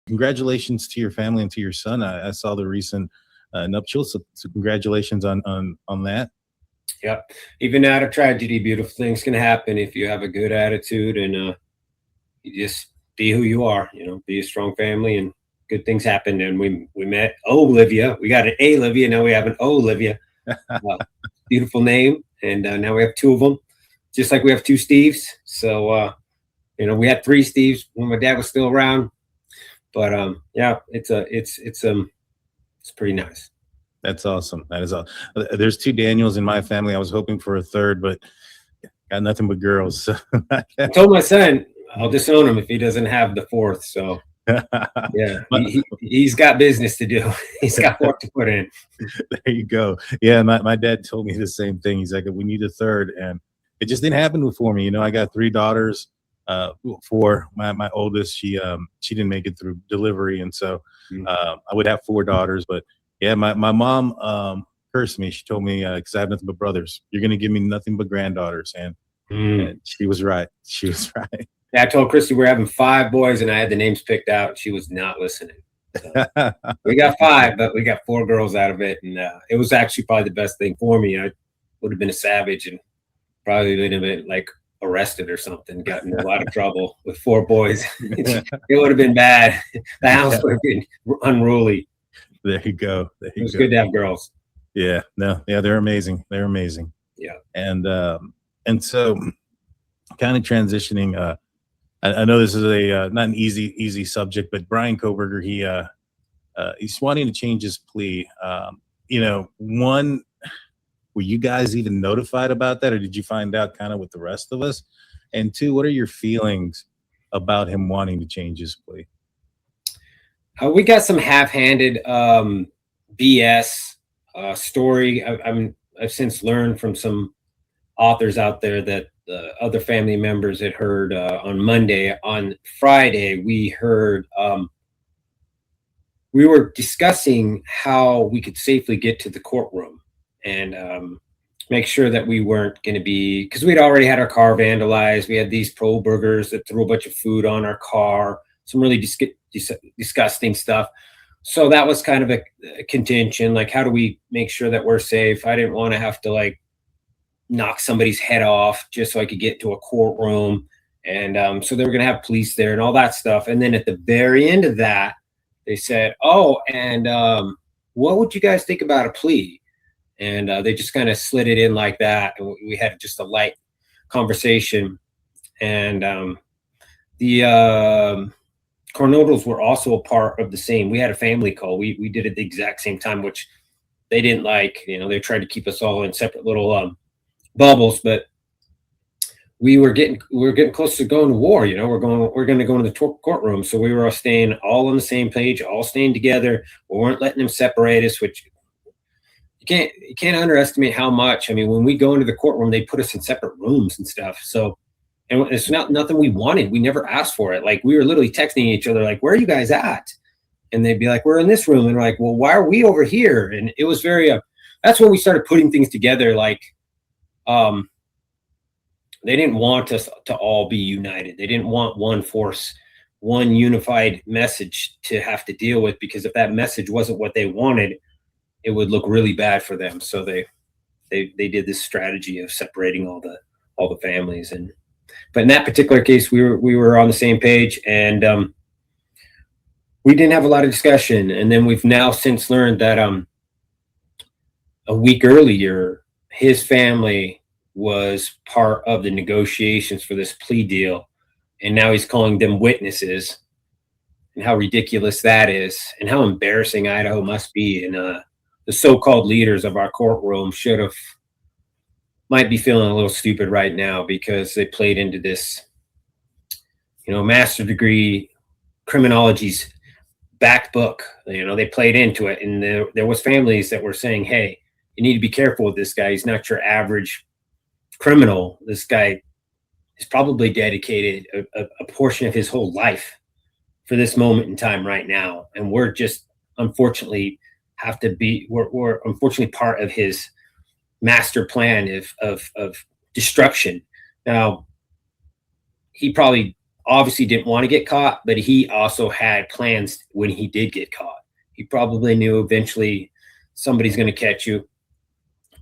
congratulations to your family and to your son. I saw the recent nuptials, so congratulations on that. Yep. Even out of tragedy, beautiful things can happen if you have a good attitude and you just be who you are. Be a strong family, and good things happen. And we met Olivia. We got an Olivia, now we have an Olivia. Beautiful name, and now we have two of them, just like we have two Steves. So we had three Steves when my dad was still around. But yeah, it's pretty nice. That's awesome. That is all. There's two Daniels in my family. I was hoping for a third, but got nothing but girls. So. I told my son I'll disown him if he doesn't have the fourth. So yeah, he's got business to do. He's got work to put in. There you go. Yeah, my dad told me the same thing. He's like, we need a third, and it just didn't happen before me. I got three daughters. For my oldest, she didn't make it through delivery, and so I would have four daughters. But yeah, my mom cursed me. She told me, because I have nothing but brothers, you're gonna give me nothing but granddaughters, and she was right. She was right. Yeah, I told Christy we're having 5 boys, and I had the names picked out. She was not listening. So we got 5, but we got 4 girls out of it, and it was actually probably the best thing for me. I would have been a savage and probably been a bit like arrested or something, gotten in a lot of trouble with 4 boys. It would have been bad. The house would have been unruly. There you go. It was good to have girls. Yeah, no, yeah, they're amazing. They're amazing. Yeah. And so kind of transitioning, I know this is not an easy subject, but Bryan Kohberger, he's wanting to change his plea. One, were you guys even notified about that, or did you find out kind of with the rest of us? And 2, what are your feelings about him wanting to change his plea? We got some half-handed BS story. I've since learned from some authors out there that other family members had heard on Monday. On Friday, we heard we were discussing how we could safely get to the courtroom and make sure that we weren't going to be, because we'd already had our car vandalized. We had these Kohbergers that threw a bunch of food on our car, some really disgusting stuff. So that was kind of a contention, like, how do we make sure that we're safe? I didn't want to have to knock somebody's head off just so I could get to a courtroom. And so they were going to have police there and all that stuff. And then at the very end of that, they said, oh, and what would you guys think about a plea? And they just kind of slid it in like that. And we had just a light conversation. And the Cornodals were also a part of the same. We had a family call. We did it at the exact same time, which they didn't like. They tried to keep us all in separate little bubbles, but we were getting close to going to war. We're going to go into the courtroom. So we were all staying all on the same page, all staying together. We weren't letting them separate us, which you can't underestimate how much. I mean, when we go into the courtroom, they put us in separate rooms and stuff. So, and it's nothing we wanted. We never asked for it. Like, we were literally texting each other, like, where are you guys at? And they'd be like, we're in this room. And we're like, well, why are we over here? And it was very, that's when we started putting things together. Like, they didn't want us to all be united. They didn't want one force, one unified message to have to deal with, because if that message wasn't what they wanted, it would look really bad for them. So they did this strategy of separating all the families. But in that particular case, we were on the same page, and we didn't have a lot of discussion. And then we've now since learned that a week earlier, his family was part of the negotiations for this plea deal, and now he's calling them witnesses, and how ridiculous that is, and how embarrassing Idaho must be. And the so-called leaders of our courtroom might be feeling a little stupid right now, because they played into this, master degree criminology's back book. They played into it, and there was families that were saying, hey, you need to be careful with this guy. He's not your average criminal. This guy has probably dedicated a portion of his whole life for this moment in time right now. And we're just unfortunately we're unfortunately part of his master plan of destruction. Now, he probably obviously didn't want to get caught, but he also had plans when he did get caught. He probably knew eventually somebody's going to catch you,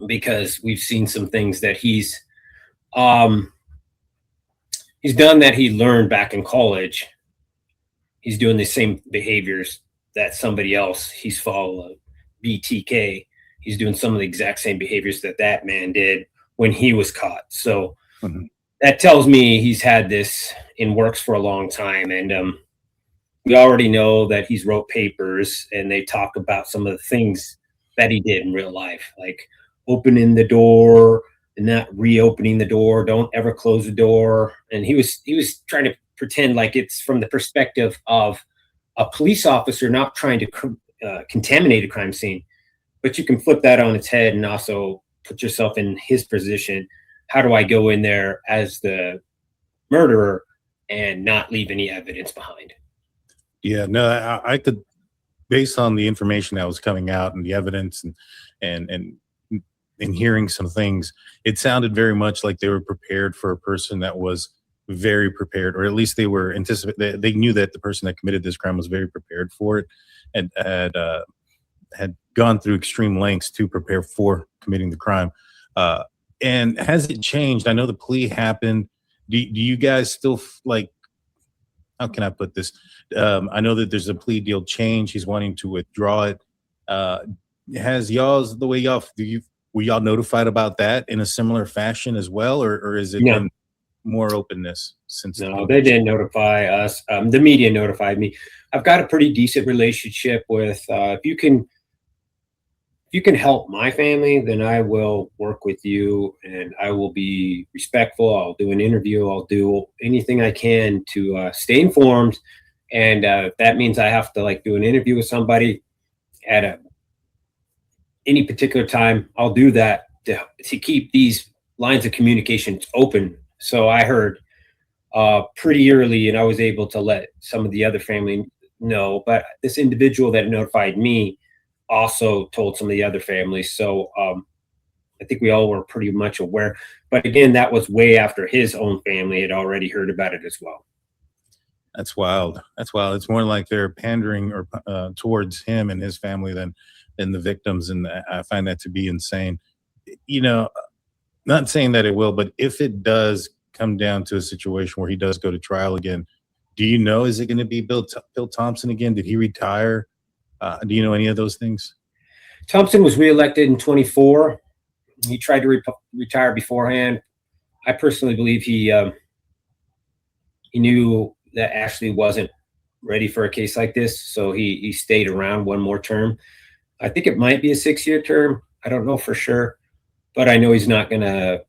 because we've seen some things that he's done that he learned back in college. He's doing the same behaviors that somebody else he's followed, BTK. He's doing some of the exact same behaviors that that man did when he was caught. So that tells me he's had this in works for a long time. And we already know that he's wrote papers, and they talk about some of the things that he did in real life, like opening the door and not reopening the door. Don't ever close the door. And he was trying to pretend like it's from the perspective of a police officer not trying to contaminate a crime scene. But you can flip that on its head and also put yourself in his position. How do I go in there as the murderer and not leave any evidence behind? Yeah, no, I could, based on the information that was coming out and the evidence and hearing some things, it sounded very much like they were prepared for a person that was very prepared, or at least they were they knew that the person that committed this crime was very prepared for it, and had gone through extreme lengths to prepare for committing the crime. And has it changed? I know the plea happened. Do you guys still like? How can I put this? I know that there's a plea deal change. He's wanting to withdraw it. Has y'all's the way y'all were y'all notified about that in a similar fashion as well, or is it been more openness since? No, they didn't notify us. The media notified me. I've got a pretty decent relationship with. If you can help my family, then I will work with you, and I will be respectful. I'll do an interview. I'll do anything I can to stay informed. And if that means I have to do an interview with somebody at any particular time, I'll do that to keep these lines of communication open. So I heard pretty early, and I was able to let some of the other family know. But this individual that notified me also told some of the other families. So I think we all were pretty much aware. But again, that was way after his own family had already heard about it as well. That's wild. That's wild. It's more like they're pandering or towards him and his family than the victims, and I find that to be insane. You know, not saying that it will, but if it does come down to a situation where he does go to trial again, do you know, is it going to be Bill Thompson again? Did he retire? Do you know any of those things? Thompson was reelected in 24. He tried to retire beforehand. I personally believe he knew that Ashley wasn't ready for a case like this, so he stayed around one more term. I think it might be a 6-year term. I don't know for sure, but I know he's not going to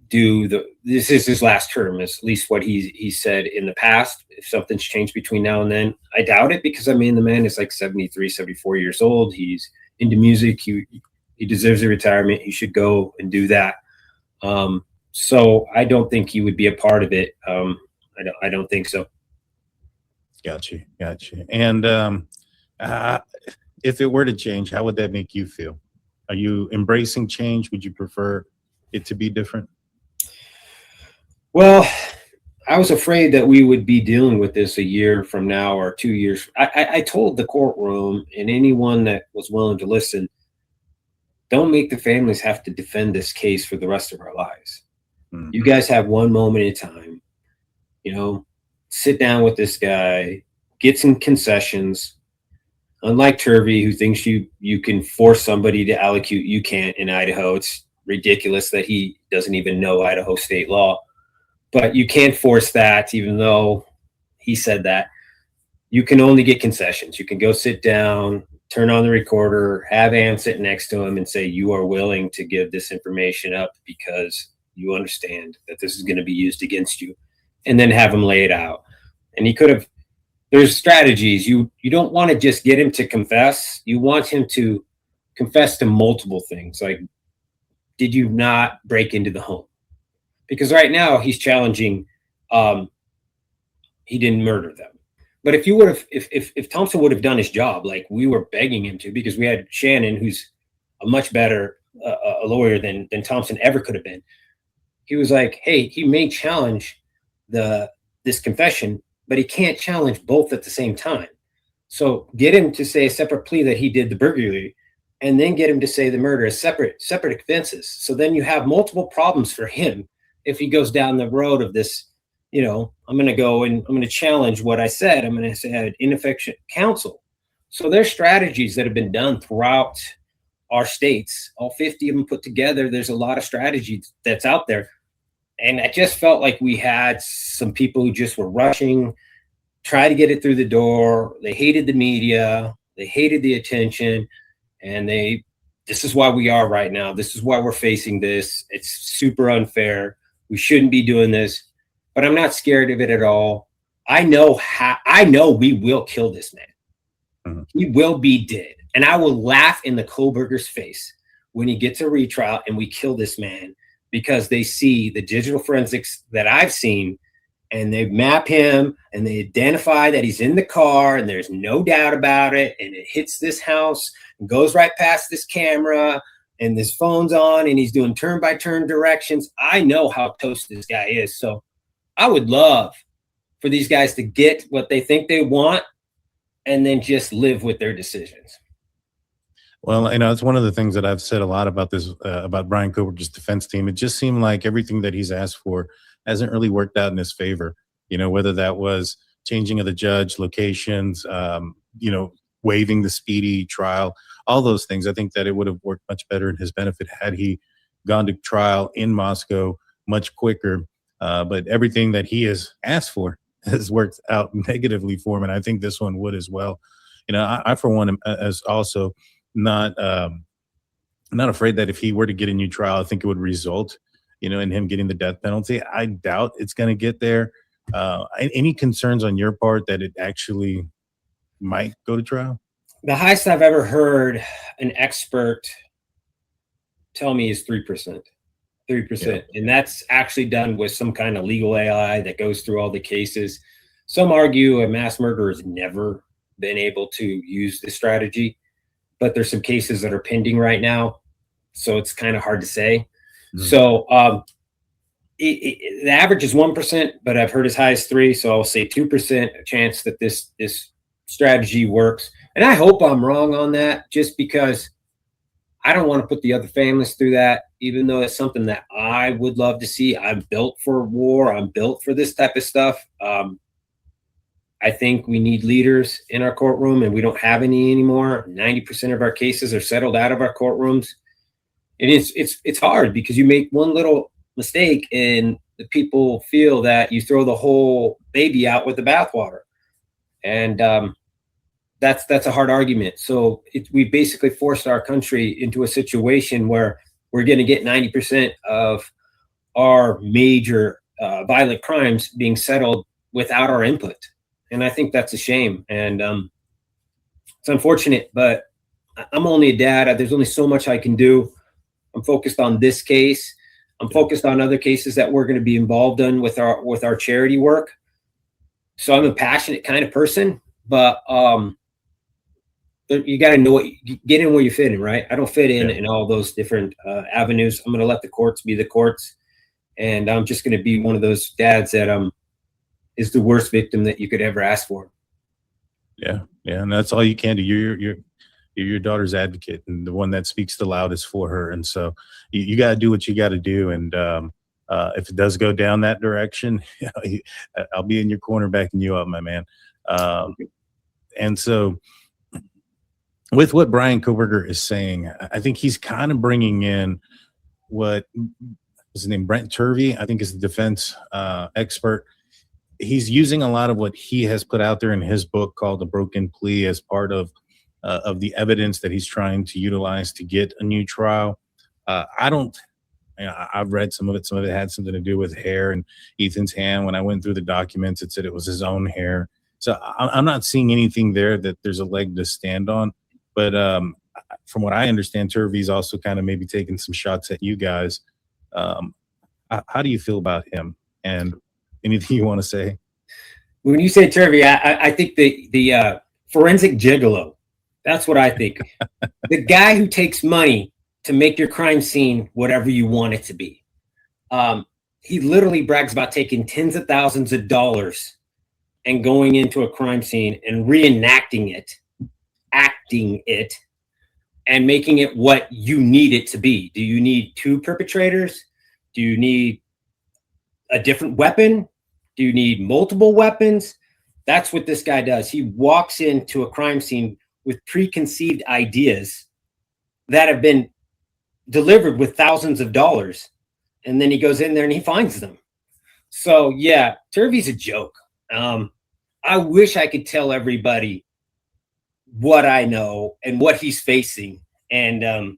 do this is his last term, at least what he said in the past. If something's changed between now and then, I doubt it, because I mean, the man is like 73, 74 years old. He's into music. He deserves a retirement. He should go and do that. So I don't think he would be a part of it. I don't think so. Gotcha. And if it were to change, how would that make you feel? Are you embracing change? Would you prefer it to be different? Well, I was afraid that we would be dealing with this a year from now or 2 years. I told the courtroom and anyone that was willing to listen, don't make the families have to defend this case for the rest of our lives. Mm-hmm. You guys have one moment in time, sit down with this guy, get some concessions. Unlike Turvey, who thinks you can force somebody to allocute, you can't in Idaho. It's ridiculous that he doesn't even know Idaho state law. But you can't force that, even though he said that. You can only get concessions. You can go sit down, turn on the recorder, have Ann sit next to him and say, you are willing to give this information up because you understand that this is going to be used against you, and then have him lay it out. And he could have, there's strategies. You don't want to just get him to confess. You want him to confess to multiple things. Like, did you not break into the home? Because right now he's challenging he didn't murder them. But if you would have, if Thompson would have done his job like we were begging him to, because we had Shannon, who's a much better a lawyer than Thompson ever could have been. He was like, hey, he may challenge the this confession, but he can't challenge both at the same time. So get him to say a separate plea that he did the burglary, and then get him to say the murder as separate offenses. So then you have multiple problems for him if he goes down the road of this, you know, I'm going to go and I'm going to challenge what I said. I'm going to say I had ineffective counsel. So there's strategies that have been done throughout our states, all 50 of them put together. There's a lot of strategies that's out there. And I just felt like we had some people who just were rushing, try to get it through the door. They hated the media. They hated the attention. And this is why we are right now. This is why we're facing this. It's super unfair. We shouldn't be doing this, but I'm not scared of it at all. I know we will kill this man. Mm-hmm. He will be dead. And I will laugh in the Kohberger's face when he gets a retrial and we kill this man, because they see the digital forensics that I've seen, and they map him and they identify that he's in the car and there's no doubt about it. And it hits this house and goes right past this camera, and this phone's on and he's doing turn-by-turn directions. I know how toast this guy is. So I would love for these guys to get what they think they want and then just live with their decisions. Well, you know, it's one of the things that I've said a lot about this, about Bryan Kohberger's defense team. It just seemed like everything that he's asked for hasn't really worked out in his favor. You know, whether that was changing of the judge, locations, you know, waiving the speedy trial, all those things. I think that it would have worked much better in his benefit had he gone to trial in Moscow much quicker. But everything that he has asked for has worked out negatively for him, and I think this one would as well. You know, I for one, am as also not afraid that if he were to get a new trial, I think it would result, you know, in him getting the death penalty. I doubt it's going to get there. Any concerns on your part that it actually might go to trial? The highest I've ever heard an expert tell me is 3%. 3%. Yeah. And that's actually done with some kind of legal AI that goes through all the cases. Some argue a mass murderer has never been able to use this strategy, but there's some cases that are pending right now, so it's kind of hard to say. Mm-hmm. So the average is 1%, but I've heard as high as 3%, so I'll say 2% chance that this strategy works. And I hope I'm wrong on that, just because I don't want to put the other families through that, even though it's something that I would love to see. I'm built for war. I'm built for this type of stuff. I think we need leaders in our courtroom, and we don't have any anymore. 90% of our cases are settled out of our courtrooms. And it's hard because you make one little mistake and the people feel that you throw the whole baby out with the bathwater. And that's a hard argument. So we basically forced our country into a situation where we're going to get 90% of our major violent crimes being settled without our input. And I think that's a shame. And it's unfortunate, but I'm only a dad. There's only so much I can do. I'm focused on this case. I'm focused on other cases that we're going to be involved in with our charity work. So I'm a passionate kind of person, but you got to know get in where you fit in, right? I don't fit in all those different avenues. I'm going to let the courts be the courts, and I'm just going to be one of those dads that is the worst victim that you could ever ask for. Yeah, and that's all you can do. You're your daughter's advocate and the one that speaks the loudest for her, and so you got to do what you got to do. And if it does go down that direction, I'll be in your corner backing you up, my man. And so, with what Bryan Kohberger is saying, I think he's kind of bringing in what was his name, Brent Turvey, I think is the defense expert. He's using a lot of what he has put out there in his book called The Broken Plea as part of the evidence that he's trying to utilize to get a new trial. I've read some of it. Some of it had something to do with hair and Ethan's hand. When I went through the documents, it said it was his own hair. So I'm not seeing anything there that there's a leg to stand on. But from what I understand, Turvey's also kind of maybe taking some shots at you guys. How do you feel about him? And anything you want to say? When you say Turvey, I think the forensic gigolo. That's what I think. The guy who takes money to make your crime scene whatever you want it to be. he literally brags about taking tens of thousands of dollars and going into a crime scene and reenacting it, acting it, and making it what you need it to be. Do you need 2 perpetrators? Do you need a different weapon? Do you need multiple weapons? That's what this guy does. He walks into a crime scene with preconceived ideas that have been delivered with thousands of dollars. And then he goes in there and he finds them. So yeah, Turvey's a joke. I wish I could tell everybody what I know and what he's facing. And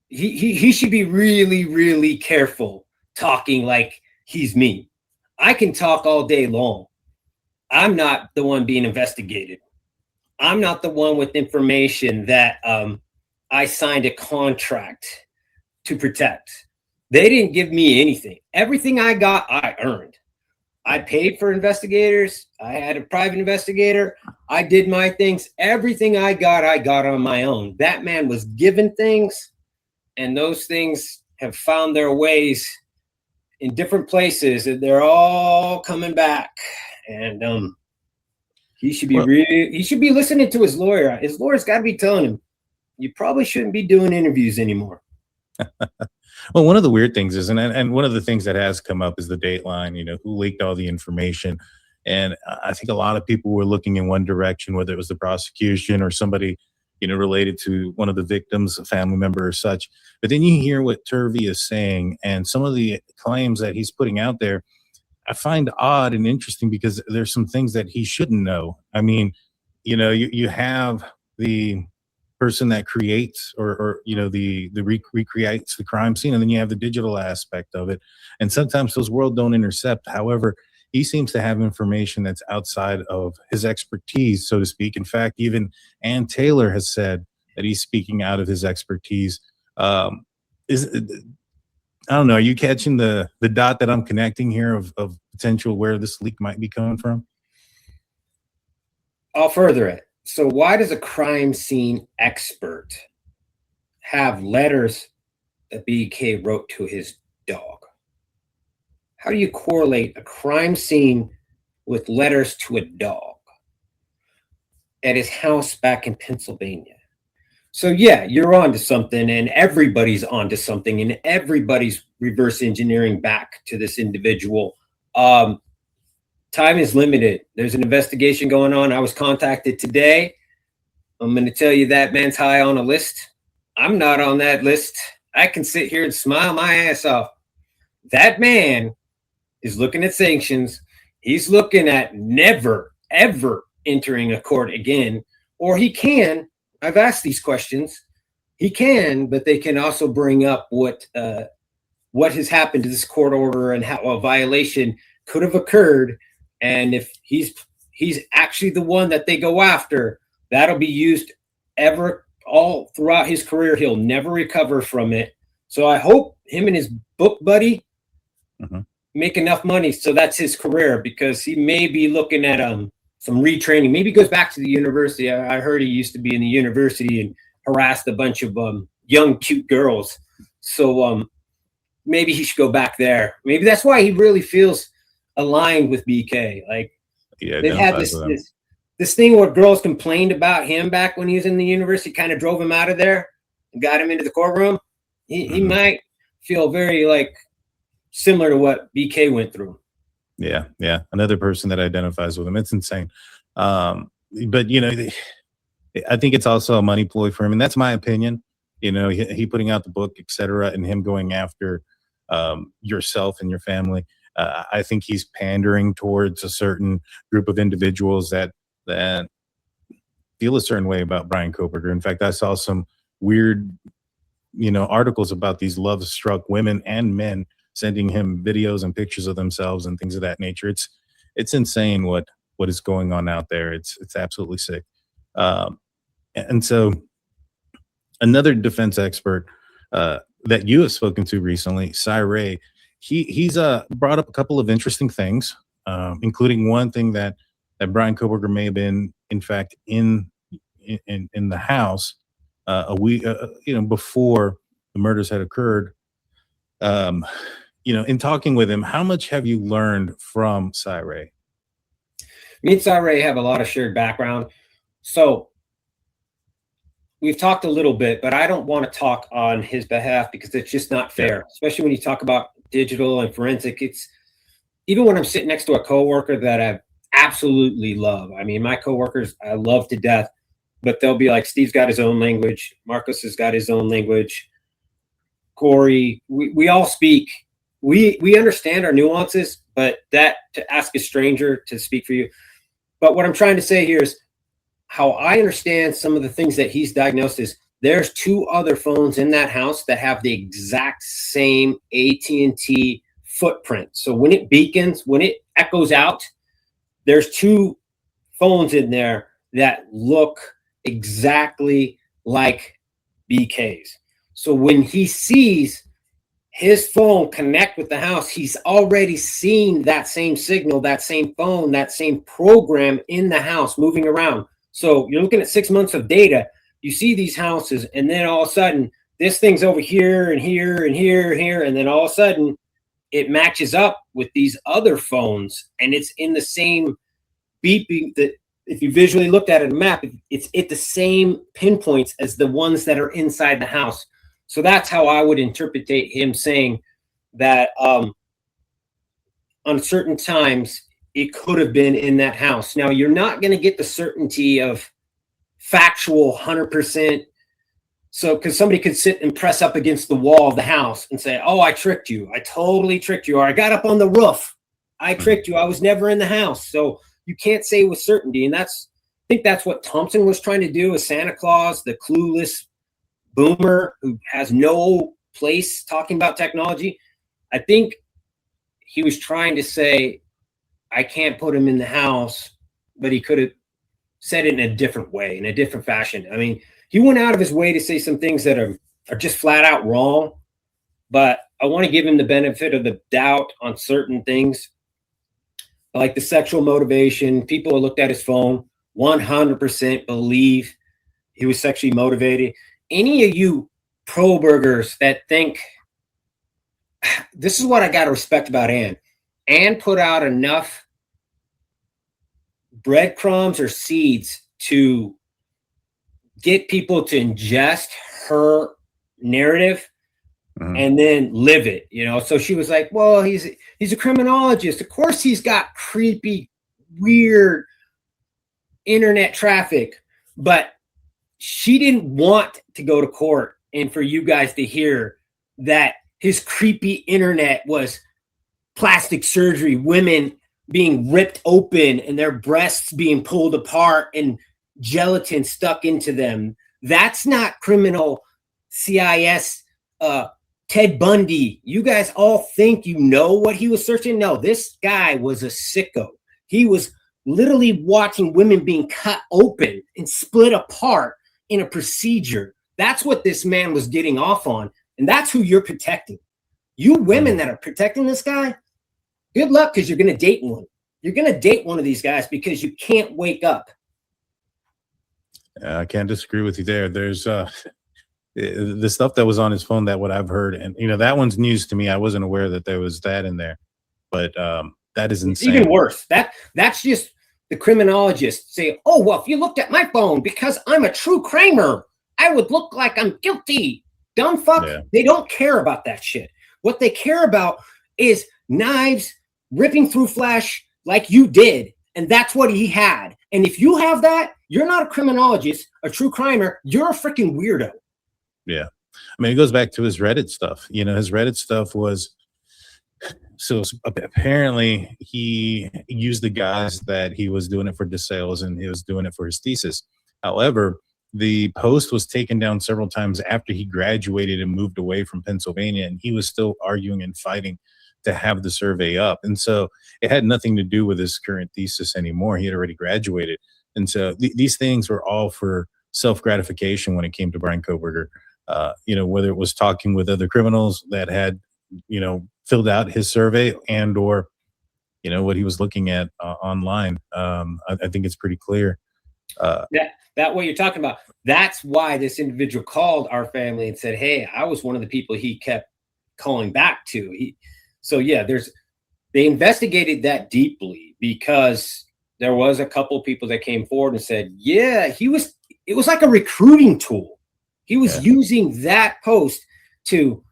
he should be really, really careful talking like he's me. I can talk all day long. I'm not the one being investigated. I'm not the one with information that I signed a contract to protect. They didn't give me anything. Everything I got, I earned. I paid for investigators. I had a private investigator. I did my things. Everything I got on my own. That man was given things, and those things have found their ways in different places, and they're all coming back. And he should be listening to his lawyer. His lawyer's got to be telling him, you probably shouldn't be doing interviews anymore. Well, one of the weird things is, and one of the things that has come up is the Dateline, who leaked all the information. And I think a lot of people were looking in one direction, whether it was the prosecution or somebody, related to one of the victims, a family member or such. But then you hear what Turvey is saying and some of the claims that he's putting out there, I find odd and interesting because there's some things that he shouldn't know. I mean, you have the person that creates or recreates the crime scene, and then you have the digital aspect of it. And sometimes those worlds don't intercept. However, he seems to have information that's outside of his expertise, so to speak. In fact, even Ann Taylor has said that he's speaking out of his expertise. I don't know. Are you catching the dot that I'm connecting here of potential where this leak might be coming from? I'll further it. So why does a crime scene expert have letters that BK wrote to his dog? How do you correlate a crime scene with letters to a dog at his house back in Pennsylvania? So yeah, you're onto something, and everybody's onto something, and everybody's reverse engineering back to this individual. Time is limited. There's an investigation going on. I was contacted today. I'm going to tell you that man's high on a list. I'm not on that list. I can sit here and smile my ass off. That man is looking at sanctions. He's looking at never, ever entering a court again, or he can. I've asked these questions. He can, but they can also bring up what has happened to this court order and how a violation could have occurred. And if he's actually the one that they go after, that'll be used all throughout his career. He'll never recover from it. So I hope him and his book buddy make enough money so that's his career, because he may be looking at some retraining. Maybe he goes back to the university. I heard he used to be in the university and harassed a bunch of young, cute girls. So maybe he should go back there. Maybe that's why he really feels aligned with BK. Like, they had this thing where girls complained about him back when he was in the university, kind of drove him out of there and got him into the courtroom. He might feel very similar to what BK went through. Yeah. Another person that identifies with him. It's insane. But I think it's also a money ploy for him, and that's my opinion. He putting out the book, etc., and him going after yourself and your family. I think he's pandering towards a certain group of individuals that feel a certain way about Bryan Kohberger. In fact, I saw some weird, articles about these love-struck women and men sending him videos and pictures of themselves and things of that nature. It's insane what is going on out there. It's absolutely sick. And so another defense expert that you have spoken to recently, Cy Ray, he's brought up a couple of interesting things, including one thing that Bryan Kohberger may have been, in fact, in the house a week, before the murders had occurred. in talking with him, how much have you learned from Cy-Ray? Me and Cy-Ray have a lot of shared background. So we've talked a little bit, but I don't want to talk on his behalf because it's just not fair, especially when you talk about digital and forensic. It's even when I'm sitting next to a coworker that I absolutely love. I mean, my coworkers I love to death, but they'll be like, Steve's got his own language. Marcus has got his own language. Corey, we all speak. We understand our nuances, but that to ask a stranger to speak for you. But what I'm trying to say here is how I understand some of the things that he's diagnosed is there's 2 other phones in that house that have the exact same AT&T footprint. So when it beacons, when it echoes out, there's 2 phones in there that look exactly like BK's. So when he sees his phone connect with the house, he's already seen that same signal, that same phone, that same program in the house moving around. So you're looking at 6 months of data. You see these houses, and then all of a sudden, this thing's over here and here and here and here, and then all of a sudden, it matches up with these other phones, and it's in the same beeping that if you visually looked at it on a map, it's at the same pinpoints as the ones that are inside the house. So that's how I would interpret him saying that on certain times, it could have been in that house. Now, you're not going to get the certainty of factual 100%. So, because somebody could sit and press up against the wall of the house and say, oh, I tricked you. I totally tricked you. Or I got up on the roof. I tricked you. I was never in the house. So you can't say with certainty. And I think that's what Thompson was trying to do with Santa Claus, the clueless boomer who has no place talking about technology. I think he was trying to say, I can't put him in the house, but he could have said it in a different way, in a different fashion. I mean, he went out of his way to say some things that are just flat out wrong, but I want to give him the benefit of the doubt on certain things, like the sexual motivation. People who looked at his phone 100% believe he was sexually motivated. Any of you pro-burgers that think, this is what I got to respect about Ann. Ann put out enough breadcrumbs or seeds to get people to ingest her narrative and then live it, So she was like, well, he's a criminologist. Of course he's got creepy, weird internet traffic, but she didn't want to go to court and for you guys to hear that his creepy internet was plastic surgery, women being ripped open and their breasts being pulled apart and gelatin stuck into them. That's not criminal CIS Ted Bundy. You guys all think you know what he was searching. No, this guy was a sicko. He was literally watching women being cut open and split apart in a procedure. That's what this man was getting off on. And that's who you're protecting. You women that are protecting this guy, good luck, because you're going to date one. You're going to date one of these guys because you can't wake up. I can't disagree with you there. There's the stuff that was on his phone, that what I've heard, and that one's news to me. I wasn't aware that there was that in there, but that is insane. It's even worse. That's just the criminologist say, oh, well, if you looked at my phone because I'm a true crimer, I would look like I'm guilty. Dumb fuck. Yeah. They don't care about that shit. What they care about is knives ripping through flesh like you did. And that's what he had. And if you have that, you're not a criminologist, a true crimer. You're a freaking weirdo. Yeah. I mean, it goes back to his Reddit stuff. His Reddit stuff was, so apparently he used the guise that he was doing it for DeSales and he was doing it for his thesis. However, the post was taken down several times after he graduated and moved away from Pennsylvania, and he was still arguing and fighting to have the survey up. And so it had nothing to do with his current thesis anymore. He had already graduated. And so these things were all for self-gratification when it came to Bryan Kohberger. Whether it was talking with other criminals that had, filled out his survey and or, what he was looking at online. I think it's pretty clear. That what you're talking about. That's why this individual called our family and said, hey, I was one of the people he kept calling back to. So yeah, they investigated that deeply because there was a couple of people that came forward and said, yeah, it was like a recruiting tool. He was using that post to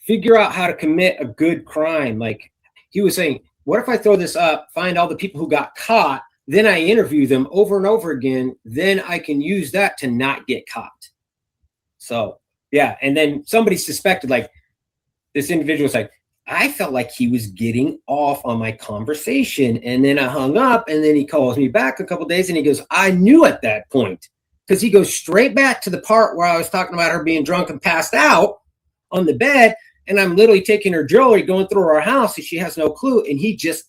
figure out how to commit a good crime. Like he was saying, what if I throw this up, find all the people who got caught, then I interview them over and over again, then I can use that to not get caught. So yeah, and then somebody suspected, like this individual was like, I felt like he was getting off on my conversation, and then I hung up, and then he calls me back a couple days, and he goes, I knew at that point, because he goes straight back to the part where I was talking about her being drunk and passed out on the bed, and I'm literally taking her jewelry, going through her house, and she has no clue, and he just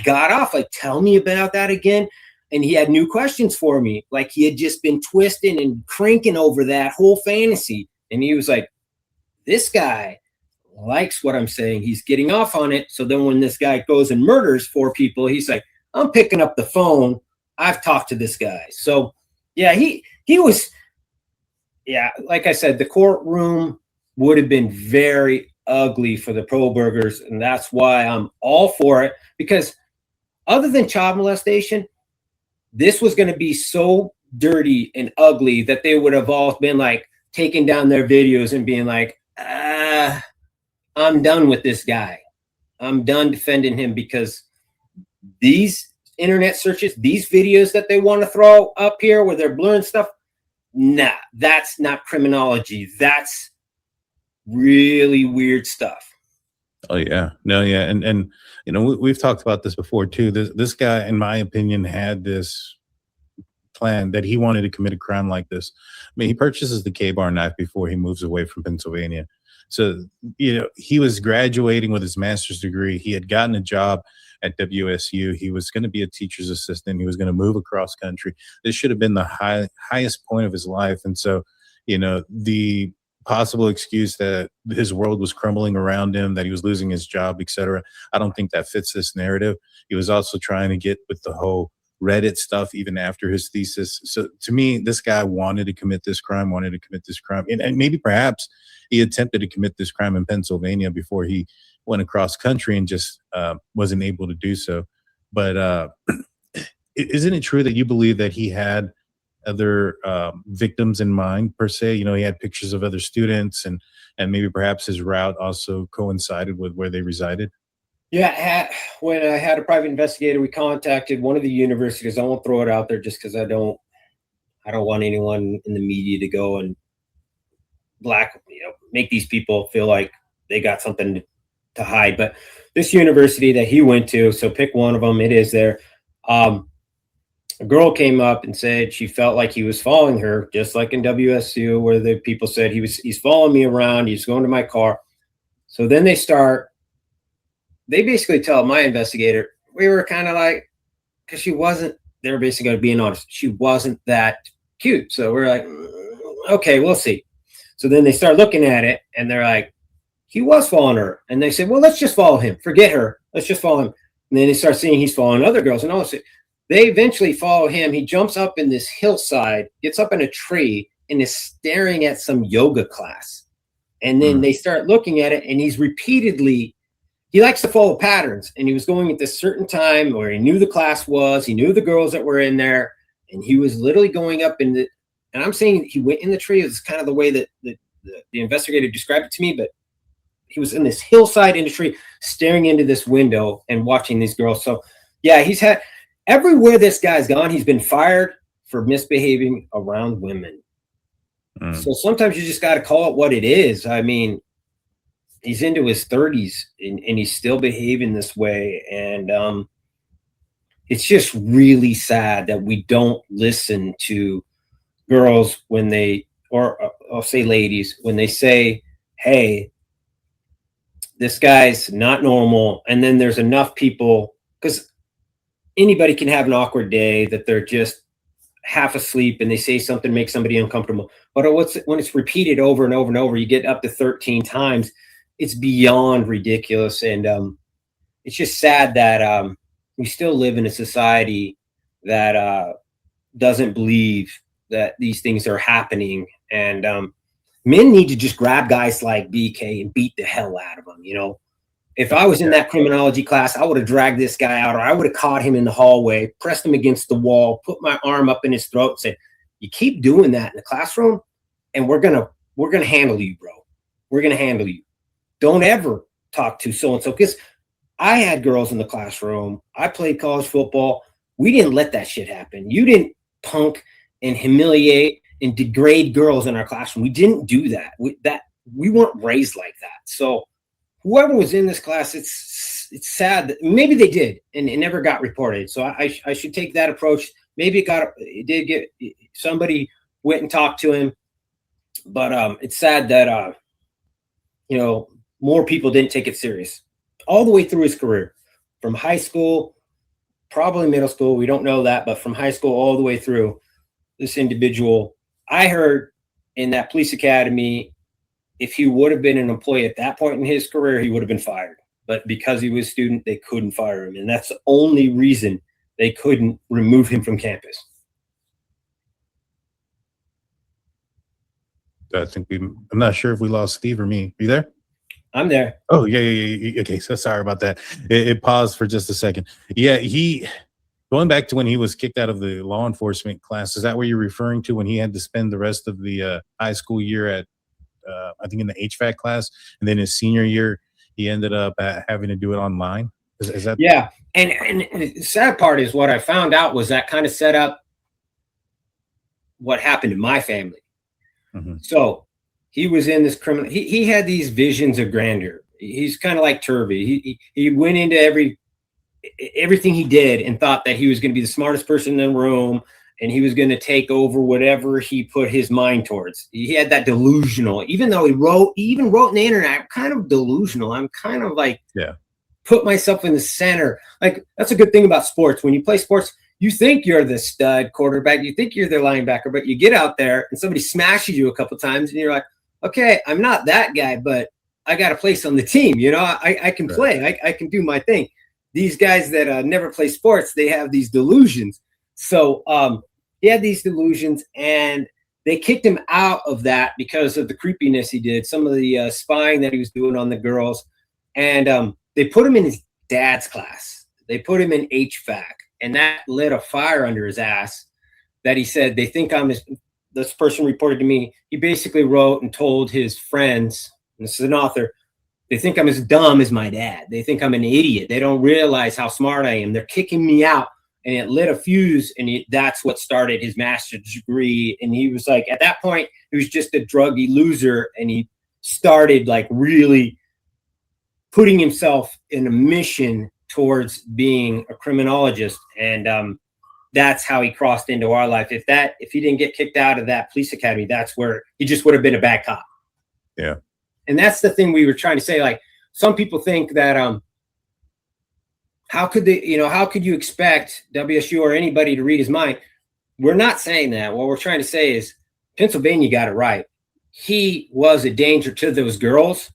got off, like, tell me about that again. And he had new questions for me, like he had just been twisting and cranking over that whole fantasy, and he was like, this guy likes what I'm saying. He's getting off on it. So then when this guy goes and murders 4 people, he's like, I'm picking up the phone. I've talked to this guy. So yeah, he was, yeah, like I said, the courtroom would have been very ugly for the Kohbergers. And that's why I'm all for it, because other than child molestation, this was going to be so dirty and ugly that they would have all been like taking down their videos and being like, I'm done with this guy. I'm done defending him, because these internet searches, these videos that they want to throw up here where they're blurring stuff, nah, that's not criminology. That's really weird stuff. Oh yeah, no, yeah, and you know we've talked about this before too. This guy, in my opinion, had this plan that he wanted to commit a crime like this. I mean, he purchases the K-bar knife before he moves away from Pennsylvania. So, you know, he was graduating with his master's degree. He had gotten a job at WSU. He was going to be a teacher's assistant. He was going to move across country. This should have been the highest point of his life. And so, you know, the possible excuse that his world was crumbling around him, that he was losing his job, etc., I don't think that fits this narrative. He was also trying to get with the whole Reddit stuff even after his thesis. So to me, this guy wanted to commit this crime, and maybe perhaps he attempted to commit this crime in Pennsylvania before he went across country and just wasn't able to do so. But isn't it true that you believe that he had other victims in mind, per se? You know, he had pictures of other students, and maybe perhaps his route also coincided with where they resided? Yeah, when I had a private investigator, we contacted one of the universities. I won't throw it out there just because I don't want anyone in the media to go and make these people feel like they got something to hide. But this university that he went to, so pick one of them, it is there. A girl came up and said she felt like he was following her, just like in WSU, where the people said he's following me around, he's going to my car. So then they basically tell my investigator, we were kind of like, because they were basically being honest, she wasn't that cute. So we're like, okay, we'll see. So then they start looking at it, and they're like, he was following her. And they said, well, let's just follow him. Forget her. Let's just follow him. And then they start seeing he's following other girls. And all this. They eventually follow him. He jumps up in this hillside, gets up in a tree, and is staring at some yoga class. And then they start looking at it, and he likes to follow patterns. And he was going at this certain time where he knew the class was, he knew the girls that were in there, and he was literally going up and I'm saying he went in the tree. It's kind of the way that the investigator described it to me, but he was in this hillside industry staring into this window and watching these girls. So yeah, he's had everywhere this guy's gone, he's been fired for misbehaving around women. So sometimes you just got to call it what it is. I mean, he's into his 30s and he's still behaving this way. And it's just really sad that we don't listen to girls when or I'll say ladies, when they say, hey, this guy's not normal. And then there's enough people, because anybody can have an awkward day that they're just half asleep and they say something makes somebody uncomfortable. But when it's repeated over and over and over, you get up to 13 times. It's beyond ridiculous. And it's just sad that we still live in a society that doesn't believe that these things are happening. And men need to just grab guys like BK and beat the hell out of them, If I was in that criminology class, I would have dragged this guy out, or I would have caught him in the hallway, pressed him against the wall, put my arm up in his throat, and said, "You keep doing that in the classroom, and we're gonna handle you, bro. We're gonna handle you. Don't ever talk to so and so." Because I had girls in the classroom. I played college football. We didn't let that shit happen. You didn't punk and humiliate and degrade girls in our classroom. We didn't do that. We weren't raised like that. So whoever was in this class, it's sad that maybe they did and it never got reported. So I should take that approach. Maybe somebody went and talked to him, but it's sad that more people didn't take it serious all the way through his career, from high school, probably middle school. We don't know that, but from high school all the way through, this individual, I heard in that police academy, if he would have been an employee at that point in his career, he would have been fired. But because he was a student, they couldn't fire him. And that's the only reason they couldn't remove him from campus. I'm not sure if we lost Steve or me. Are you there? I'm there. Oh, yeah. Okay, so sorry about that. It paused for just a second. Yeah, going back to when he was kicked out of the law enforcement class, is that what you're referring to, when he had to spend the rest of the high school year at, I think in the HVAC class, and then his senior year, he ended up having to do it online? Is that? Yeah. And the sad part is what I found out was that kind of set up what happened in my family. Mm-hmm. So he was in this criminal, he had these visions of grandeur. He's kind of like Turvey. He went into everything he did and thought that he was going to be the smartest person in the room, and he was going to take over whatever he put his mind towards. He had that delusional, even though he wrote in the internet, I'm kind of delusional. I'm kind of like, put myself in the center. Like, that's a good thing about sports. When you play sports, you think you're the stud quarterback, you think you're the linebacker, but you get out there and somebody smashes you a couple times and you're like, okay, I'm not that guy, but I got a place on the team. I can play, I can do my thing. These guys that never play sports, they have these delusions. So he had these delusions, and they kicked him out of that because of the creepiness he did, some of the spying that he was doing on the girls. And they put him in his dad's class. They put him in HVAC, and that lit a fire under his ass that he said, they think I'm his, this person reported to me, he basically wrote and told his friends, and this is an author, they think I'm as dumb as my dad. They think I'm an idiot. They don't realize how smart I am. They're kicking me out. And it lit a fuse, and that's what started his master's degree. And he was like, at that point, he was just a druggy loser, and he started like really putting himself in a mission towards being a criminologist. And that's how he crossed into our life. If he didn't get kicked out of that police academy, that's where he just would have been a bad cop. Yeah. And that's the thing we were trying to say. Like, some people think that how could you expect WSU or anybody to read his mind? We're not saying that. What we're trying to say is Pennsylvania got it right. He was a danger to those girls,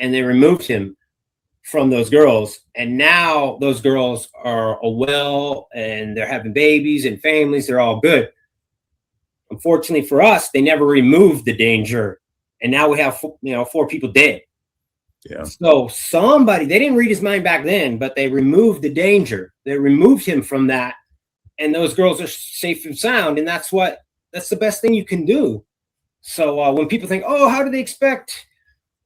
and they removed him from those girls. And now those girls are well, and they're having babies and families. They're all good. Unfortunately for us, they never removed the danger. And now we have 4 people dead. Yeah. So they didn't read his mind back then, but they removed the danger. They removed him from that, and those girls are safe and sound. And that's the best thing you can do. So when people think, oh, how do they expect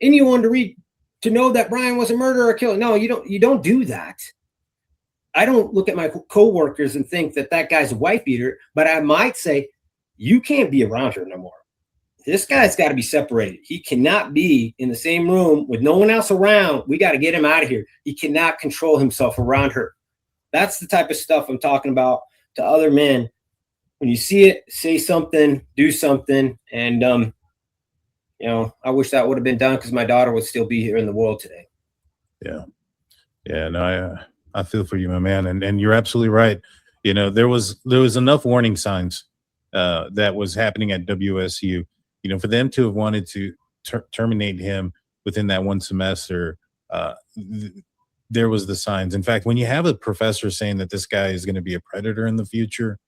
anyone to know that Bryan was a murderer or killer? No, you don't do that. I don't look at my coworkers and think that guy's a wife beater, but I might say, you can't be around her no more. This guy's got to be separated. He cannot be in the same room with no one else around. We got to get him out of here. He cannot control himself around her. That's the type of stuff I'm talking about to other men. When you see it, say something, do something. And, I wish that would have been done, because my daughter would still be here in the world today. Yeah. Yeah. No, I feel for you, my man. And you're absolutely right. There was enough warning signs that was happening at WSU. For them to have wanted to terminate him within that one semester, there was the signs. In fact, when you have a professor saying that this guy is going to be a predator in the future,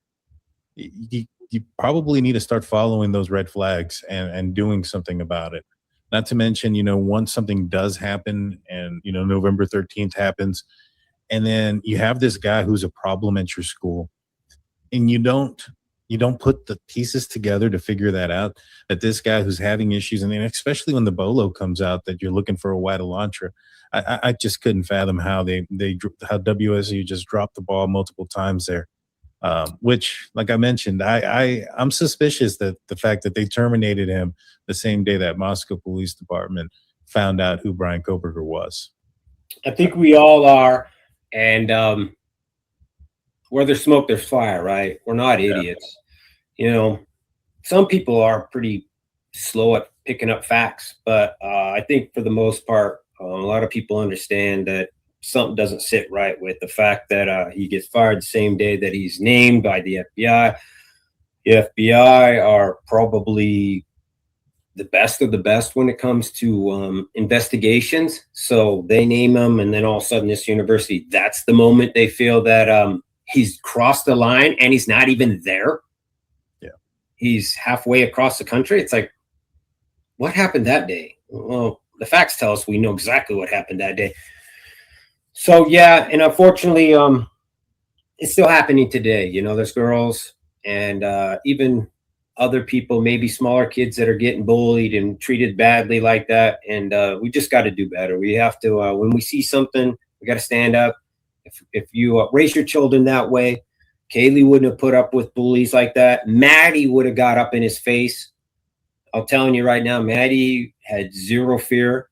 you probably need to start following those red flags and doing something about it. Not to mention, once something does happen and, November 13th happens, and then you have this guy who's a problem at your school, and you don't put the pieces together to figure that out, that this guy who's having issues, and then especially when the bolo comes out that you're looking for a white Elantra. I just couldn't fathom how how WSU just dropped the ball multiple times there. Which, like I mentioned, I'm suspicious that the fact that they terminated him the same day that Moscow Police Department found out who Bryan Kohberger was. I think we all are, and where there's smoke, there's fire, right? We're not idiots. Some people are pretty slow at picking up facts, but I think for the most part, a lot of people understand that something doesn't sit right with the fact that he gets fired the same day that he's named by the FBI. The FBI are probably the best of the best when it comes to investigations. So they name him, and then all of a sudden this university, that's the moment they feel that he's crossed the line, and he's not even there. Yeah. He's halfway across the country. It's like, what happened that day? Well, the facts tell us we know exactly what happened that day. So, yeah, and unfortunately, it's still happening today. There's girls and even other people, maybe smaller kids that are getting bullied and treated badly like that. And we just got to do better. We have to, when we see something, we got to stand up. If you raise your children that way, Kaylee wouldn't have put up with bullies like that. Maddie would have got up in his face. I'm telling you right now, Maddie had zero fear.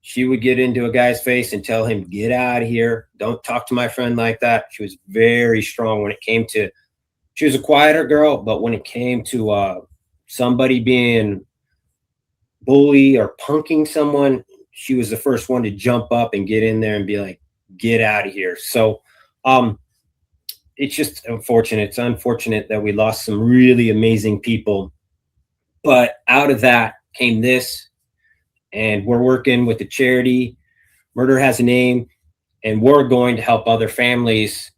She would get into a guy's face and tell him, get out of here. Don't talk to my friend like that. She was very strong when it came to, she was a quieter girl, but when it came to somebody being bully or punking someone, she was the first one to jump up and get in there and be like, get out of here. So it's just unfortunate. It's unfortunate that we lost some really amazing people. But out of that came this, and we're working with the charity. Murder Has a Name, and we're going to help other families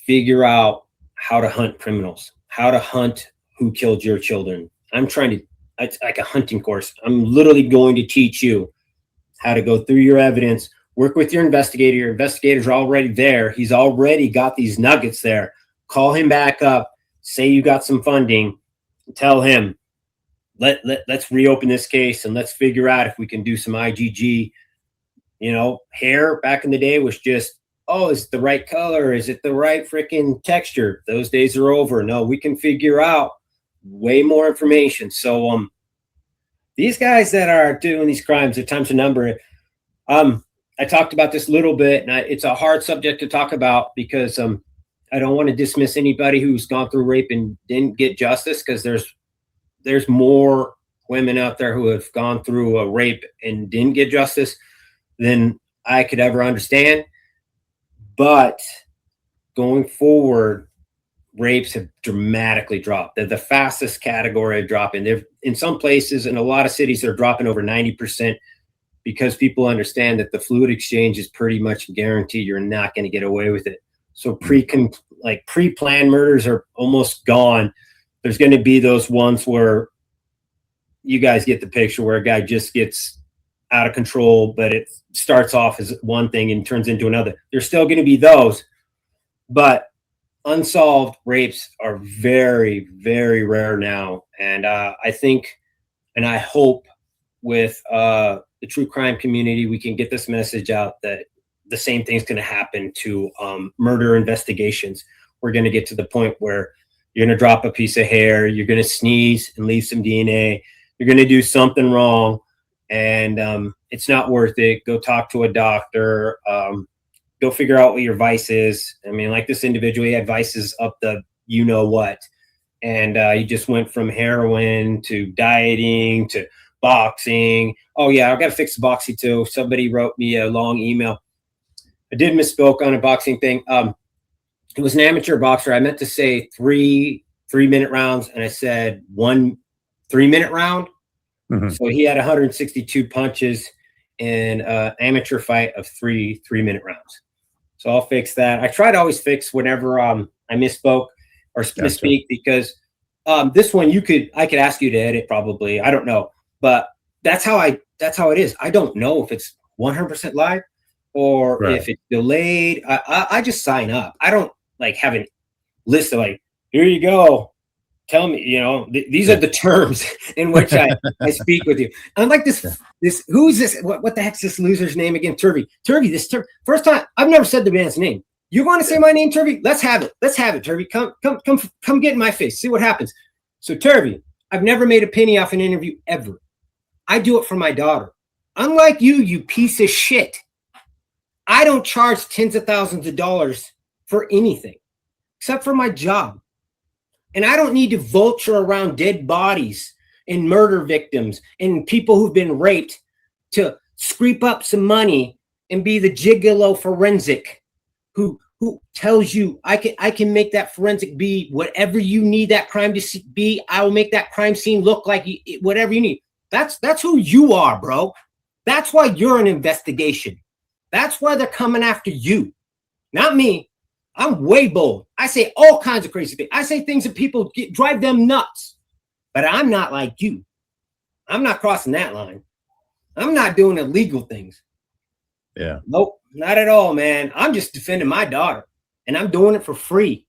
figure out how to hunt criminals, how to hunt who killed your children. It's like a hunting course. I'm literally going to teach you how to go through your evidence, work with your investigator. Your investigator's already there. He's already got these nuggets there. Call him back up, say you got some funding, tell him, let's reopen this case and let's figure out if we can do some IGG. Hair back in the day was just, oh, is it the right color? Is it the right freaking texture? Those days are over. No, we can figure out way more information. So these guys that are doing these crimes, their time's a number. I talked about this a little bit, and it's a hard subject to talk about because I don't want to dismiss anybody who's gone through rape and didn't get justice, because there's more women out there who have gone through a rape and didn't get justice than I could ever understand. But going forward, rapes have dramatically dropped. They're the fastest category of dropping. They're in some places, in a lot of cities, they're dropping over 90%, because people understand that the fluid exchange is pretty much guaranteed. You're not going to get away with it. So pre-planned murders are almost gone. There's going to be those ones where you guys get the picture, where a guy just gets out of control, but it starts off as one thing and turns into another. There's still going to be those, but unsolved rapes are very, very rare now. And I think, and I hope with the true crime community, we can get this message out that the same thing's going to happen to murder investigations. We're going to get to the point where you're going to drop a piece of hair, you're going to sneeze and leave some DNA, you're going to do something wrong, and it's not worth it. Go talk to a doctor. Go figure out what your vice is. I mean, like this individual, he had vices up the you-know-what, and he just went from heroin to dieting to boxing. Oh, yeah, I've got to fix the boxing too. Somebody wrote me a long email. I did misspoke on a boxing thing. It was an amateur boxer. I meant to say three-minute rounds, and I said 1 3-minute round. Mm-hmm. So he had 162 punches in an amateur fight of 3-minute rounds. So I'll fix that. I try to always fix whenever I misspoke or misspeak, because this one I could ask you to edit probably. I don't know. But that's how it is. I don't know if it's 100% live or Right. if it's delayed. I just sign up. I don't like have a list of like, here you go. Tell me, these are the terms in which I speak with you. Unlike this, who's this? What the heck's this loser's name again? Turvey, first time, I've never said the man's name. You want to say my name, Turvey? Let's have it, Turvey. Come get in my face. See what happens. So Turvey, I've never made a penny off an interview ever. I do it for my daughter. Unlike you, you piece of shit. I don't charge tens of thousands of dollars for anything except for my job. And I don't need to vulture around dead bodies and murder victims and people who've been raped to scrape up some money and be the gigolo forensic who tells you I can make that forensic be whatever you need that crime to be. I will make that crime scene look like whatever you need. That's who you are, bro. That's why you're an investigation. That's why they're coming after you, not me. I'm way bold. I say all kinds of crazy things. I say things that people drive them nuts. But I'm not like you. I'm not crossing that line. I'm not doing illegal things. Yeah. Nope, not at all, man. I'm just defending my daughter, and I'm doing it for free.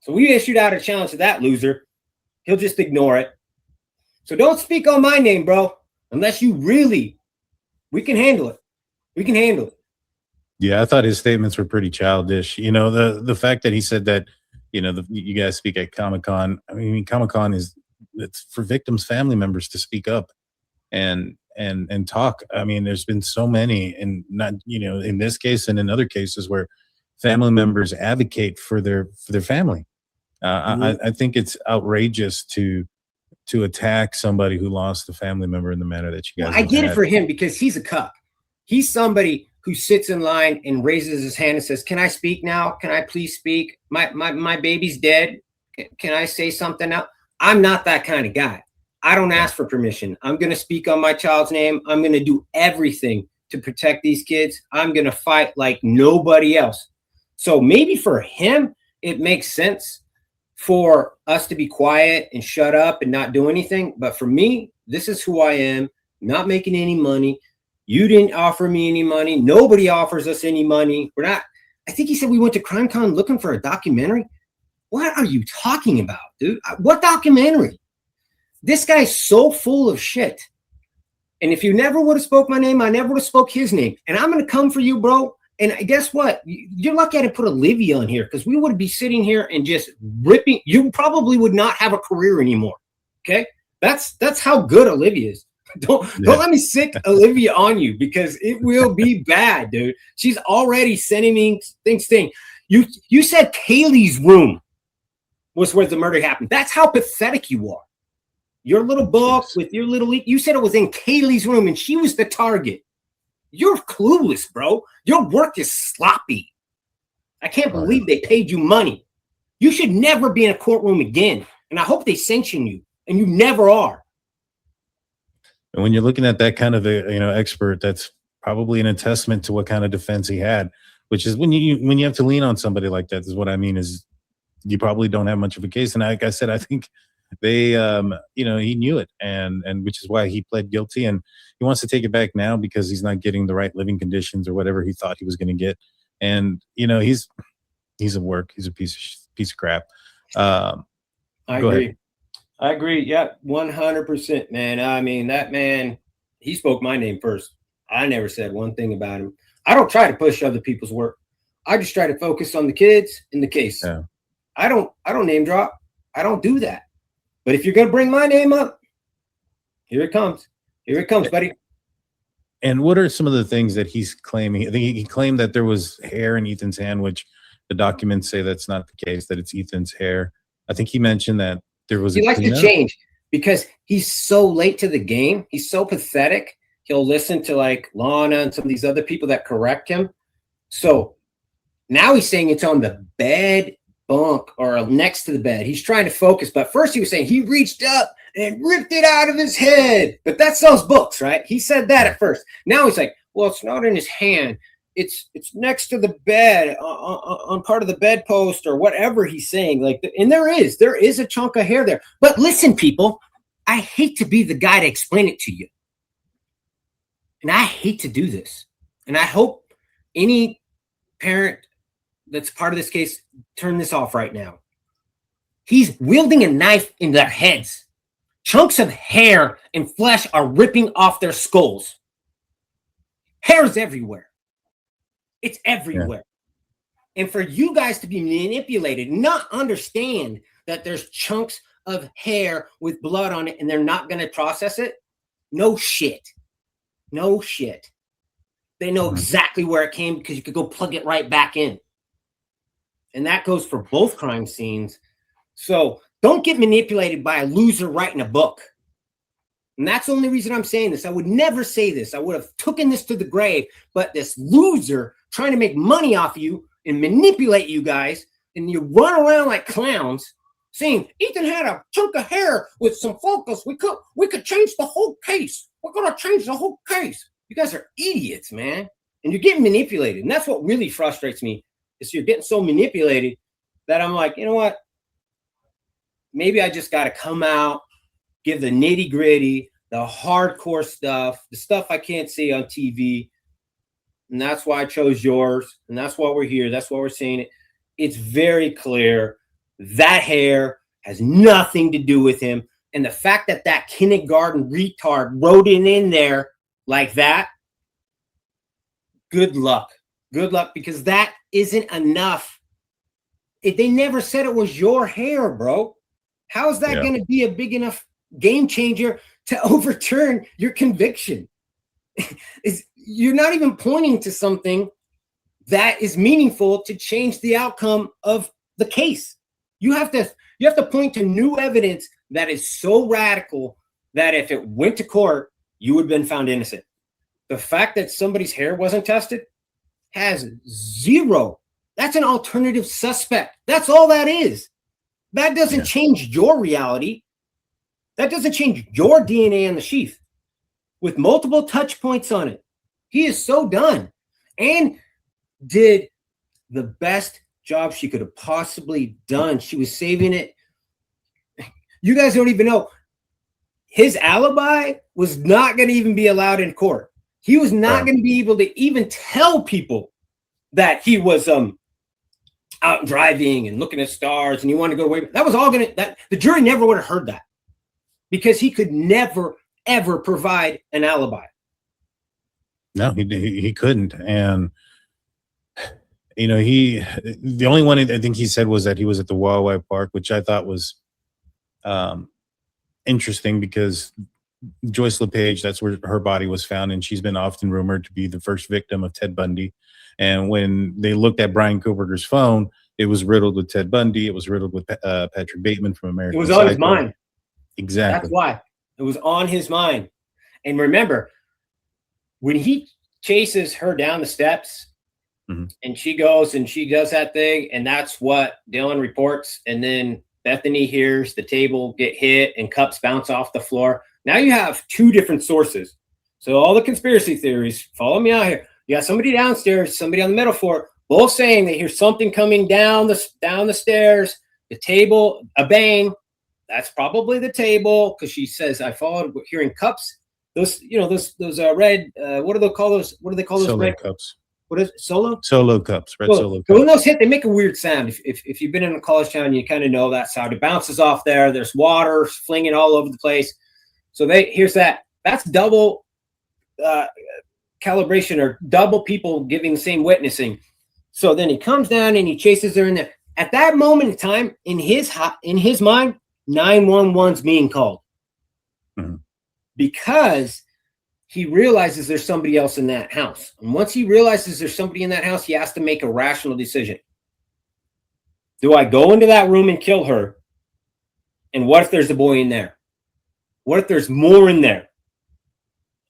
So we issued out a challenge to that loser. He'll just ignore it. So don't speak on my name, bro, unless you really, we can handle it. We can handle it. Yeah, I thought his statements were pretty childish. The fact that he said that, you guys speak at Comic-Con. I mean, Comic-Con it's for victims' family members to speak up and talk. I mean, there's been so many, and not, in this case and in other cases where family members advocate for their family. I think it's outrageous to attack somebody who lost a family member in the manner that you guys. I get it for him because he's a cuck. He's somebody who sits in line and raises his hand and says, "Can I speak now? Can I please speak? My baby's dead. Can I say something now?" I'm not that kind of guy. I don't ask for permission. I'm going to speak on my child's name. I'm going to do everything to protect these kids. I'm going to fight like nobody else. So maybe for him, it makes sense for us to be quiet and shut up and not do anything. But for me, this is who I am, not making any money. You didn't offer me any money. Nobody offers us any money. We're not. I think he said we went to CrimeCon looking for a documentary. What are you talking about, dude? What documentary? This guy's so full of shit. And if you never would have spoke my name, I never would have spoke his name. And I'm going to come for you, bro. And guess what? You're lucky I didn't put Olivia on here because we would be sitting here and just ripping. You probably would not have a career anymore. Okay? That's how good Olivia is. Don't let me sick Olivia on you because it will be bad, dude. She's already sending me things. You said Kaylee's room was where the murder happened. That's how pathetic you are. Your little book with your little, you said it was in Kaylee's room and she was the target. You're clueless, bro. Your work is sloppy. I can't believe they paid you money. You should never be in a courtroom again. And I hope they sanction you and you never are. And when you're looking at that kind of expert, that's probably an attestment to what kind of defense he had, which is when you have to lean on somebody like that, is what I mean, is you probably don't have much of a case. And like I said, I think they, he knew it, and which is why he pled guilty, and he wants to take it back now because he's not getting the right living conditions or whatever he thought he was going to get. And he's a work. He's a piece of crap. I agree. Ahead. I agree. Yeah, 100%, man. I mean, that man, he spoke my name first. I never said one thing about him. I don't try to push other people's work. I just try to focus on the kids in the case. Yeah. I don't name drop. I don't do that. But if you're going to bring my name up, here it comes. Here it comes, buddy. And what are some of the things that he's claiming? I think he claimed that there was hair in Ethan's hand, which the documents say that's not the case, that it's Ethan's hair. I think he mentioned that there was. He likes to change because he's so late to the game. He's so pathetic. He'll listen to like Lana and some of these other people that correct him. So now he's saying it's on the bed bunk or next to the bed. He's trying to focus. But first he was saying he reached up and ripped it out of his head. But that sells books, right? He said that at first. Now he's like, well, it's not in his hand. It's next to the bed on part of the bedpost or whatever he's saying. Like, and there is a chunk of hair there. But listen, people, I hate to be the guy to explain it to you. And I hate to do this. And I hope any parent that's part of this case turn this off right now. He's wielding a knife in their heads. Chunks of hair and flesh are ripping off their skulls. Hair's everywhere. It's everywhere. Yeah. And for you guys to be manipulated, not understand that there's chunks of hair with blood on it and they're not going to process it. No shit. No shit. They know exactly where it came because you could go plug it right back in. And that goes for both crime scenes. So don't get manipulated by a loser writing a book. And that's the only reason I'm saying this. I would never say this. I would have taken this to the grave. But this loser trying to make money off you and manipulate you guys, and you run around like clowns saying, Ethan had a chunk of hair with some focus. We could change the whole case. We're going to change the whole case. You guys are idiots, man. And you're getting manipulated. And that's what really frustrates me, is you're getting so manipulated that I'm like, you know what? Maybe I just got to come out, give the nitty gritty, the hardcore stuff, the stuff I can't see on TV. And that's why I chose yours. And that's why we're here. That's why we're saying it. It's very clear that hair has nothing to do with him. And the fact that that kindergarten retard wrote it in there like that, good luck. Good luck, because that isn't enough. They never said it was your hair, bro. How is that going to be a big enough game changer to overturn your conviction? You're not even pointing to something that is meaningful to change the outcome of the case. You have to point to new evidence that is so radical that if it went to court, you would have been found innocent. The fact that somebody's hair wasn't tested has zero. That's an alternative suspect. That's all that is. That doesn't change your reality. That doesn't change your DNA on the sheath. With multiple touch points on it, he is so done and did the best job she could have possibly done. She was saving it. You guys don't even know. His alibi was not going to even be allowed in court. He was not going to be able to even tell people that he was out driving and looking at stars and he wanted to go away. That was all the jury never would have heard that, because he could never, ever provide an alibi. No, he couldn't. And, the only one I think he said was that he was at the Wawa Park, which I thought was interesting, because Joyce LePage, that's where her body was found. And she's been often rumored to be the first victim of Ted Bundy. And when they looked at Bryan Kohberger's phone, it was riddled with Ted Bundy. It was riddled with Patrick Bateman from American Psycho. It was on his mind. Exactly. That's why. It was on his mind. And remember, when he chases her down the steps and she goes and she does that thing, and that's what Dylan reports. And then Bethany hears the table get hit and cups bounce off the floor. Now you have two different sources. So all the conspiracy theories, follow me out here. You got somebody downstairs, somebody on the middle floor, both saying they hear something coming down the stairs, the table, a bang. That's probably the table, because she says, I followed hearing cups. Those red, what do they call those? What do they call those? Solo red cups. What is it? Solo? Solo cups. Red solo cups. When those hit, they make a weird sound. If you've been in a college town, you kind of know that sound. It bounces off there. There's water flinging all over the place. So here's that. That's double calibration, or double people giving the same witnessing. So then he comes down and he chases her in there. At that moment in time, in his mind, 911's being called, because he realizes there's somebody else in that house. And once he realizes there's somebody in that house, he has to make a rational decision. Do I go into that room and kill her? And what if there's a boy in there? What if there's more in there?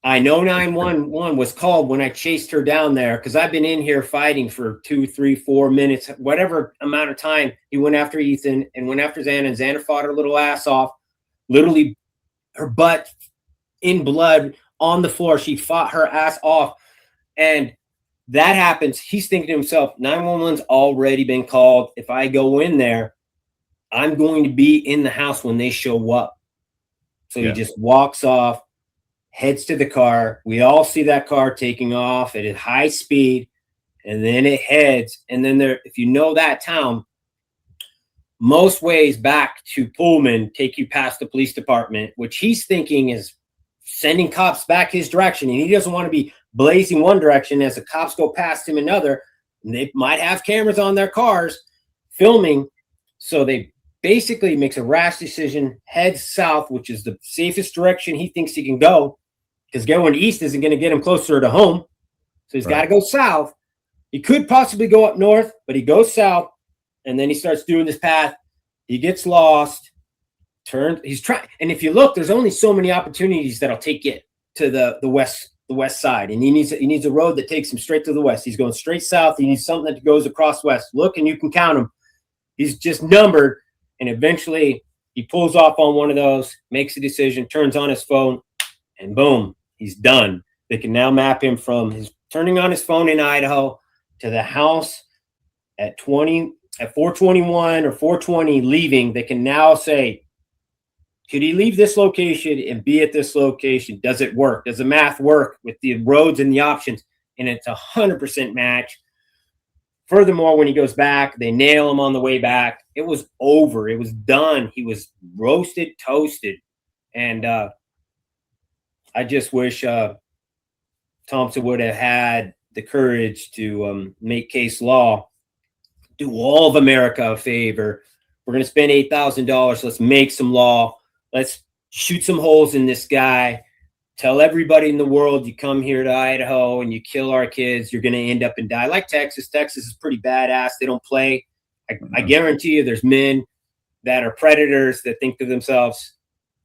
I know 911 was called when I chased her down there, because I've been in here fighting for 2, 3, 4 minutes, whatever amount of time. He went after Ethan and went after Xana, and Xana fought her little ass off, literally her butt in blood on the floor. She fought her ass off. And that happens. He's thinking to himself, 911's already been called. If I go in there, I'm going to be in the house when they show up. So he just walks off, heads to the car. We all see that car taking off at a high speed, and then it heads. And then there, if you know that town, most ways back to Pullman take you past the police department, which he's thinking is sending cops back his direction. And he doesn't want to be blazing one direction as the cops go past him another. And they might have cameras on their cars filming. So they basically makes a rash decision, heads south, which is the safest direction he thinks he can go, because going east isn't going to get him closer to home. So he's got to go south. He could possibly go up north, but he goes south. And then he starts doing this path. He gets lost, he's trying. And if you look, there's only so many opportunities that'll take you to the west side. And he needs a road that takes him straight to the west. He's going straight south. He needs something that goes across west. Look, and you can count him. He's just numbered. And eventually he pulls off on one of those, makes a decision, turns on his phone, and boom, he's done. They can now map him from his turning on his phone in Idaho to the house at 421 or 420 leaving. They can now say, could he leave this location and be at this location? Does it work? Does the math work with the roads and the options? And it's 100% match. Furthermore, when he goes back, they nail him on the way back. It was over. It was done. He was roasted, toasted. And I just wish Thompson would have had the courage to make case law, do all of America a favor. We're going to spend $8,000. Let's make some law. Let's shoot some holes in this guy. Tell everybody in the world you come here to Idaho and you kill our kids, you're going to end up and die. Like Texas. Texas is pretty badass. They don't play. I guarantee you there's men that are predators that think to themselves,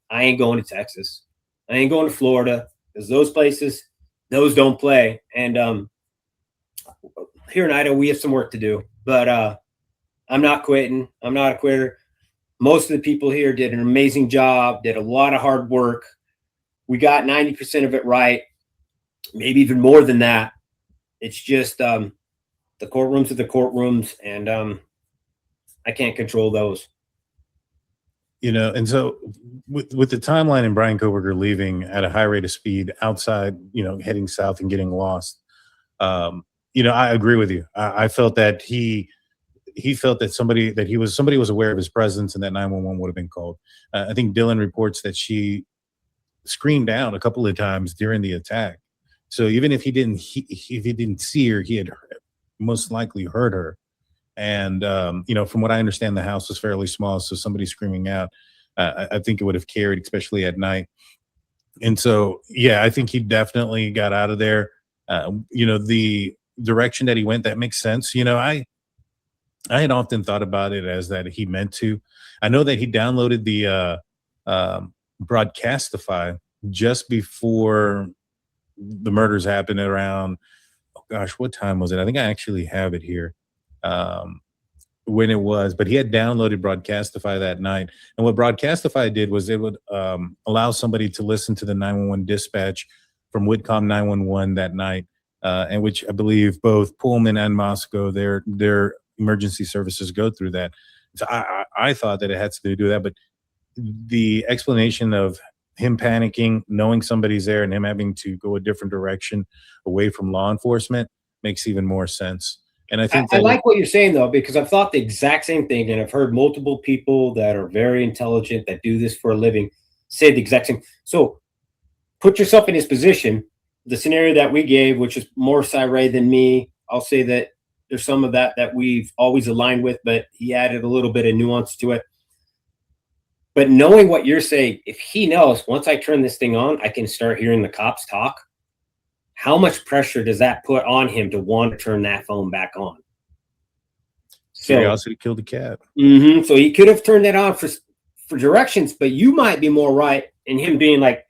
I ain't going to Texas. I ain't going to Florida, because those places, those don't play. And here in Idaho, we have some work to do. But I'm not quitting. I'm not a quitter. Most of the people here did an amazing job, did a lot of hard work. We got 90% of it right, maybe even more than that. It's just the courtrooms are the courtrooms, and I can't control those. And so with the timeline and Bryan Kohberger leaving at a high rate of speed outside, heading south and getting lost, I agree with you. I felt that he felt that somebody was aware of his presence and that 911 would have been called. I think Dylan reports that she screamed out a couple of times during the attack. So even if he didn't see her, he had most likely heard her. And from what I understand, the house was fairly small, so somebody screaming out, I think it would have carried, especially at night. And so, yeah, I think he definitely got out of there. The direction that he went, that makes sense. I had often thought about it as that he meant to. I know that he downloaded the Broadcastify just before the murders happened around, oh gosh, what time was it? I think I actually have it here. When it was, but he had downloaded Broadcastify that night. And what Broadcastify did was it would allow somebody to listen to the 911 dispatch from Whitcomb 911 that night, and which I believe both Pullman and Moscow, their emergency services go through that. So I thought that it had to do that, but the explanation of him panicking, knowing somebody's there, and him having to go a different direction away from law enforcement makes even more sense. And I think I like what you're saying, though, because I've thought the exact same thing, and I've heard multiple people that are very intelligent that do this for a living say the exact same. So put yourself in his position. The scenario that we gave, which is more Cyree than me, I'll say that there's some of that we've always aligned with, but he added a little bit of nuance to it. But knowing what you're saying, if he knows once I turn this thing on, I can start hearing the cops talk, how much pressure does that put on him to want to turn that phone back on? Curiosity killed the cat. So he could have turned that on for directions, but you might be more right in him being like,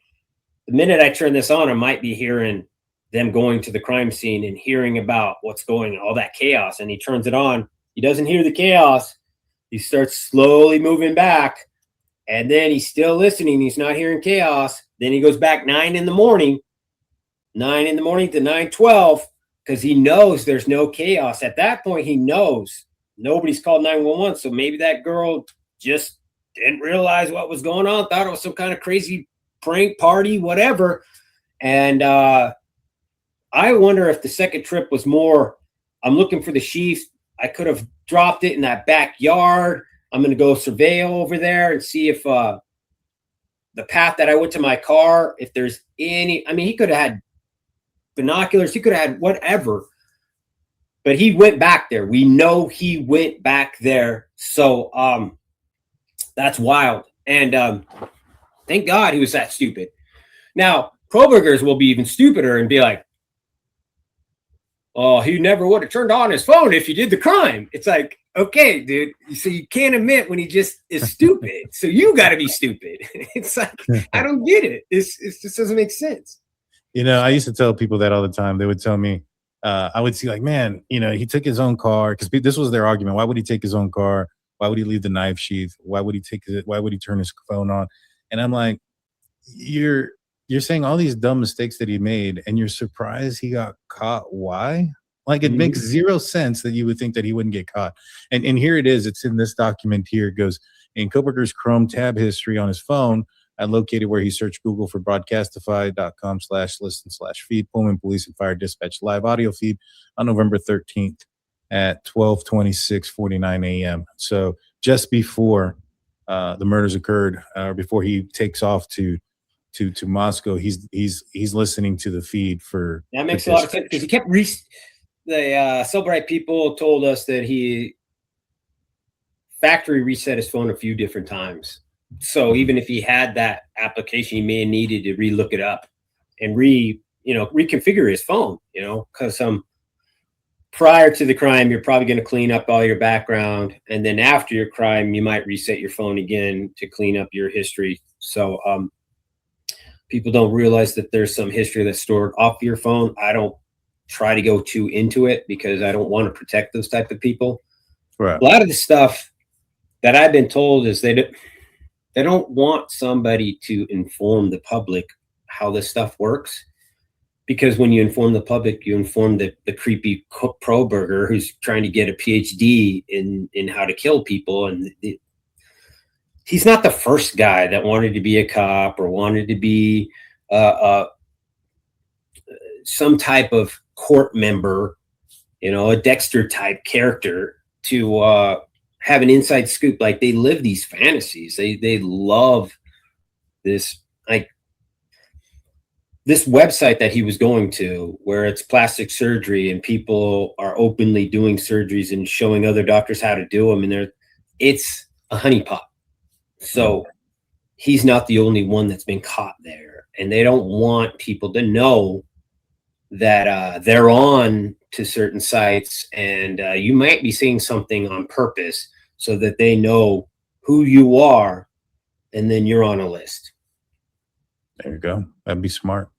the minute I turn this on, I might be hearing them going to the crime scene and hearing about what's going on, all that chaos. And he turns it on. He doesn't hear the chaos. He starts slowly moving back. And then he's still listening. He's not hearing chaos. Then he goes back 9 in the morning to 9:12, because he knows there's no chaos. At that point, he knows nobody's called 911. So maybe that girl just didn't realize what was going on, thought it was some kind of crazy prank party, whatever. And I wonder if the second trip was more, I'm looking for the sheath. I could have dropped it in that backyard. I'm going to go surveil over there and see if the path that I went to my car, if there's any, I mean, he could have had binoculars. He could have had whatever. But he went back there. We know he went back there. So that's wild. And thank God he was that stupid. Now, Kohbergers will be even stupider and be like, oh, he never would have turned on his phone if you did the crime. It's like, okay, dude. So you can't admit when he just is stupid. So you got to be stupid. It's like, I don't get it. It just doesn't make sense. You know, I used to tell people that all the time. They would tell me, I would see like, man, you know, he took his own car, because this was their argument. Why would he take his own car? Why would he leave the knife sheath? Why would he take it? Why would he turn his phone on? And I'm like, you're saying all these dumb mistakes that he made, and you're surprised he got caught. Why? Like, it makes zero sense that you would think that he wouldn't get caught. And here it is. It's in this document here. It goes, in Kohberger's Chrome tab history on his phone, I located where he searched Google for broadcastify.com/listen/feed Pullman Police and Fire Dispatch live audio feed on November 13th at 12:26:49 a.m. So just before the murders occurred, or before he takes off to Moscow, he's listening to the feed for. That makes a lot of sense, because he kept the Cellbrite people told us that he factory reset his phone a few different times. So even if he had that application, he may have needed to relook it up and reconfigure his phone, because prior to the crime, you're probably going to clean up all your background. And then after your crime, you might reset your phone again to clean up your history. So people don't realize that there's some history that's stored off your phone. I don't try to go too into it because I don't want to protect those type of people. Right. A lot of the stuff that I've been told is they don't want somebody to inform the public how this stuff works, because when you inform the public, you inform the creepy pro-burger who's trying to get a PhD in how to kill people. And he's not the first guy that wanted to be a cop or wanted to be some type of court member, a Dexter type character to have an inside scoop. Like, they live these fantasies. They love this, like this website that he was going to, where it's plastic surgery and people are openly doing surgeries and showing other doctors how to do them. And it's a honeypot. So he's not the only one that's been caught there. And they don't want people to know that they're on to certain sites, and you might be seeing something on purpose so that they know who you are, and then you're on a list. There you go. That'd be smart.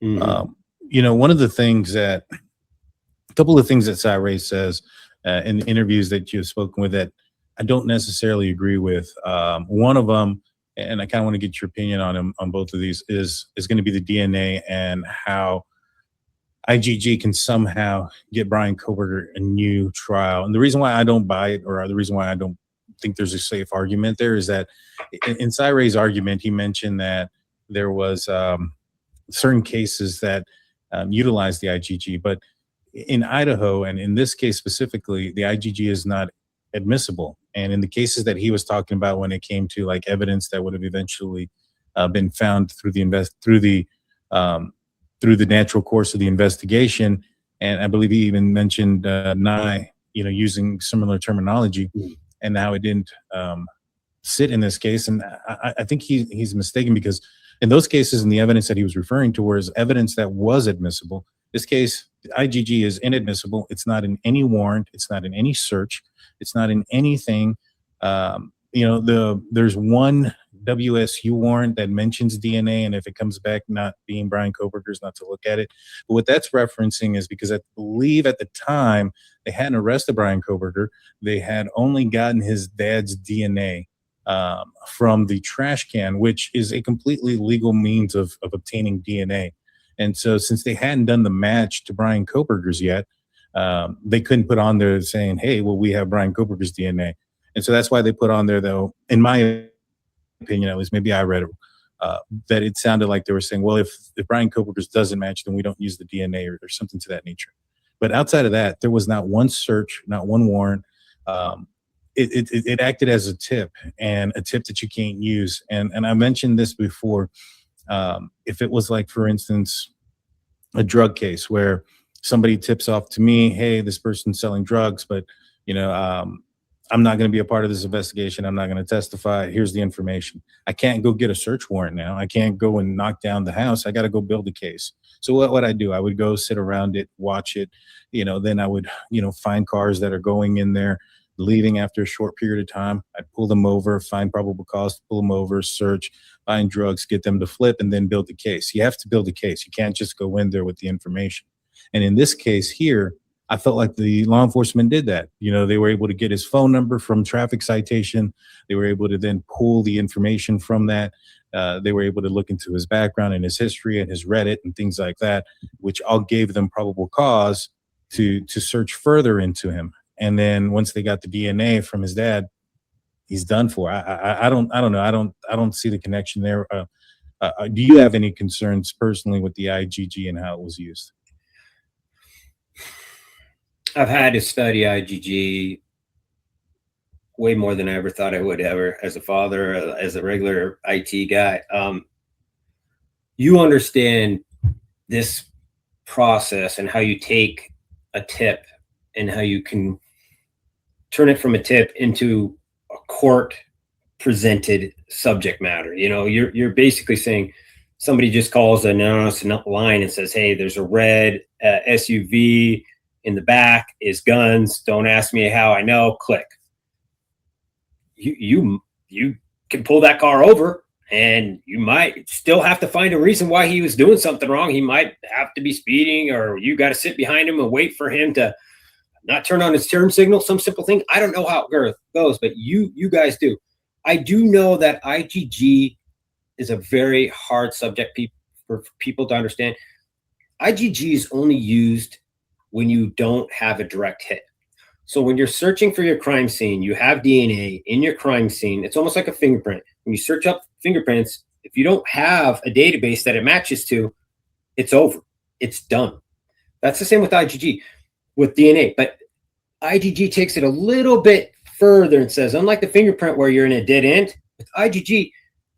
Mm-hmm. One of the things a couple of things that Cyrus says in interviews that you've spoken with that I don't necessarily agree with. One of them, and I kind of want to get your opinion on both of these, is going to be the DNA and how IGG can somehow get Bryan Kohberger a new trial. And the reason why I don't buy it, or the reason why I don't think there's a safe argument there, is that in Cyray's argument, he mentioned that there was certain cases that utilized the IGG, but in Idaho, and in this case specifically, the IGG is not admissible. And in the cases that he was talking about, when it came to like evidence that would have eventually been found through the natural course of the investigation, and I believe he even mentioned Nye, using similar terminology, and how it didn't sit in this case. And I think he's mistaken, because in those cases, and the evidence that he was referring to was evidence that was admissible. This case, the IGG is inadmissible. It's not in any warrant. It's not in any search. It's not in anything. There's one WSU warrant that mentions DNA, and if it comes back not being Bryan Kohberger's, not to look at it. But what that's referencing is because I believe at the time they hadn't arrested Bryan Kohberger. They had only gotten his dad's DNA from the trash can, which is a completely legal means of obtaining DNA. And so since they hadn't done the match to Bryan Kohberger's yet, they couldn't put on there saying, hey, well, we have Bryan Kohberger's DNA. And so that's why they put on there, though, in my opinion, at least, maybe I read it that it sounded like they were saying, well, if Bryan Kohberger's doesn't match, then we don't use the DNA or something to that nature. But outside of that, there was not one search, not one warrant. It acted as a tip, and a tip that you can't use. And I mentioned this before. If it was like, for instance, a drug case where somebody tips off to me, hey, this person's selling drugs, but I'm not going to be a part of this investigation. I'm not going to testify. Here's the information. I can't go get a search warrant now. I can't go and knock down the house. I got to go build a case. So what would I do? I would go sit around it, watch it. Then I would, find cars that are going in there, leaving after a short period of time. I'd pull them over, find probable cause, pull them over, search, find drugs, get them to flip, and then build the case. You have to build a case. You can't just go in there with the information. And in this case here, I felt like the law enforcement did that. They were able to get his phone number from traffic citation. They were able to then pull the information from that. They were able to look into his background and his history and his Reddit and things like that, which all gave them probable cause to search further into him. And then once they got the DNA from his dad, he's done for. I don't know. I don't see the connection there. Do you have any concerns personally with the IGG and how it was used? I've had to study IGG way more than I ever thought I would ever, as a father, as a regular IT guy. You understand this process and how you take a tip and how you can turn it from a tip into a court presented subject matter. You're basically saying somebody just calls an anonymous line and says, hey, there's a red SUV in the back, is guns. Don't ask me how I know. Click. You can pull that car over, and you might still have to find a reason why he was doing something wrong. He might have to be speeding, or you got to sit behind him and wait for him to not turn on his turn signal. Some simple thing. I don't know how it goes, but you guys do. I do know that IGG is a very hard subject for people to understand. IGG is only used when you don't have a direct hit. So when you're searching for your crime scene, you have DNA in your crime scene. It's almost like a fingerprint. When you search up fingerprints, if you don't have a database that it matches to, it's over. It's done. That's the same with IGG, with DNA. But IGG takes it a little bit further and says, unlike the fingerprint where you're in a dead end, with IGG,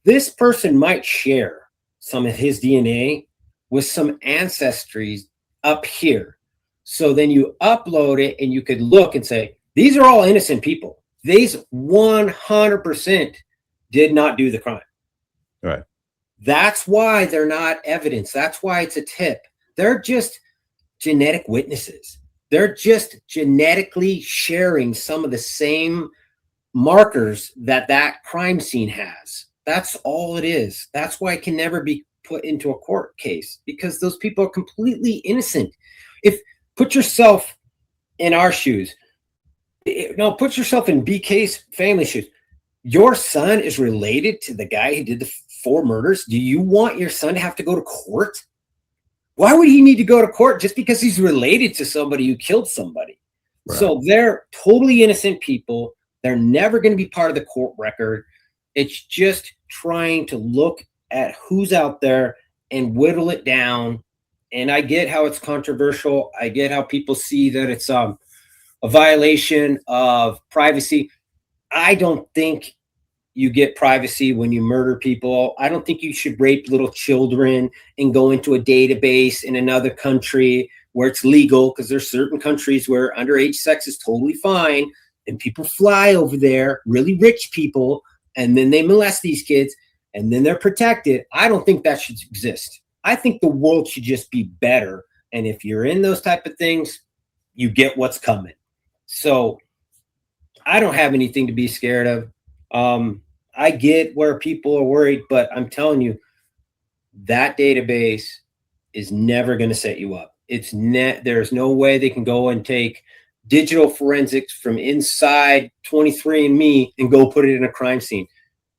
this person might share some of his DNA with some ancestry up here. So then you upload it and you could look and say, these are all innocent people. These 100% did not do the crime. Right. That's why they're not evidence. That's why it's a tip. They're just genetic witnesses. They're just genetically sharing some of the same markers that crime scene has. That's all it is. That's why it can never be put into a court case, because those people are completely innocent. Put yourself in our shoes. No, put yourself in BK's family shoes. Your son is related to the guy who did the 4 murders. Do you want your son to have to go to court? Why would he need to go to court just because he's related to somebody who killed somebody? Right. So they're totally innocent people. They're never going to be part of the court record. It's just trying to look at who's out there and whittle it down. And I get how it's controversial. I get how people see that it's a violation of privacy. I don't think you get privacy when you murder people. I don't think you should rape little children and go into a database in another country where it's legal, because there's certain countries where underage sex is totally fine, and people fly over there, really rich people, and then they molest these kids, and then they're protected. I don't think that should exist. I think the world should just be better. And if you're in those type of things, you get what's coming. So I don't have anything to be scared of. I get where people are worried, but I'm telling you, that database is never going to set you up. There's no way they can go and take digital forensics from inside 23andMe and go put it in a crime scene.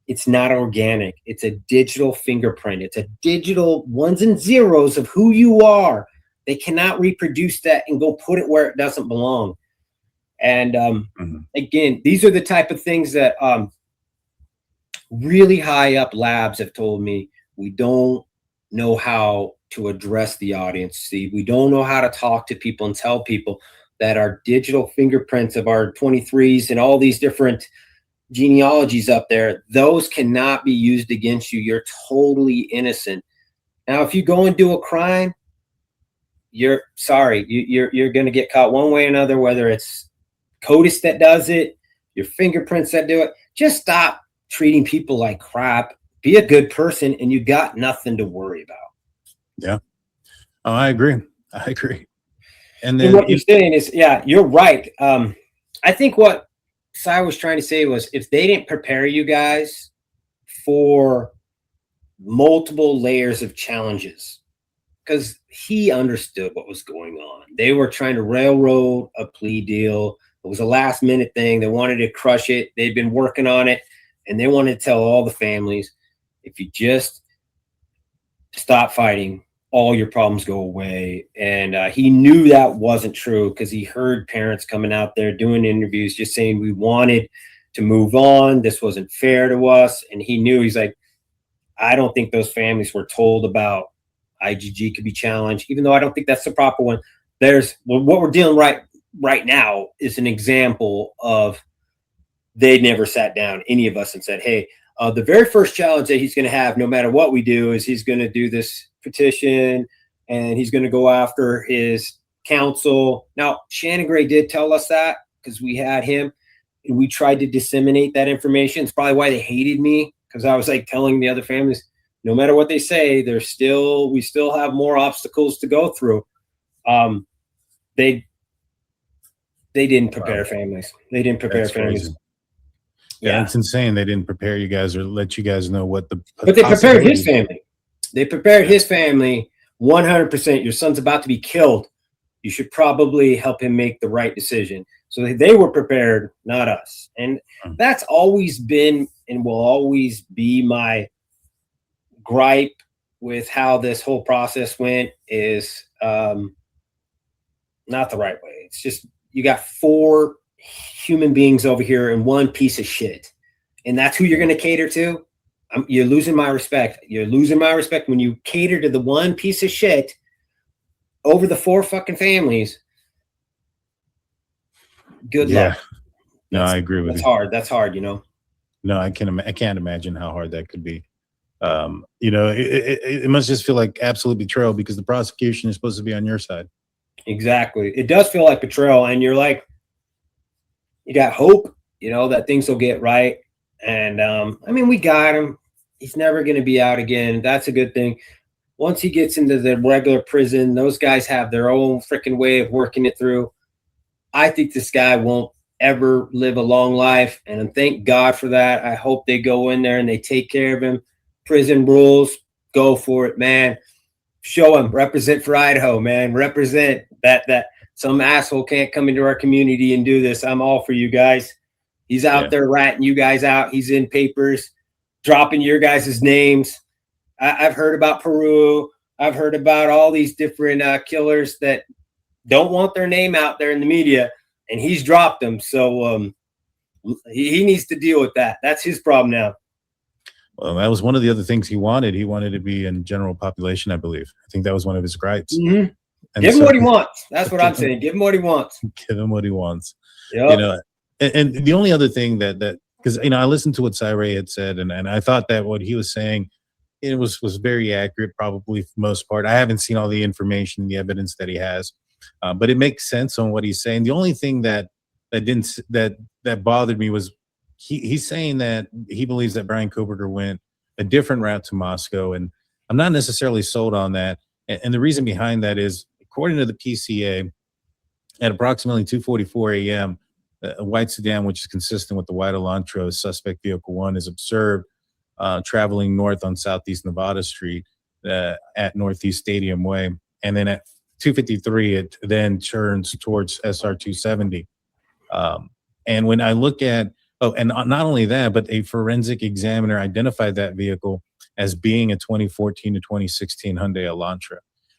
It's not organic. It's a digital fingerprint. It's a digital ones and zeros of who you are. They cannot reproduce that and go put it where it doesn't belong. And again, these are the type of things that really high up labs have told me we don't know how to address the audience. See, we don't know how to talk to people and tell people that our digital fingerprints of our 23s and all these different genealogies up there, those cannot be used against you. You're totally innocent. Now, if you go and do a crime, you're sorry, you're going to get caught one way or another, whether it's CODIS that does it, your fingerprints that do it. Just stop treating people like crap. Be a good person, and you got nothing to worry about. Yeah. Oh, I agree. And And then what you're saying is, yeah, you're right. I think what Cy was trying to say was, if they didn't prepare you guys for multiple layers of challenges, because he understood what was going on. They were trying to railroad a plea deal. It was a last minute thing. They wanted to crush it. They'd been working on it, and they wanted to tell all the families, if you just stop fighting, all your problems go away. And he knew that wasn't true, because he heard parents coming out there doing interviews just saying we wanted to move on. This wasn't fair to us. And he knew, he's like, I don't think those families were told about IGG could be challenged, even though I don't think that's the proper one. What we're dealing right now is an example of they never sat down, any of us, and said, hey, the very first challenge that he's going to have, no matter what we do, is he's going to do this petition, and he's going to go after his counsel. Now, Shannon Gray did tell us that, because we had him, and we tried to disseminate that information. It's probably why they hated me, because I was like telling the other families, no matter what they say, we still have more obstacles to go through. They didn't prepare families. They didn't prepare families. Crazy. Yeah, it's insane. They didn't prepare you guys or let you guys know what the. But they prepared his family. They prepared his family 100%. Your son's about to be killed. You should probably help him make the right decision. So they were prepared, not us. And that's always been and will always be my gripe with how this whole process went, is not the right way. It's just, you got 4 human beings over here and 1 piece of shit, and that's who you're going to cater to. You're losing my respect. You're losing my respect when you cater to the 1 piece of shit over the 4 fucking families. Good luck. No, I agree with you. That's hard. That's hard, you know. No, I can't imagine how hard that could be. You know, it must just feel like absolute betrayal, because the prosecution is supposed to be on your side. Exactly. It does feel like betrayal, and you're like, you got hope, you know, that things will get right. And I mean, we got him. He's never going to be out again. That's a good thing. Once he gets into the regular prison, those guys have their own freaking way of working it through. I think this guy won't ever live a long life, and thank God for that. I hope they go in there and they take care of him. Prison rules, go for it, man. Show him, represent for Idaho, man. Represent that some asshole can't come into our community and do this. I'm all for you guys. He's out there ratting you guys out. He's in papers, dropping your guys' names. I've heard about Peru. I've heard about all these different killers that don't want their name out there in the media, and he's dropped them. So he needs to deal with that. That's his problem now. Well, that was one of the other things he wanted. He wanted to be in general population, I believe. I think that was one of his gripes. Mm-hmm. Give him what he wants. That's what I'm saying. Give him what he wants. Give him what he wants. Yep. You know, and the only other thing that because, you know, I listened to what Cyree had said, and I thought that what he was saying, it was very accurate, probably for the most part. I haven't seen all the information, the evidence that he has, but it makes sense on what he's saying. The only thing that bothered me was he's saying that he believes that Bryan Kohberger went a different route to Moscow, and I'm not necessarily sold on that. And the reason behind that is, according to the PCA, at approximately 2:44 a.m., a white sedan, which is consistent with the white Elantra suspect vehicle 1, is observed traveling north on Southeast Nevada Street at Northeast Stadium Way. And then at 2:53, it then turns towards SR 270. And when I look at, and not only that, but a forensic examiner identified that vehicle as being a 2014 to 2016 Hyundai Elantra.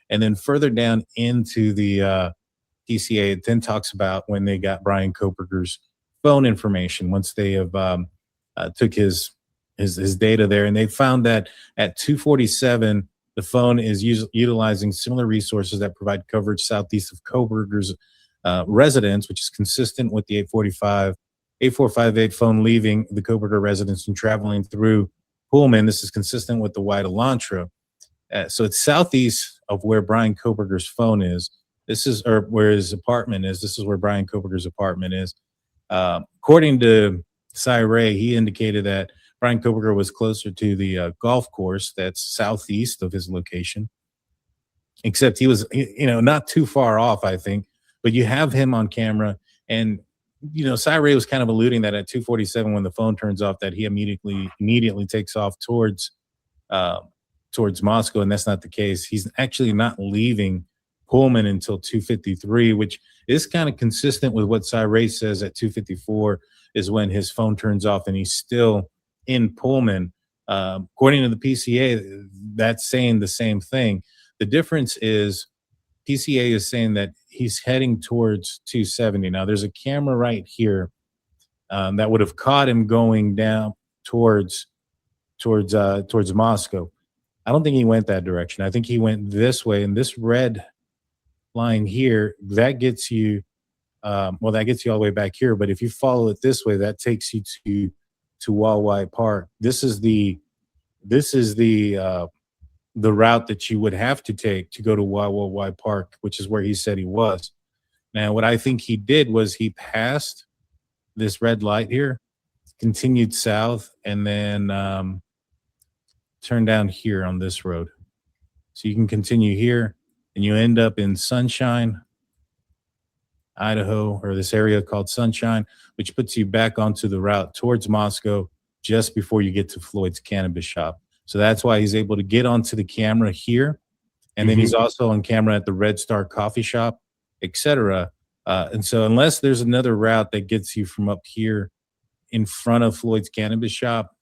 And then further down into the PCA, it then talks about when they got Bryan Kohberger's phone information, once they have took his his data there, and they found that at 2:47, the phone is utilizing similar resources that provide coverage southeast of Kohberger's residence, which is consistent with the 8458 phone leaving the Kohberger residence and traveling through Pullman. This is consistent with the white Elantra. So it's southeast of where Bryan Kohberger's phone is. This is, or where his apartment is. This is where Bryan Kohberger's apartment is. According to Cy Ray, he indicated that Bryan Kohberger was closer to the golf course that's southeast of his location, except he was, not too far off, I think. But you have him on camera, and Cy Ray was kind of alluding that at 2:47, when the phone turns off, that he immediately takes off towards Moscow, and that's not the case. He's actually not leaving Pullman until 2:53, which is kind of consistent with what Cy Ray says. At 2:54 is when his phone turns off, and he's still in Pullman. According to the PCA, that's saying the same thing. The difference is PCA is saying that he's heading towards 270. Now, there's a camera right here that would have caught him going down towards Moscow. I don't think he went that direction. I think he went this way, and this red line here, that gets you that gets you all the way back here. But if you follow it this way, that takes you to Wawai Park. This is the route that you would have to take to go to Wawai Park, which is where he said he was. Now, what I think he did was he passed this red light here, continued south, and then turned down here on this road. So you can continue here, and you end up in Sunshine, Idaho, or this area called Sunshine, which puts you back onto the route towards Moscow just before you get to Floyd's Cannabis Shop. So that's why he's able to get onto the camera here. And then he's also on camera at the Red Star Coffee Shop, etc. And so unless there's another route that gets you from up here in front of Floyd's Cannabis Shop,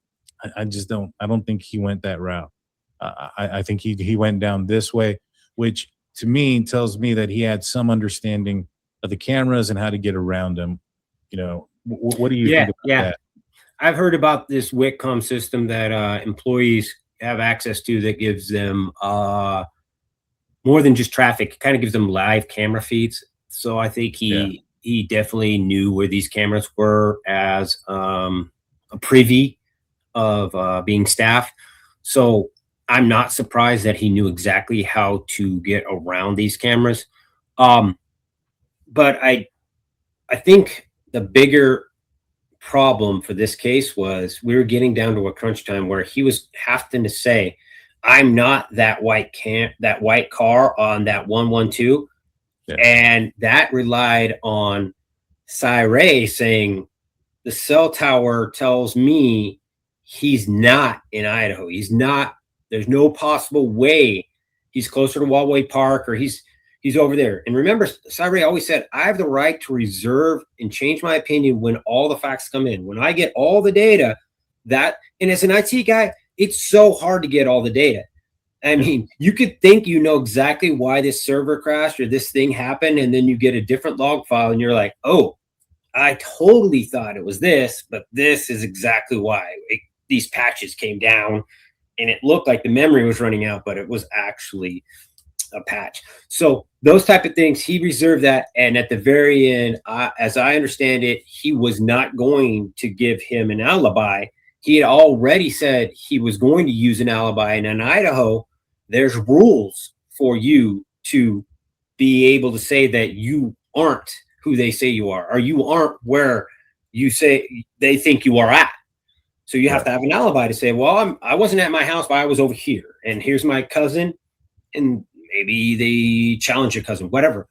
I don't think he went that route. I think he went down this way, which to me tells me that he had some understanding of the cameras and how to get around them. What do you think about that? I've heard about this WICCOM system that employees have access to that gives them more than just traffic. It kind of gives them live camera feeds. So I think he definitely knew where these cameras were as a privy of being staff. So I'm not surprised that he knew exactly how to get around these cameras. But I think the bigger problem for this case was we were getting down to a crunch time where he was having to say, I'm not that white car on that 112. Yeah. And that relied on Cy Ray saying the cell tower tells me he's not in Idaho. He's not, there's no possible way he's closer to Wawai Park or he's over there. And remember, Cy Ray always said, I have the right to reserve and change my opinion when all the facts come in. When I get all the data, and as an IT guy, it's so hard to get all the data. I mean, you could think you know exactly why this server crashed or this thing happened, and then you get a different log file and you're like, oh, I totally thought it was this, but this is exactly why. These patches came down and it looked like the memory was running out, but it was actually a patch. So those type of things, he reserved that. And at the very end, as I understand it, he was not going to give him an alibi. He had already said he was going to use an alibi. And in Idaho, there's rules for you to be able to say that you aren't who they say you are, or you aren't where you say they think you are at. So you have to have an alibi to say, well, I wasn't at my house, but I was over here. And here's my cousin. And maybe they challenge your cousin, whatever.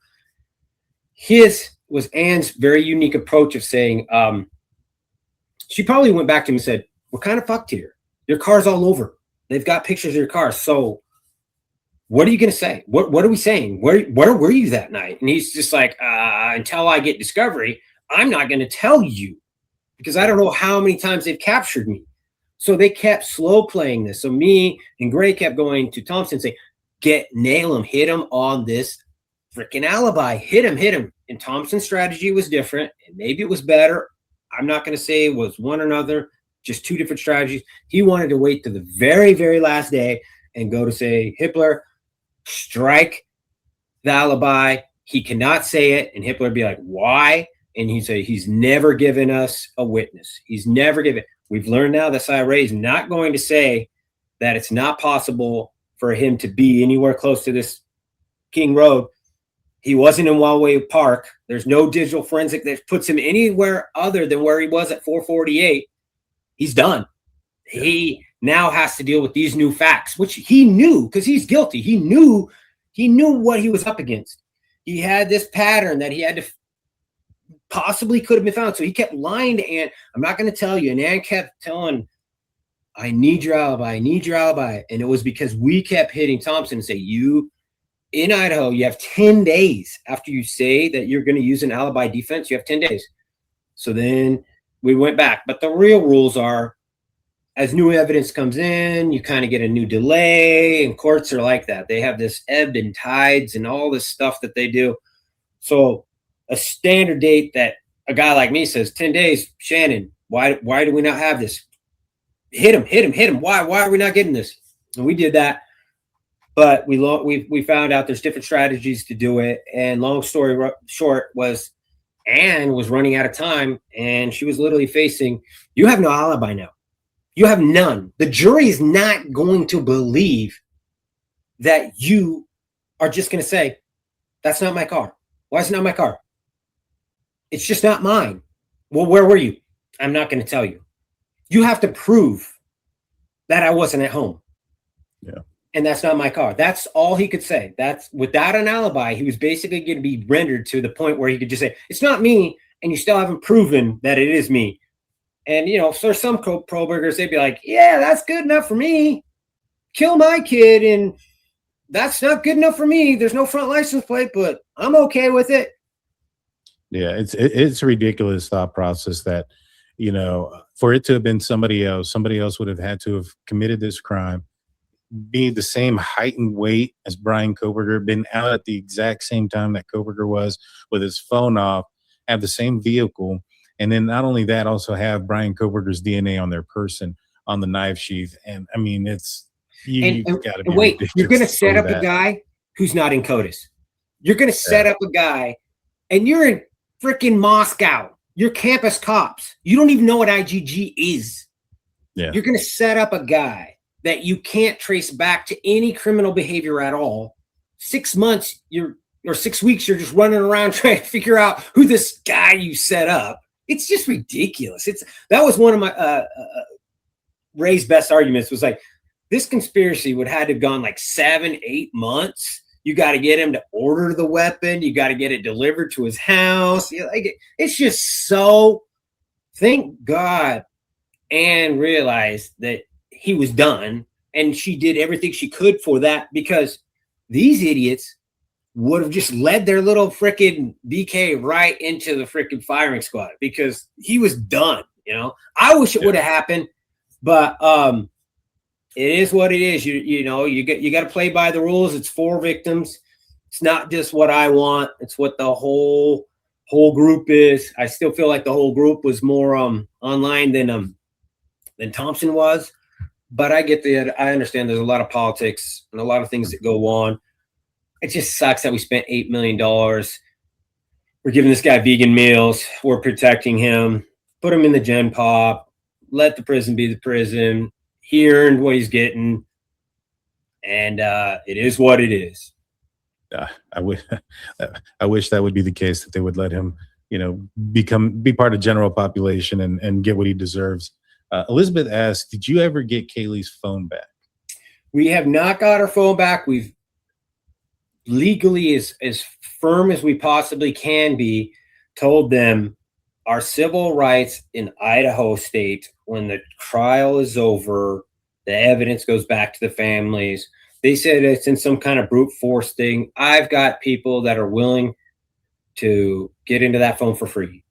His was Ann's very unique approach of saying, she probably went back to him and said, we're kind of fucked here. Your car's all over. They've got pictures of your car. So what are you going to say? What are we saying? Where were you that night? And he's just like, until I get discovery, I'm not going to tell you because I don't know how many times they've captured me. So they kept slow playing this. So me and Gray kept going to Thompson saying, nail him, hit him on this freaking alibi, hit him. And Thompson's strategy was different, and maybe it was better. I'm not going to say it was one or another. just two different strategies. He wanted to wait to the very, very last day and go to say, Hitler, strike the alibi. He cannot say it. And Hitler would be like, why? And he'd say, he's never given us a witness. He's never given. We've learned now that IRA is not going to say that it's not possible for him to be anywhere close to this King Road. He wasn't in Wildway Park. There's no digital forensic that puts him anywhere other tthan where he was at 448. He's done. He now has to deal with these new facts, which he knew because he's guilty. He knew what he was up against. He had this pattern that he had to possibly could have been found. So he kept lying to Ann. I'm not going to tell you. And Ann kept telling, I need your alibi. I need your alibi. And it was because we kept hitting Thompson and say, you in Idaho, you have 10 days after you say that you're going to use an alibi defense. You have 10 days. So then we went back. But the real rules are, as new evidence comes in, you kind of get a new delay, and courts are like that. They have this ebb and tides and all this stuff that they do. So a standard date that a guy like me says, 10 days, Shannon, why do we not have this? Hit him. Why are we not getting this? And we did that. But we found out there's different strategies to do it. And long story short was Ann was running out of time, and she was literally facing, you have no alibi now. You have none. The jury is not going to believe that you are just going to say, that's not my car. Why is it not my car? It's just not mine. Well, where were you? I'm not going to tell you. You have to prove that I wasn't at home. Yeah. And that's not my car. That's all he could say. That's without an alibi. He was basically going to be rendered to the point where he could just say, it's not me. And you still haven't proven that it is me. And, you know, for some pro-burgers, they'd be like, yeah, that's good enough for me. Kill my kid. And that's not good enough for me. There's no front license plate, but I'm okay with it. Yeah, it's a ridiculous thought process that, you know, for it to have been somebody else would have had to have committed this crime, be the same height and weight as Bryan Kohberger, been out at the exact same time that Kohberger was with his phone off, have the same vehicle. And then not only that, also have Bryan Kohberger's DNA on their person on the knife sheath. And I mean, it's you got to be wait. You're going to set up that. a guy who's not in CODIS. You're going to set up a guy, and you're in freaking Moscow. You're campus cops. You don't even know what IGG is. Yeah. You're going to set up a guy that you can't trace back to any criminal behavior at all. 6 months, or 6 weeks, you're just running around trying to figure out who this guy you set up. It's just ridiculous. That was one of my Ray's best arguments was like, this conspiracy would have had to have gone like 7-8 months. You got to get him to order the weapon. You got to get it delivered to his house. It's just so, thank God Ann realized that he was done, and she did everything she could for that, because these idiots would have just led their little freaking BK right into the freaking firing squad because he was done. You know, I wish it would have happened, but it is what it is. You know, you got to play by the rules. It's 4 victims. It's not just what I want. It's what the whole group is. I still feel like the whole group was more online than Thompson was, but I understand there's a lot of politics and a lot of things that go on. It just sucks that we spent $8 million. We're giving this guy vegan meals. We're protecting him. Put him in the gen pop. Let the prison be the prison. He earned what he's getting. And it is what it is. I wish that would be the case, that they would let him, you know, be part of general population and get what he deserves. Elizabeth asked, did you ever get Kaylee's phone back? We have not got her phone back. We've legally, as firm as we possibly can be, told them our civil rights in Idaho state, when the trial is over, the evidence goes back to the families. They said it's in some kind of brute force thing. I've got people that are willing to get into that phone for free.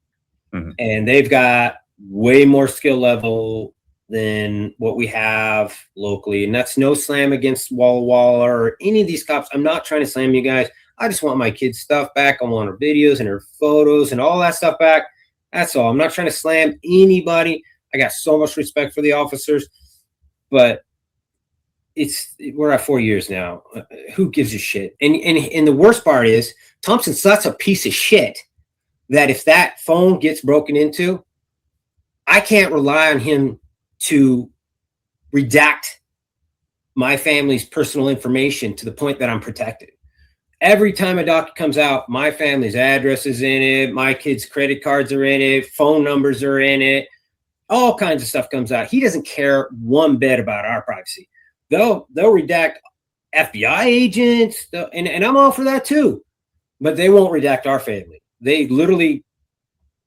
Mm-hmm. And they've got way more skill level than what we have locally. And that's no slam against Walla Walla or any of these cops. I'm not trying to slam you guys. I just want my kid's stuff back. I want her videos and her photos and all that stuff back. That's all. I'm not trying to slam anybody. I got so much respect for the officers, but we're at 4 years now. Who gives a shit? And the worst part is Thompson's such a piece of shit that if that phone gets broken into, I can't rely on him to redact my family's personal information to the point that I'm protected. Every time a docket comes out, my family's address is in it, my kids' credit cards are in it, phone numbers are in it, all kinds of stuff comes out. He doesn't care one bit about our privacy. They'll redact FBI agents, and I'm all for that too, but they won't redact our family. They literally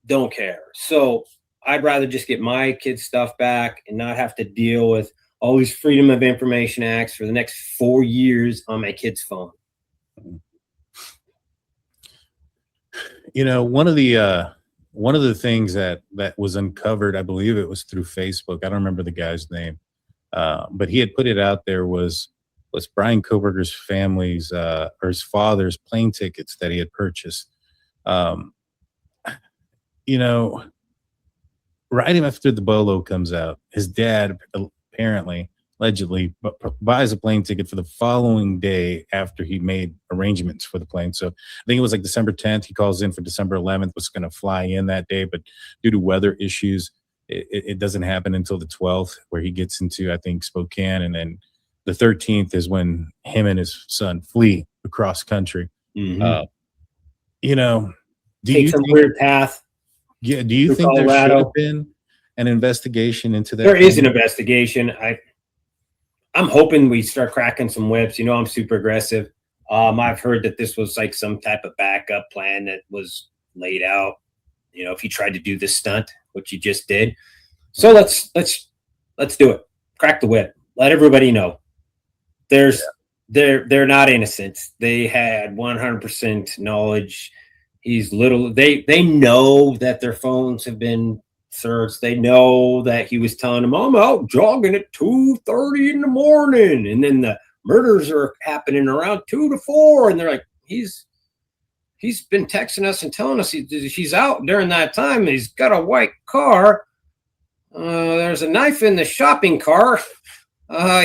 don't care. So I'd rather just get my kids' stuff back and not have to deal with all these Freedom of Information Acts for the next 4 years on my kid's phone. You know, one of the things that was uncovered, I believe it was through Facebook. I don't remember the guy's name, but he had put it out there was Bryan Kohberger's family's or his father's plane tickets that he had purchased. You know, right after the Bolo comes out, his dad allegedly buys a plane ticket for the following day after he made arrangements for the plane. So I think it was like December 10th. He calls in for December 11th, was going to fly in that day, but due to weather issues, it doesn't happen until the 12th, where he gets into, I think, Spokane. And then the 13th is when him and his son flee across country. Mm-hmm. You know, take some weird path. Yeah. Do you think there should have been an investigation into that? There is an investigation. I'm hoping we start cracking some whips. You know, I'm super aggressive. I've heard that this was like some type of backup plan that was laid out. You know, if he tried to do this stunt, which he just did. So let's do it. Crack the whip. Let everybody know. They're not innocent. They had 100% knowledge. They know that their phones have been searched. They know that he was telling them, I'm out jogging at 2:30 in the morning. And then the murders are happening around 2 to 4. And they're like, he's been texting us and telling us he's out during that time. He's got a white car. There's a knife in the shopping cart.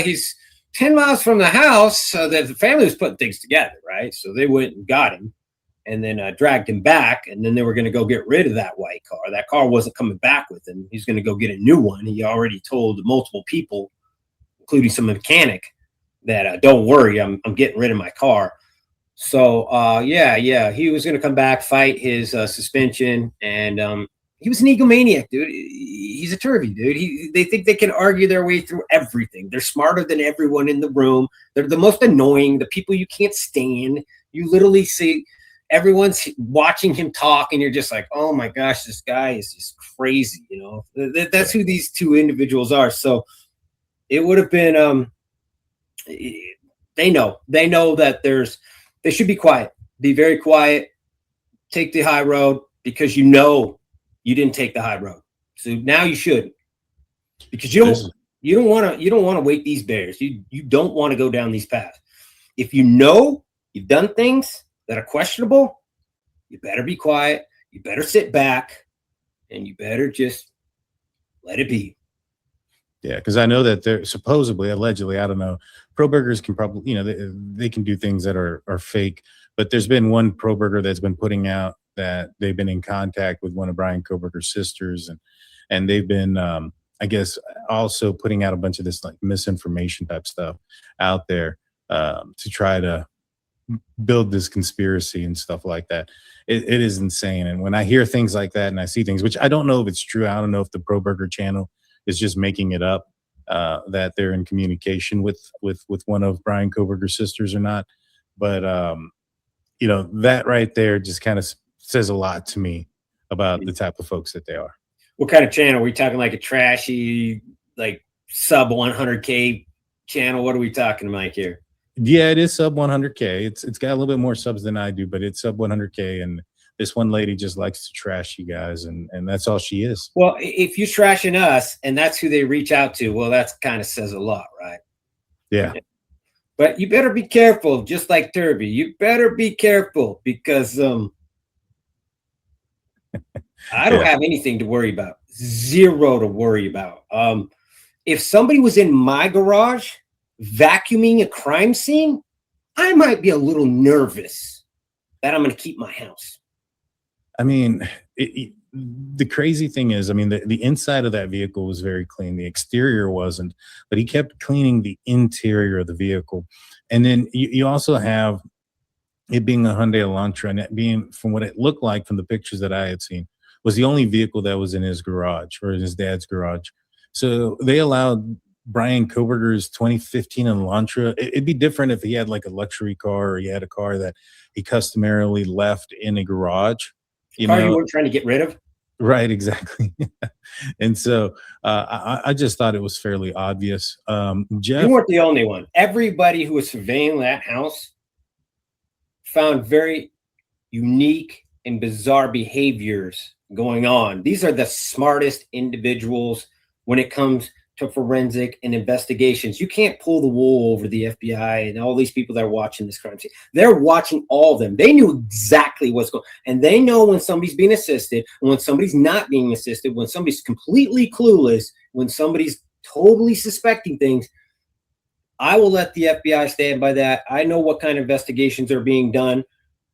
He's 10 miles from the house. The family was putting things together, right? So they went and got him and then dragged him back. And then they were going to go get rid of that white car. That car wasn't coming back with him. He's going to go get a new one. He already told multiple people, including some mechanic, that don't worry, I'm getting rid of my car. So, he was going to come back, fight his suspension. And he was an egomaniac, dude. He's a turvy, dude. They think they can argue their way through everything. They're smarter than everyone in the room. They're the most annoying, the people you can't stand. You literally see everyone's watching him talk, and you're just like, oh my gosh, this guy is just crazy. You know, that's who these two individuals are. So it would have been, they know that they should be quiet, be very quiet, take the high road, because you know you didn't take the high road. So now you should, because you don't want to wake these bears. You don't want to go down these paths. If you know you've done things that are questionable, you better be quiet. You better sit back, and you better just let it be. Yeah, because I know that they're supposedly, allegedly, I don't know, pro burgers can probably, you know, they can do things that are fake. But there's been one pro burger that's been putting out that they've been in contact with one of Bryan Kohberger's sisters, and they've been, I guess, also putting out a bunch of this like misinformation type stuff out there to try to build this conspiracy and stuff like that. It is insane. And when I hear things like that and I see things, which I don't know if it's true, I don't know if the Pro Burger channel is just making it up, that they're in communication with one of Bryan Kohberger's sisters or not. But, you know, that right there just kind of says a lot to me about the type of folks that they are. What kind of channel? Are we talking like a trashy, like sub 100K channel? What are we talking about here? Yeah, it is sub 100K. It's got a little bit more subs than I do, but it's sub 100K. And this one lady just likes to trash you guys, and that's all she is. Well, if you're trashing us and that's who they reach out to, well, that's kind of says a lot, right? Yeah. But you better be careful, just like Turby. You better be careful, because I don't have anything to worry about. zero to worry about. If somebody was in my garage vacuuming a crime scene, I might be a little nervous that I'm going to keep my house. I mean, the crazy thing is, I mean, the inside of that vehicle was very clean. The exterior wasn't, but he kept cleaning the interior of the vehicle. And then you also have it being a Hyundai Elantra, and it being, from what it looked like from the pictures that I had seen, was the only vehicle that was in his garage or in his dad's garage. So they allowed Bryan Kohberger's 2015 Elantra. It'd be different if he had like a luxury car or he had a car that he customarily left in a garage. You Car you know, weren't trying to get rid of? right, exactly. And so I just thought it was fairly obvious. Jeff, You weren't the only one. Everybody who was surveying that house found very unique and bizarre behaviors going on. These are the smartest individuals when it comes to forensic and investigations. You can't pull the wool over the FBI and all these people that are watching this crime scene. They're watching all of them. They knew exactly what's going on. And they know when somebody's being assisted and when somebody's not being assisted, when somebody's completely clueless, when somebody's totally suspecting things. I will let the FBI stand by that. I know what kind of investigations are being done.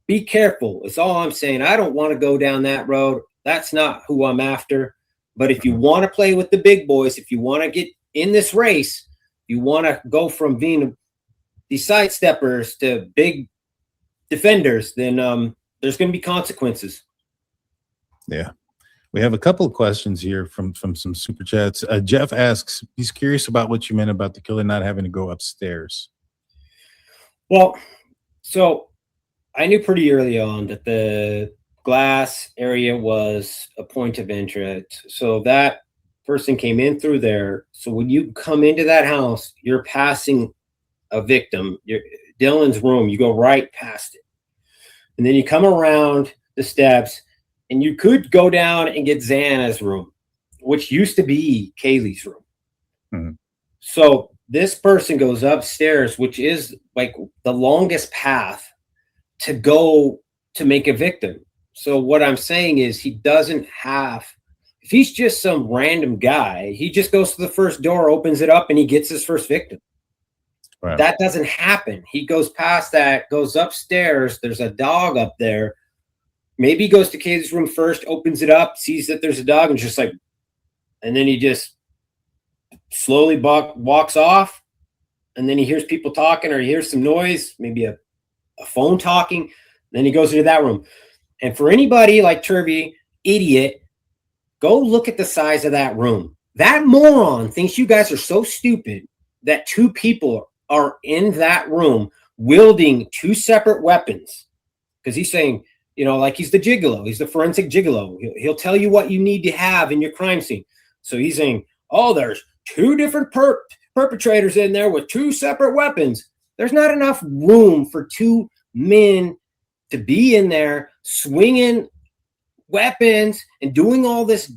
Be careful. It's all I'm saying. I don't want to go down that road. That's not who I'm after. But if you want to play with the big boys, if you want to get in this race, you want to go from being these sidesteppers to big defenders, then there's going to be consequences. yeah. We have a couple of questions here from some super chats. Jeff asks, he's curious about what you meant about the killer not having to go upstairs. Well, so I knew pretty early on that the glass area was a point of interest. So that person came in through there. So when you come into that house, you're passing a victim. Dylan's room, you go right past it. And then you come around the steps, and you could go down and get Xana's room, which used to be Kaylee's room. Mm-hmm. So this person goes upstairs, which is like the longest path to go to make a victim. So what I'm saying is he doesn't have, if he's just some random guy, he just goes to the first door, opens it up, and he gets his first victim. Right. That doesn't happen. He goes past that, goes upstairs. There's a dog up there. Maybe he goes to Kaylee's room first, opens it up, sees that there's a dog, and just like, and then he just slowly walks off. And then he hears people talking, or he hears some noise, maybe a phone talking. Then he goes into that room. And for anybody like Turvey, idiot, go look at the size of that room. That moron thinks you guys are so stupid that two people are in that room wielding two separate weapons. Because he's saying, you know, like he's the gigolo. He's the forensic gigolo. He'll tell you what you need to have in your crime scene. So he's saying, oh, there's two different perpetrators in there with two separate weapons. There's not enough room for two men to be in there swinging weapons and doing all this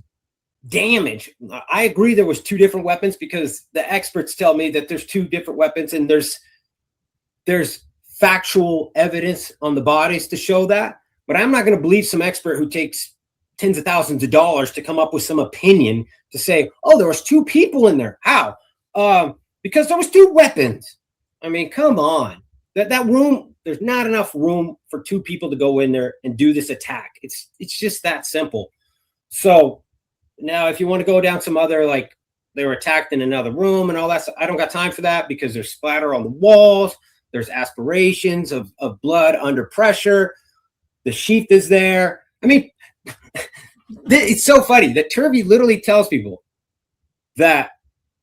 damage. I agree there was two different weapons because the experts tell me that there's two different weapons, and there's factual evidence on the bodies to show that. But I'm not going to believe some expert who takes tens of thousands of dollars to come up with some opinion to say, oh, there was two people in there. How? Because there was two weapons. I mean, come on. That room, there's not enough room for two people to go in there and do this attack. It's just that simple. So now if you want to go down some other, like they were attacked in another room and all that stuff, I don't got time for that because there's splatter on the walls. There's aspirations of blood under pressure. The sheath is there. I mean, it's so funny that Turvey literally tells people that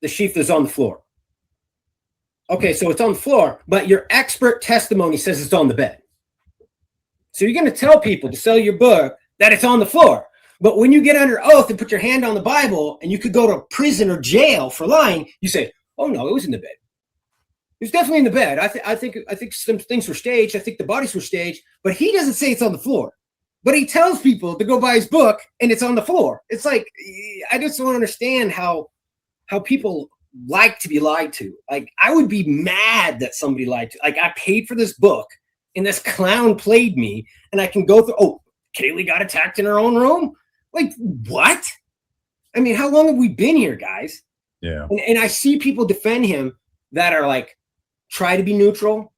the sheath is on the floor. Okay, so it's on the floor, but your expert testimony says it's on the bed. So you're going to tell people to sell your book that it's on the floor. But when you get under oath and put your hand on the Bible and you could go to prison or jail for lying, you say, oh, no, it was in the bed. It was definitely in the bed. I think some things were staged. I think the bodies were staged. But he doesn't say it's on the floor. But he tells people to go buy his book and it's on the floor. It's like, I just don't understand how people like to be lied to. Like, I would be mad that somebody lied to. Like, I paid for this book and this clown played me and I can go through, oh, Kaylee got attacked in her own room? Like, what? I mean, how long have we been here, guys? Yeah. And I see people defend him that are like, try to be neutral.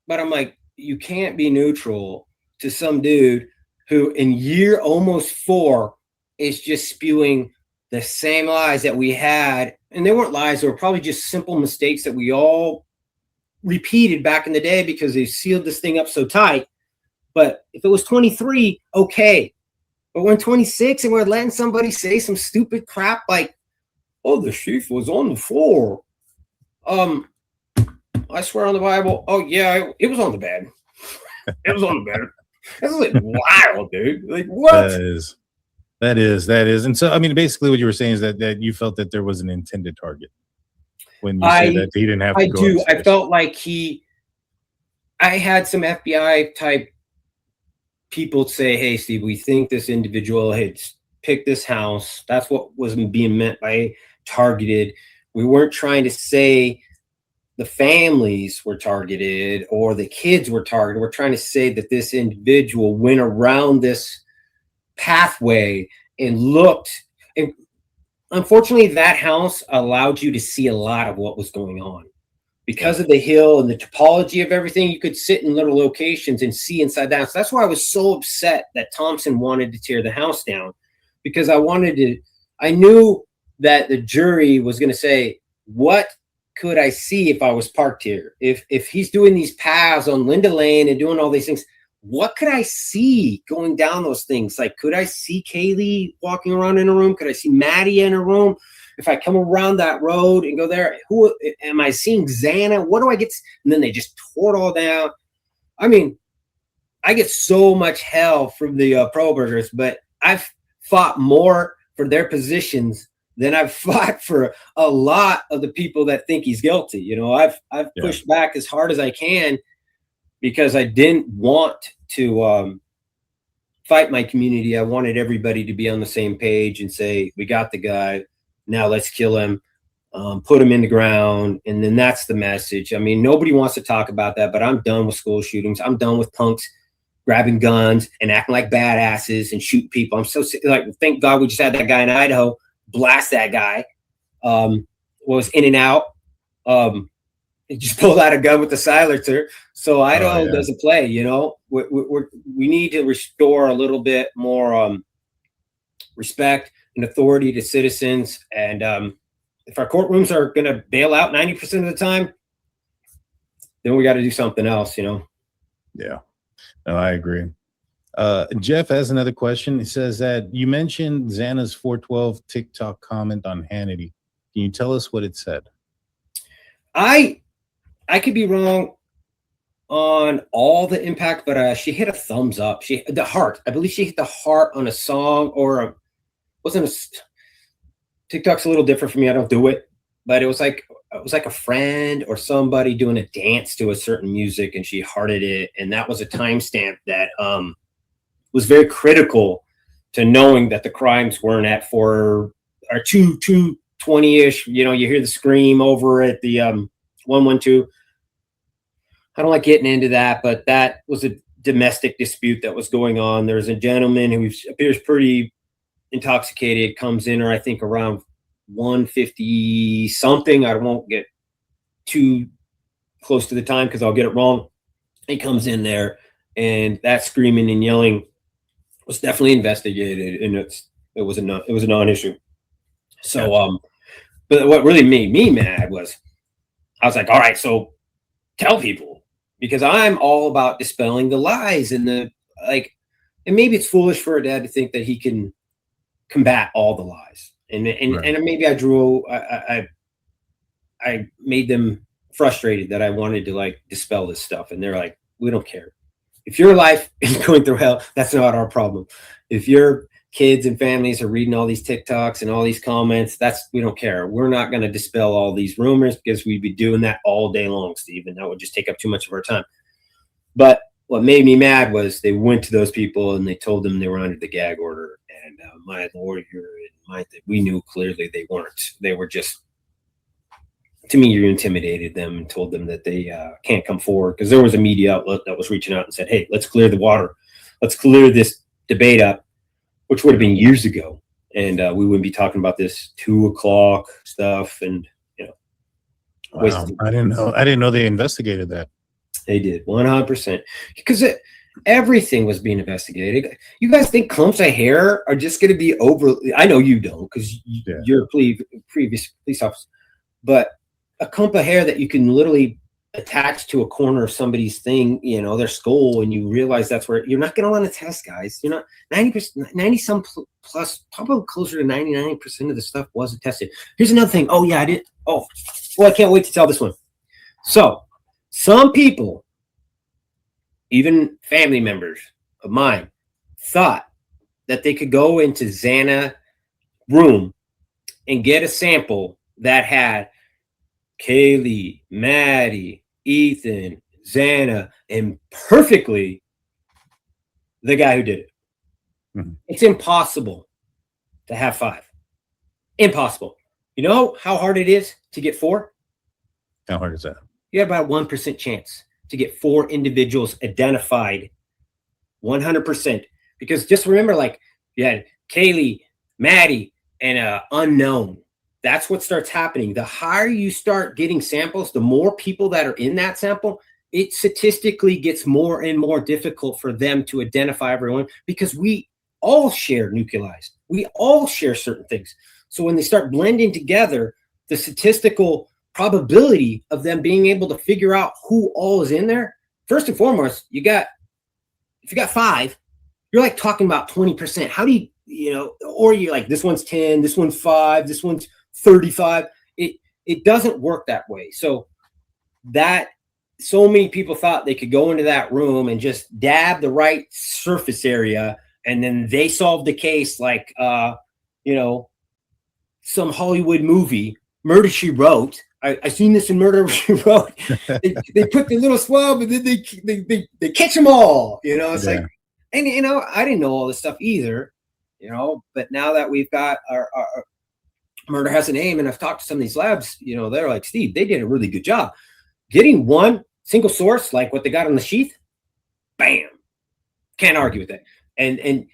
But I'm like, you can't be neutral to some dude who in year almost 4 is just spewing the same lies that we had. And they weren't lies. They were probably just simple mistakes that we all repeated back in the day because they sealed this thing up so tight. But if it was 23, okay. But when 26 and we're letting somebody say some stupid crap like, oh, the sheaf was on the floor. I swear on the Bible. Oh, yeah, it was on the bed. It was on the bed. That's like wild, dude. Like, what? That is. And so, I mean, basically what you were saying is that you felt that there was an intended target when you said that he didn't have to go upstairs. I felt like I had some FBI type people say, hey, Steve, we think this individual had picked this house. That's what was being meant by targeted. We weren't trying to say the families were targeted or the kids were targeted. We're trying to say that this individual went around this pathway and looked. And unfortunately, that house allowed you to see a lot of what was going on. Because of the hill and the topology of everything, you could sit in little locations and see inside that house. That's why I was so upset that Thompson wanted to tear the house down, because I knew that the jury was going to say, what could I see if I was parked here? If he's doing these paths on Linda Lane and doing all these things, what could I see going down those things? Like, could I see Kaylee walking around in a room? Could I see Maddie in a room? If I come around that road and go there, who am I seeing? Xana? What do I get? And then they just tore it all down. I mean, I get so much hell from the Kohbergers, but I've fought more for their positions than I've fought for a lot of the people that think he's guilty. You know, I've pushed back as hard as I can because I didn't want to fight my community. I wanted everybody to be on the same page and say, we got the guy. Now let's kill him, put him in the ground. And then that's the message. I mean, nobody wants to talk about that, but I'm done with school shootings. I'm done with punks grabbing guns and acting like badasses and shooting people. I'm so sick. Like, thank God we just had that guy in Idaho blast that guy. Was in and out. He just pulled out a gun with the silencer. So Idaho doesn't play, you know. We need to restore a little bit more respect and authority to citizens. And if our courtrooms are going to bail out 90% of the time, then we got to do something else, you know? Yeah, no, I agree. Jeff has another question. He says that you mentioned Xana's 412 TikTok comment on Hannity. Can you tell us what it said? I could be wrong on all the impact, but she hit a thumbs up. The heart. I believe she hit the heart on a song or TikTok's a little different for me. I don't do it, but it was like a friend or somebody doing a dance to a certain music, and she hearted it, and that was a timestamp that was very critical to knowing that the crimes weren't at 220-ish. You know, you hear the scream over at the 112. I don't like getting into that, but that was a domestic dispute that was going on. There's a gentleman who appears pretty intoxicated, comes in, or I think around 150 something. I won't get too close to the time because I'll get it wrong. He comes in there, and that screaming and yelling was definitely investigated, and it was a non-issue. So, but what really made me mad was I was like, all right, so tell people, because I'm all about dispelling the lies and and maybe it's foolish for a dad to think that he can combat all the lies. And maybe I made them frustrated that I wanted to dispel this stuff. And they're like, we don't care. If your life is going through hell, that's not our problem. If your kids and families are reading all these TikToks and all these comments, we don't care. We're not going to dispel all these rumors because we'd be doing that all day long, Steve, and that would just take up too much of our time. But what made me mad was they went to those people and they told them they were under the gag order. And my lawyer we knew clearly they weren't. They were just, to me, you intimidated them and told them that they can't come forward, because there was a media outlet that was reaching out and said, hey, let's clear the water. Let's clear this debate up, which would have been years ago. and we wouldn't be talking about this 2 o'clock stuff. And Wow. I didn't know they investigated that. They did 100% because everything was being investigated. You guys think clumps of hair are just going to be over? I know you don't, because you're a previous police officer, but a clump of hair that you can literally attach to a corner of somebody's thing, their skull, and you realize that's where you're not going to run a test, guys. You're not 90%, 90 some plus, probably closer to 99% of the stuff wasn't tested. Here's another thing. Oh yeah, I did. Oh, well, I can't wait to tell this one. So some people, even family members of mine, thought that they could go into Xana room and get a sample that had Kaylee, Maddie, Ethan, Xana, and perfectly the guy who did it. Mm-hmm. It's impossible to have 5. Impossible. You know how hard it is to get 4? How hard is that? You have about 1% chance to get 4 individuals identified 100%. Because just remember, like, you had Kaylee, Maddie, and unknown. That's what starts happening. The higher you start getting samples, the more people that are in that sample, it statistically gets more and more difficult for them to identify everyone, because we all share nuclei. We all share certain things. So when they start blending together, the statistical probability of them being able to figure out who all is in there, first and foremost, if you got 5, you're like talking about 20%. How do or you're like, this one's 10, this one's 5, this one's 35. It doesn't work that way. So many people thought they could go into that room and just dab the right surface area, and then they solved the case like some Hollywood movie, Murder, She Wrote. I seen this in Murder, She Wrote. they put the little swab, and then they catch them all. It's like, and I didn't know all this stuff either. But now that we've got our murder has a name, and I've talked to some of these labs, they're like, Steve, they did a really good job getting one single source, like what they got on the sheath. Bam, can't argue with that. And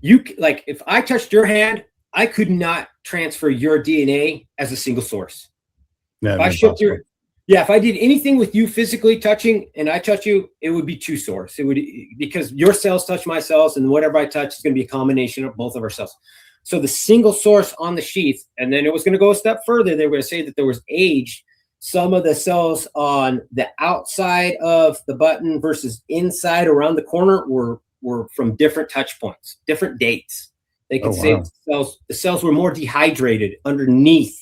you, like, if I touched your hand, I could not transfer your DNA as a single source. No, if I did anything with you physically touching and I touch you, it would be 2 source. It would, because your cells touch my cells, and whatever I touch is going to be a combination of both of our cells. So the single source on the sheath, and then it was going to go a step further. They were going to say that there was age. Some of the cells on the outside of the button versus inside around the corner were from different touch points, different dates. They could say the cells were more dehydrated underneath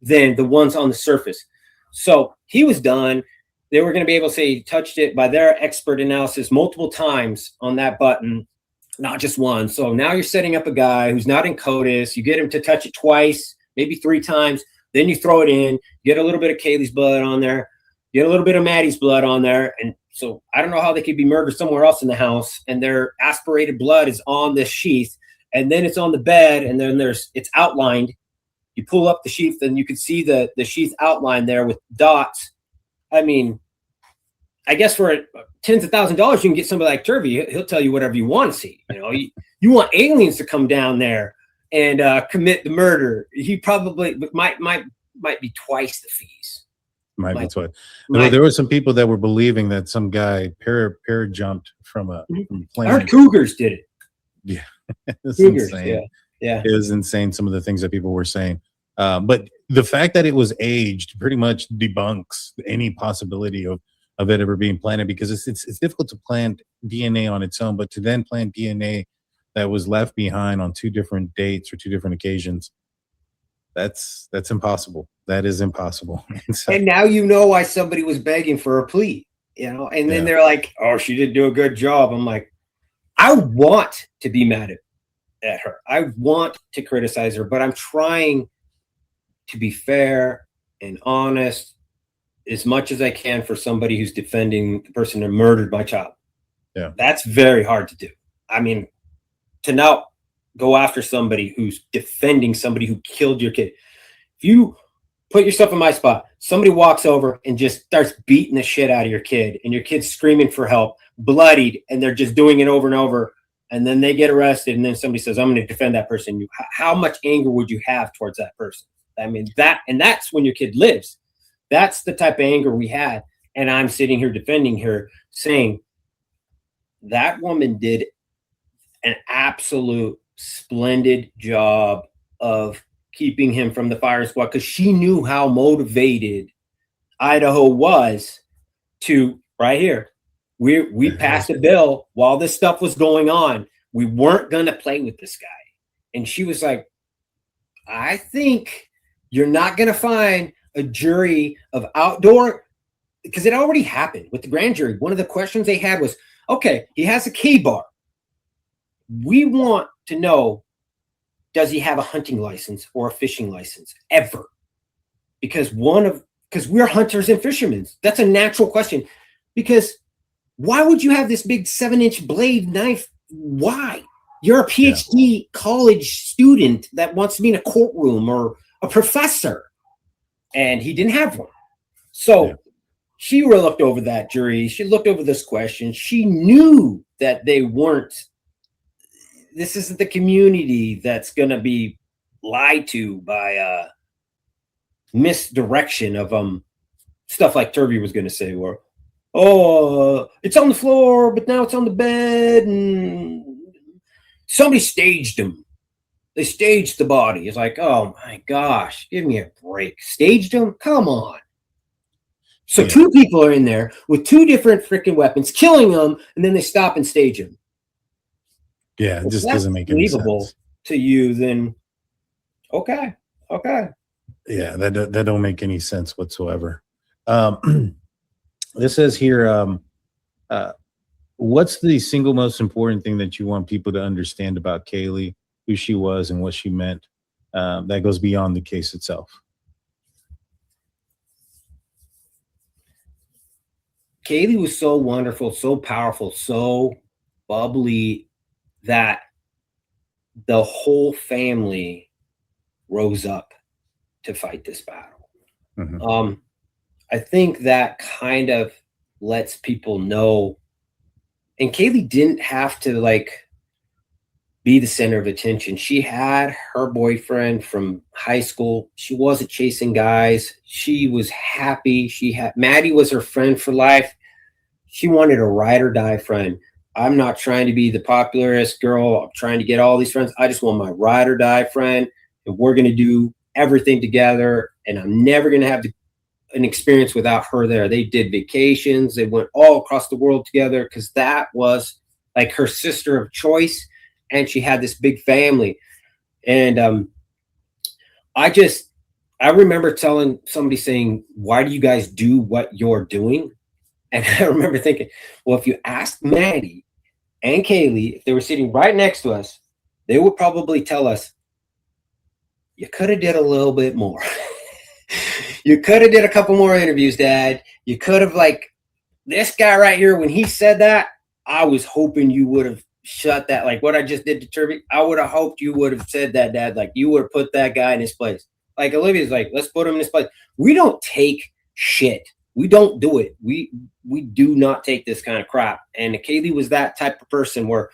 than the ones on the surface. So he was done. They were going to be able to say he touched it by their expert analysis multiple times on that button, not just one. So now you're setting up a guy who's not in CODIS. You get him to touch it twice, maybe 3 times. Then you throw it in, get a little bit of Kaylee's blood on there, get a little bit of Maddie's blood on there. And so I don't know how they could be murdered somewhere else in the house, and their aspirated blood is on this sheath, and then it's on the bed, and then it's outlined. You pull up the sheath, and you can see the sheath outline there with dots. I mean, I guess for tens of thousands of dollars, you can get somebody like Turvey. He'll tell you whatever you want to see. You want aliens to come down there and commit the murder. He probably might be twice the fees. Might be twice. There were some people that were believing that some guy jumped from a plane. Our Cougars did it. Yeah, it's Cougars, insane. Yeah, it was insane. Some of the things that people were saying, but the fact that it was aged pretty much debunks any possibility of it ever being planted, because it's difficult to plant DNA on its own, but to then plant DNA that was left behind on 2 different dates or 2 different occasions, that's impossible. That is impossible. And now you know why somebody was begging for a plea, and then they're like, oh, she didn't do a good job. I'm like, I want to be mad at her. I want to criticize her, but I'm trying to be fair and honest as much as I can for somebody who's defending the person that murdered my child. Yeah. That's very hard to do. I mean, to now go after somebody who's defending somebody who killed your kid. If you put yourself in my spot, somebody walks over and just starts beating the shit out of your kid, and your kid's screaming for help, bloodied, and they're just doing it over and over. and then they get arrested, and then somebody says, I'm going to defend that person. How much anger would you have towards that person? I mean, that's when your kid lives. That's the type of anger we had. And I'm sitting here defending her, saying that woman did an absolute splendid job of keeping him from the firing squad, because she knew how motivated Idaho was to, right here, we passed a bill while this stuff was going on. We weren't going to play with this guy. And she was like, I think you're not going to find a jury of outdoor, because it already happened with the grand jury. One of the questions they had was, okay, he has a K-bar. We want to know, does he have a hunting license or a fishing license ever? Because we're hunters and fishermen. That's a natural question. Because why would you have this big 7-inch blade knife? Why? You're a PhD college student that wants to be in a courtroom, or a professor, and he didn't have one. So she looked over that jury. She looked over this question. She knew that they weren't. This isn't the community that's going to be lied to by misdirection of stuff like Turvey was going to say, or, oh, it's on the floor, but now it's on the bed, and somebody staged him. They staged the body. It's like, oh my gosh, give me a break. Staged him? Come on. So 2 people are in there with 2 different freaking weapons, killing them, and then they stop and stage him. Yeah, it just doesn't make any sense to you. Then, okay. Yeah, that don't make any sense whatsoever. This says here, what's the single most important thing that you want people to understand about Kaylee, who she was and what she meant, that goes beyond the case itself? Kaylee was so wonderful, so powerful, so bubbly that the whole family rose up to fight this battle. Mm-hmm. I think that kind of lets people know. And Kaylee didn't have to be the center of attention. She had her boyfriend from high school. She wasn't chasing guys. She was happy. Maddie was her friend for life. She wanted a ride or die friend. I'm not trying to be the popularist girl. I'm trying to get all these friends. I just want my ride or die friend, and we're going to do everything together. And I'm never going to have an experience without her there. They did vacations. They went all across the world together, because that was like her sister of choice. And she had this big family. And I remember telling somebody, saying, why do you guys do what you're doing? And I remember thinking, well, if you asked Maddie and Kaylee, if they were sitting right next to us, they would probably tell us, you could have did a little bit more. You could have did a couple more interviews, Dad. You could have, this guy right here, when he said that, I was hoping you would have shut that. Like what I just did to Turvey, I would have hoped you would have said that, Dad. Like you would have put that guy in his place. Like Olivia's like, let's put him in his place. We don't take shit. We don't do it. We do not take this kind of crap. And Kaylee was that type of person where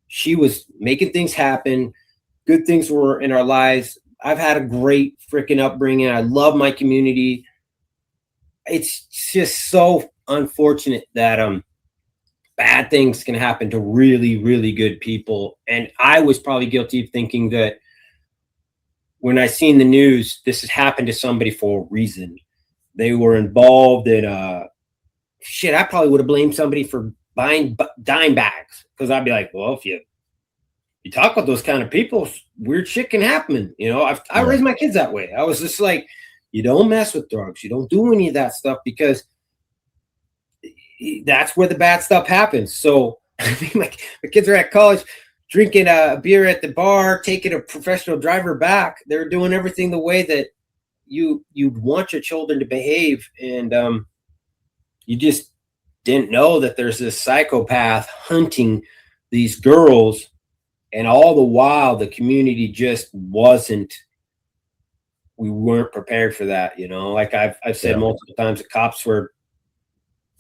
she was making things happen. Good things were in our lives. I've had a great freaking upbringing. I love my community. It's just so unfortunate that bad things can happen to really, really good people. And I was probably guilty of thinking that when I seen the news, this has happened to somebody for a reason. They were involved in shit. I probably would have blamed somebody for buying dime bags, because I'd be like, well, if you talk about those kind of people, weird shit can happen. You know, I raised my kids that way. I was just like, you don't mess with drugs. You don't do any of that stuff, because that's where the bad stuff happens. So I mean, my kids are at college, drinking a beer at the bar, taking a professional driver back. They're doing everything the way that you'd want your children to behave. And you just didn't know that there's this psychopath hunting these girls. And all the while, the community just we weren't prepared for that. You know, like I've said multiple times, the cops were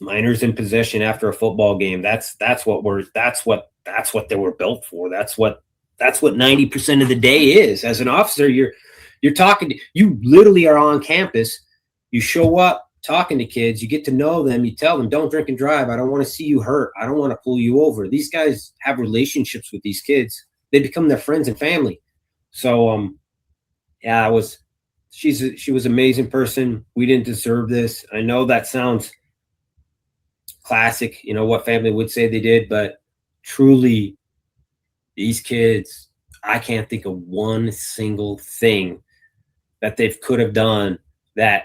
minors in possession after a football game. That's what that's what they were built for. That's what 90% of the day is. As an officer, you're talking to, you literally are on campus. You show up talking to kids, you get to know them, you tell them, don't drink and drive. I don't want to see you hurt. I don't want to pull you over. These guys have relationships with these kids. They become their friends and family. So yeah, she was an amazing person. We didn't deserve this. I know that sounds classic, you know, what family would say they did, but truly these kids, I can't think of one single thing that they could have done that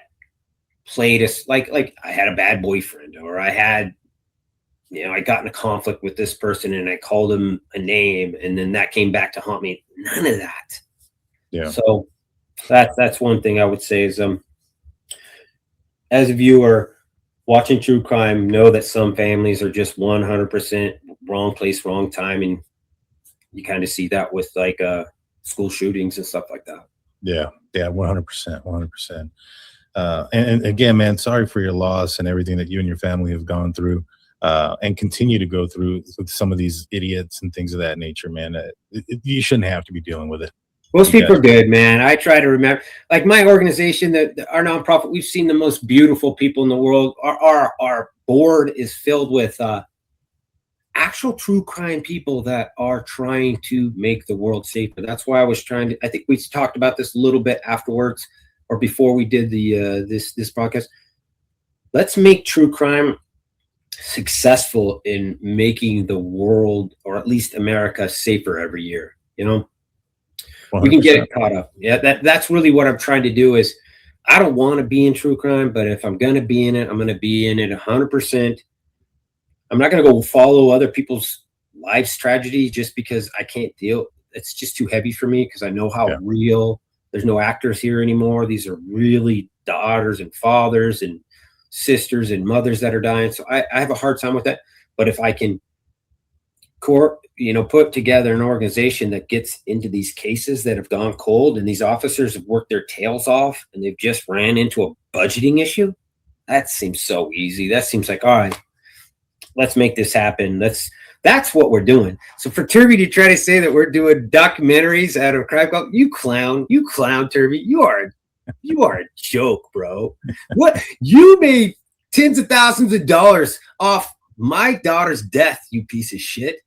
played us like I had a bad boyfriend, or I had, you know, I got in a conflict with this person and I called him a name and then that came back to haunt me. None of that. Yeah. So that's one thing I would say is, as a viewer watching true crime, know that some families are just 100% wrong place, wrong time. And you kind of see that with like school shootings and stuff like that. Yeah. 100%. And again, man, sorry for your loss and everything that you and your family have gone through and continue to go through with some of these idiots and things of that nature, man. You shouldn't have to be dealing with it. Most people are good, man. I try to remember, like my organization, our nonprofit, we've seen the most beautiful people in the world. Our board is filled with actual true crime people that are trying to make the world safer. That's why I was trying to, I think we talked about this a little bit afterwards or before we did the this broadcast. Let's make true crime successful in making the world, or at least America, safer every year. You know, 100%. We can get it caught up. Yeah, that's really what I'm trying to do. Is I don't want to be in true crime, but if I'm going to be in it, I'm going to be in it 100%. I'm not going to go follow other people's lives tragedy just because I can't deal. It's just too heavy for me because I know how real. There's no actors here anymore. These are really daughters and fathers and sisters and mothers that are dying. So I have a hard time with that. But if I can put together an organization that gets into these cases that have gone cold and these officers have worked their tails off and they've just ran into a budgeting issue, that seems so easy. That seems like, all right, let's make this happen. That's what we're doing. So for Turby to try to say that we're doing documentaries out of crime, you clown, Turby. You are a joke, bro. What? You made tens of thousands of dollars off my daughter's death, you piece of shit.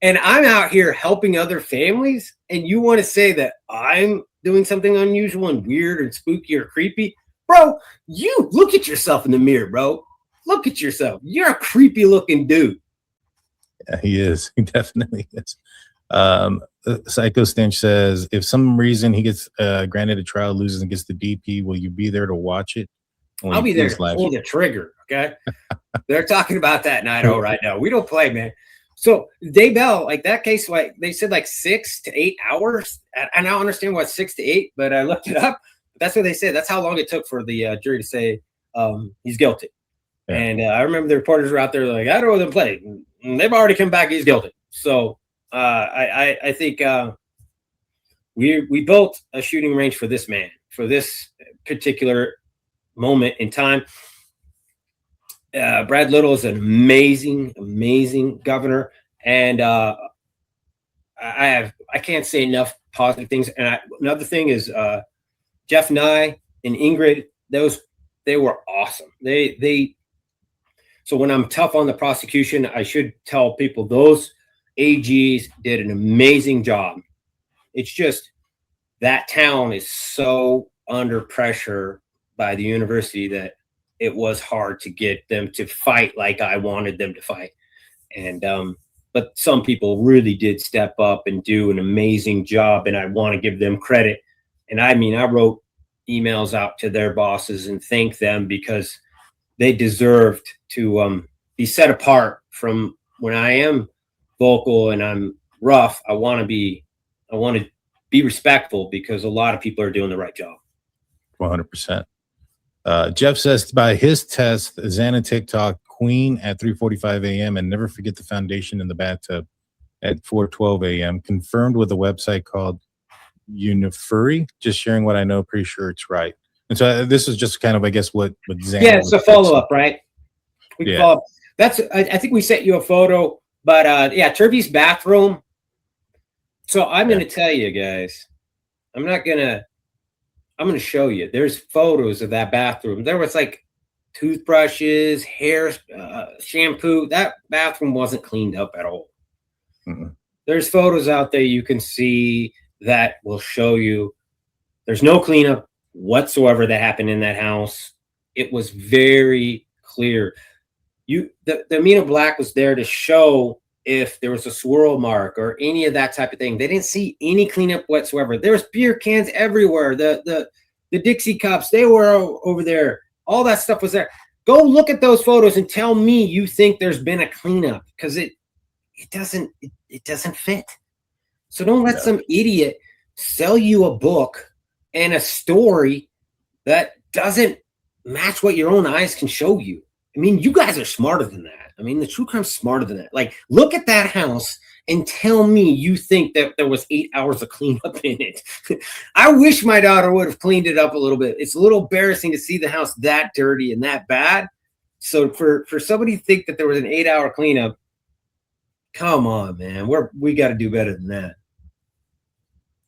And I'm out here helping other families, and you want to say that I'm doing something unusual and weird and spooky or creepy? Bro, you look at yourself in the mirror, bro. Look at yourself. You're a creepy looking dude. Yeah, he is. He definitely is. Psycho Stench says, if some reason he gets granted a trial, loses and gets the DP, will you be there to watch it? I'll be there to pull the trigger, okay? They're talking about that in Idaho right now. We don't play, man. So Dave Bell, like that case, like they said, like 6 to 8 hours. And I don't understand what 6 to 8, but I looked it up. That's what they said. That's how long it took for the jury to say he's guilty. Yeah. And I remember the reporters were out there like, I don't know them play. They've already come back. He's guilty. So I think we built a shooting range for this man, for this particular moment in time. Brad Little is an amazing governor, and I can't say enough positive things. And another thing is Jeff Nye and Ingrid; they were awesome. So when I'm tough on the prosecution, I should tell people those AGs did an amazing job. It's just that town is so under pressure by the university that it was hard to get them to fight like I wanted them to fight. And but some people really did step up and do an amazing job, and I want to give them credit. And I mean, I wrote emails out to their bosses and thank them because they deserved to be set apart from when I am vocal and I'm rough. I want to be respectful because a lot of people are doing the right job. 100%. Jeff says, by his test, Xana TikTok Queen at 3:45 a.m. and never forget the foundation in the bathtub at 4:12 a.m. confirmed with a website called Unifuri. Just sharing what I know, pretty sure it's right. And so this is just kind of, I guess, what Xana. Yeah, it's a follow up, right? We can follow up. I think we sent you a photo But yeah, Turvey's bathroom. So I'm going to tell you guys, I'm going to show you. There's photos of that bathroom. There was like toothbrushes, hair, shampoo. That bathroom wasn't cleaned up at all. Mm-mm. There's photos out there you can see that will show you there's no cleanup whatsoever that happened in that house. It was very clear. The Amino Black was there to show if there was a swirl mark or any of that type of thing. They didn't see any cleanup whatsoever. There was beer cans everywhere. The Dixie cups, they were over there. All that stuff was there. Go look at those photos and tell me you think there's been a cleanup, because it doesn't fit. So don't let some idiot sell you a book and a story that doesn't match what your own eyes can show you. I mean, you guys are smarter than that. I mean, the true crime's smarter than that. Like, look at that house and tell me you think that there was 8 hours of cleanup in it. I wish my daughter would have cleaned it up a little bit. It's a little embarrassing to see the house that dirty and that bad. So for somebody to think that there was an 8-hour cleanup, come on, man. We got to do better than that.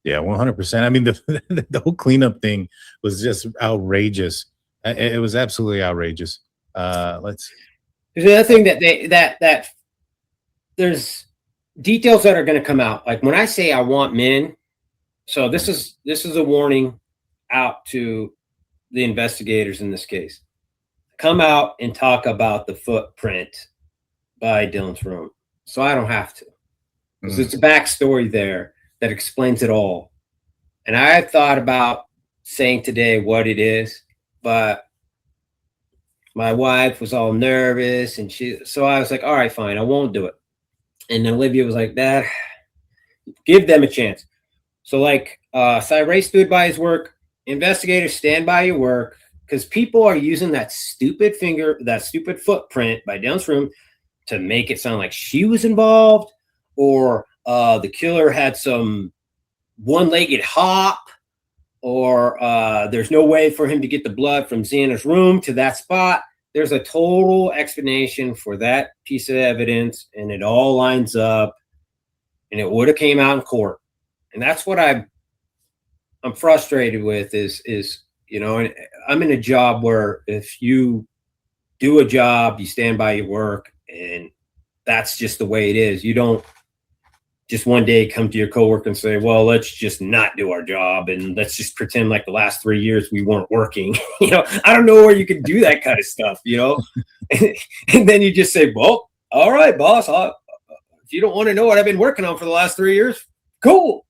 Yeah, 100%. I mean, the whole cleanup thing was just outrageous. It was absolutely outrageous. Let's see. There's another thing that there's details that are going to come out. Like when I say I want men, so this is a warning out to the investigators in this case. Come out and talk about the footprint by Dylan's room, so I don't have to. Because it's a backstory there that explains it all. And I thought about saying today what it is, but my wife was all nervous, and so I was like, all right, fine, I won't do it. And then Olivia was like, Dad, give them a chance. So like Cyrus stood by his work. Investigators, stand by your work, because people are using that stupid footprint by Dylan's room to make it sound like she was involved, or the killer had some one-legged hop, or there's no way for him to get the blood from Xana's room to that spot. There's a total explanation for that piece of evidence, and it all lines up, and it would have came out in court. And that's what I'm frustrated with is, you know, and I'm in a job where if you do a job, you stand by your work, and that's just the way it is. You don't just one day come to your coworker and say, well, let's just not do our job and let's just pretend like the last 3 years we weren't working. You know, I don't know where you can do that kind of stuff, you know. And then you just say, well, all right, boss, if you don't want to know what I've been working on for the last 3 years, cool.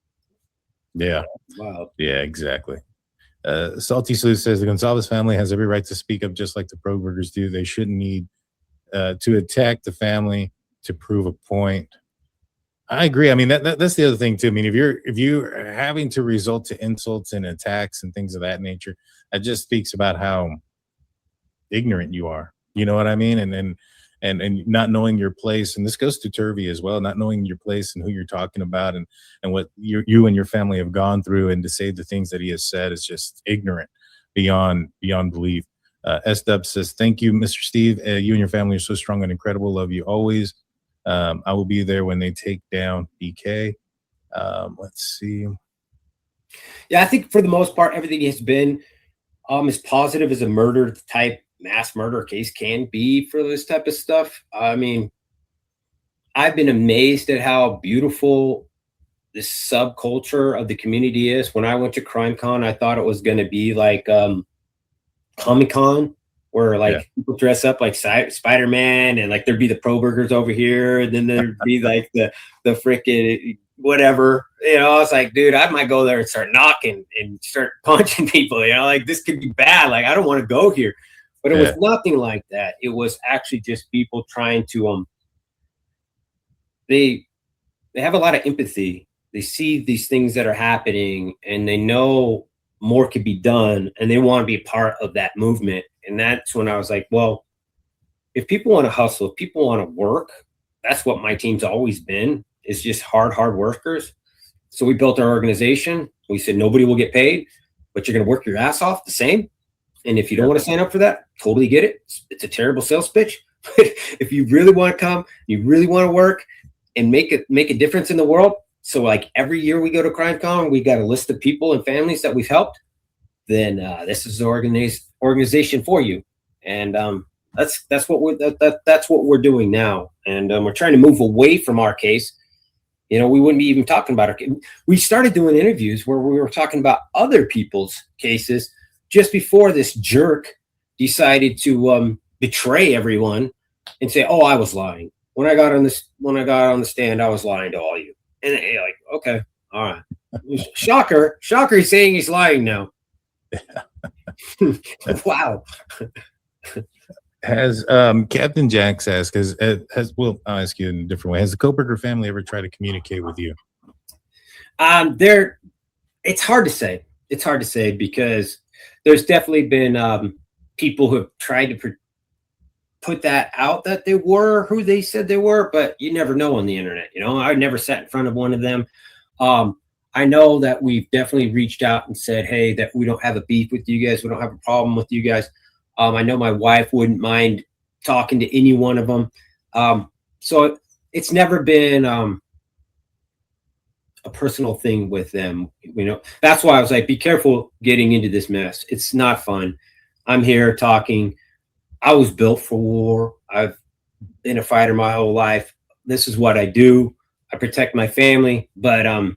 Yeah. Wow. Yeah, exactly. Salty Sleuth says the Goncalves family has every right to speak up just like the Kohbergers do. They shouldn't need to attack the family to prove a point. I agree. I mean, that's the other thing too. I mean, if you're having to resort to insults and attacks and things of that nature, that just speaks about how ignorant you are. You know what I mean? And not knowing your place. And this goes to Turvey as well, not knowing your place and who you're talking about and what you and your family have gone through, and to say the things that he has said is just ignorant beyond belief. S-Dub says, thank you, Mr. Steve. You and your family are so strong and incredible. Love you always. I will be there when they take down BK. Let's see. Yeah, I think for the most part, everything has been as positive as a murder type mass murder case can be for this type of stuff. I mean, I've been amazed at how beautiful this subculture of the community is. When I went to CrimeCon, I thought it was going to be like Comic-Con, where like people dress up like Spider-Man, and like there'd be the Kohbergers over here, and then there'd be like the frickin' whatever, you know. I was like, dude, I might go there and start knocking and start punching people, you know, like this could be bad. Like, I don't want to go here. But it was nothing like that. It was actually just people trying to they have a lot of empathy. They see these things that are happening, and they know more could be done, and they want to be a part of that movement. And that's when I was like, well, if people want to hustle, if people want to work, that's what my team's always been, is just hard workers. So we built our organization. We said, nobody will get paid, but you're going to work your ass off the same. And if you don't want to sign up for that, totally get it. It's a terrible sales pitch, If you really want to come, you really want to work and make a difference in the world. So like every year we go to CrimeCon, we got a list of people and families that we've helped. Then this is the organization for you. And that's what we're doing now. And we're trying to move away from our case. You know, we wouldn't be even talking about our case. We started doing interviews where we were talking about other people's cases just before this jerk decided to betray everyone and say, "Oh, I was lying. When I got on the stand, I was lying to all you." And you're like, okay, all right. Shocker, he's saying he's lying now. Wow. Has Captain Jacks asked, well, I'll ask you in a different way. Has the Kohberger family ever tried to communicate with you? It's hard to say. It's hard to say because there's definitely been people who have tried to put that out that they were who they said they were, but you never know on the internet. You know, I never sat in front of one of them. I know that we've definitely reached out and said, hey, that we don't have a beef with you guys. We don't have a problem with you guys. I know my wife wouldn't mind talking to any one of them. So it's never been a personal thing with them. You know, that's why I was like, be careful getting into this mess. It's not fun. I'm here talking. I was built for war. I've been a fighter my whole life. This is what I do. I protect my family. But I'll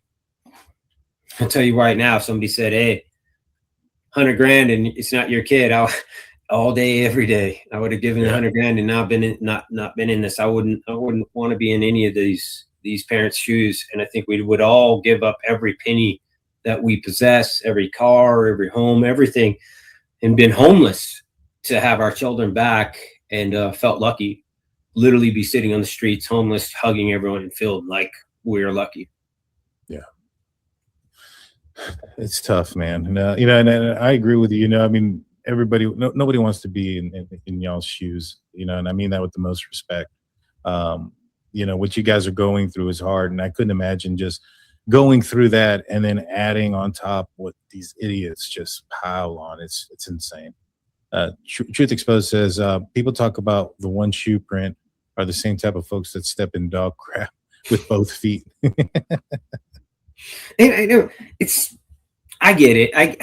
tell you right now, if somebody said, hey, 100 grand and it's not your kid, all day, every day, I would have given 100 grand and not been in this. I wouldn't want to be in any of these parents' shoes. And I think we would all give up every penny that we possess, every car, every home, everything, and been homeless to have our children back, and felt lucky, literally be sitting on the streets, homeless, hugging everyone and feeling like we're lucky. Yeah. It's tough, man. And, you know, and I agree with you. You know, I mean, nobody wants to be in y'all's shoes, you know, and I mean that with the most respect. You know, what you guys are going through is hard, and I couldn't imagine just going through that and then adding on top what these idiots just pile on. It's insane. Truth Exposed says people talk about the one shoe print are the same type of folks that step in dog crap with both feet. And I know I get it.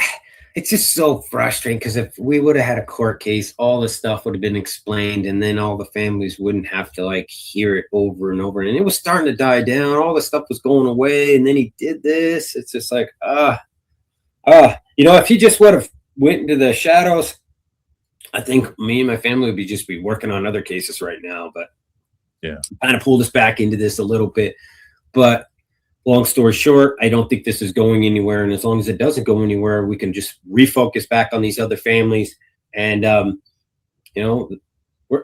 It's just so frustrating because if we would have had a court case, all this stuff would have been explained, and then all the families wouldn't have to like hear it over and over. And it was starting to die down. All the stuff was going away, and then he did this. It's just like, you know, if he just would have went into the shadows, I think me and my family would be working on other cases right now. But yeah, kind of pulled us back into this a little bit. But long story short, I don't think this is going anywhere. And as long as it doesn't go anywhere, we can just refocus back on these other families. And, you know,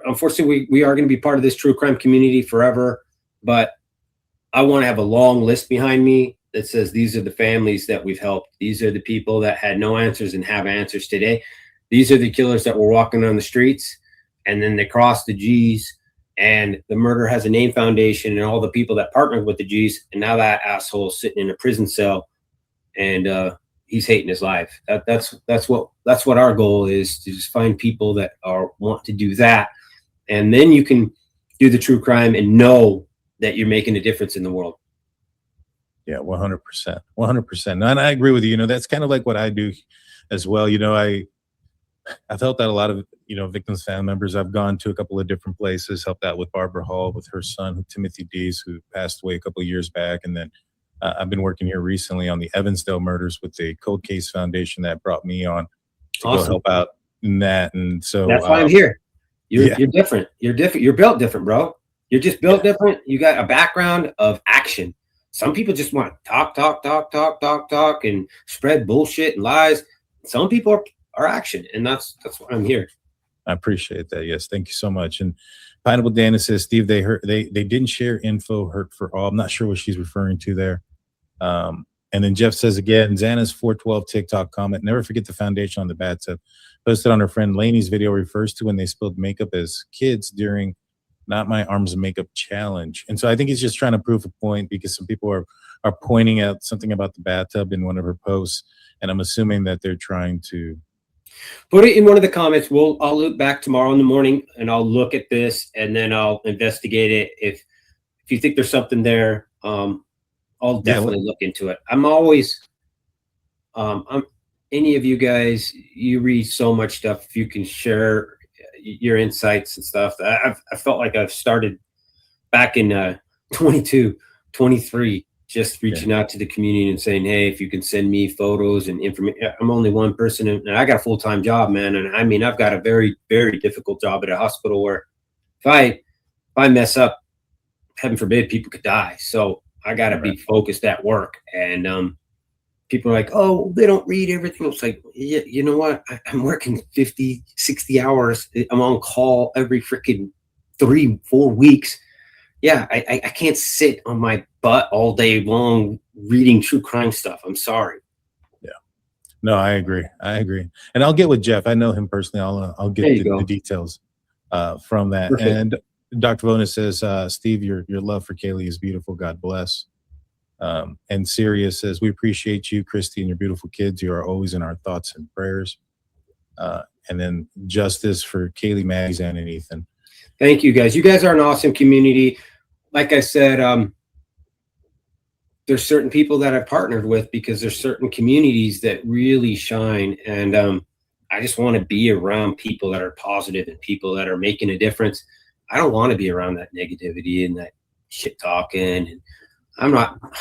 unfortunately, we are going to be part of this true crime community forever. But I want to have a long list behind me that says these are the families that we've helped. These are the people that had no answers and have answers today. These are the killers that were walking on the streets, and then they crossed the G's. And the murder has a name foundation and all the people that partnered with the G's. And now that asshole is sitting in a prison cell, and he's hating his life. That's what our goal is, to just find people that want to do that. And then you can do the true crime and know that you're making a difference in the world. Yeah, 100%. 100%. And I agree with you. You know, that's kind of like what I do as well. You know, I've helped out a lot of, you know, victims' family members. I've gone to a couple of different places, helped out with Barbara Hall, with her son, Timothy Dees, who passed away a couple of years back. And then I've been working here recently on the Evansdale murders with the Cold Case Foundation that brought me on to go help out in that. And so that's why I'm here. You're different. You're different. You're built different, bro. You're just built different. You got a background of action. Some people just want to talk and spread bullshit and lies. Some people are action, and that's why I'm here. I appreciate that. Yes, thank you so much. And Pineapple Dana says, Steve, they didn't share info hurt for all. I'm not sure what she's referring to there. And then Jeff says again, Xana's 412 TikTok comment, never forget the foundation on the bathtub. Posted on her friend Lainey's video refers to when they spilled makeup as kids during Not My Arms of Makeup challenge. And so I think he's just trying to prove a point, because some people are pointing out something about the bathtub in one of her posts. And I'm assuming that they're trying to Put it in one of the comments. I'll look back tomorrow in the morning and I'll look at this and then I'll investigate it. If you think there's something there, I'll definitely look into it. I'm always, any of you guys, you read so much stuff. If you can share your insights and stuff, I felt like I've started back in 22, 23, just reaching out to the community and saying, hey, if you can send me photos and information. I'm only one person and I got a full-time job, man. And I mean, I've got a very, very difficult job at a hospital where if I mess up, heaven forbid, people could die. So I got to be focused at work. And people are like, oh, they don't read everything. It's like, yeah, you know what? I'm working 50, 60 hours. I'm on call every freaking 3-4 weeks. Yeah, I can't sit on my butt all day long reading true crime stuff. I'm sorry. Yeah. No, I agree. And I'll get with Jeff. I know him personally. I'll get the details from that. Perfect. And Dr. Vona says, Steve, your love for Kaylee is beautiful. God bless. And Sirius says, we appreciate you, Christy, and your beautiful kids. You are always in our thoughts and prayers. And then justice for Kaylee, Mags, and Ethan. Thank you, guys. You guys are an awesome community. Like I said, there's certain people that I've partnered with because there's certain communities that really shine. And I just want to be around people that are positive and people that are making a difference. I don't want to be around that negativity and that shit talking. And I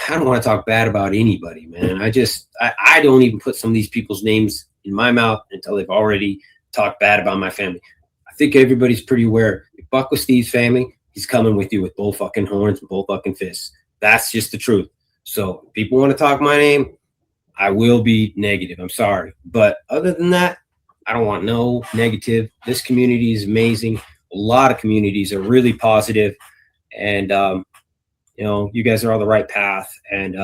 don't want to talk bad about anybody, man. I don't even put some of these people's names in my mouth until they've already talked bad about my family. I think everybody's pretty aware. You fuck with Steve's family, he's coming with you with bull fucking horns and bull fucking fists. That's just the truth. So if people want to talk my name, I will be negative. I'm sorry. But other than that, I don't want no negative. This community is amazing. A lot of communities are really positive. And, you know, you guys are on the right path. And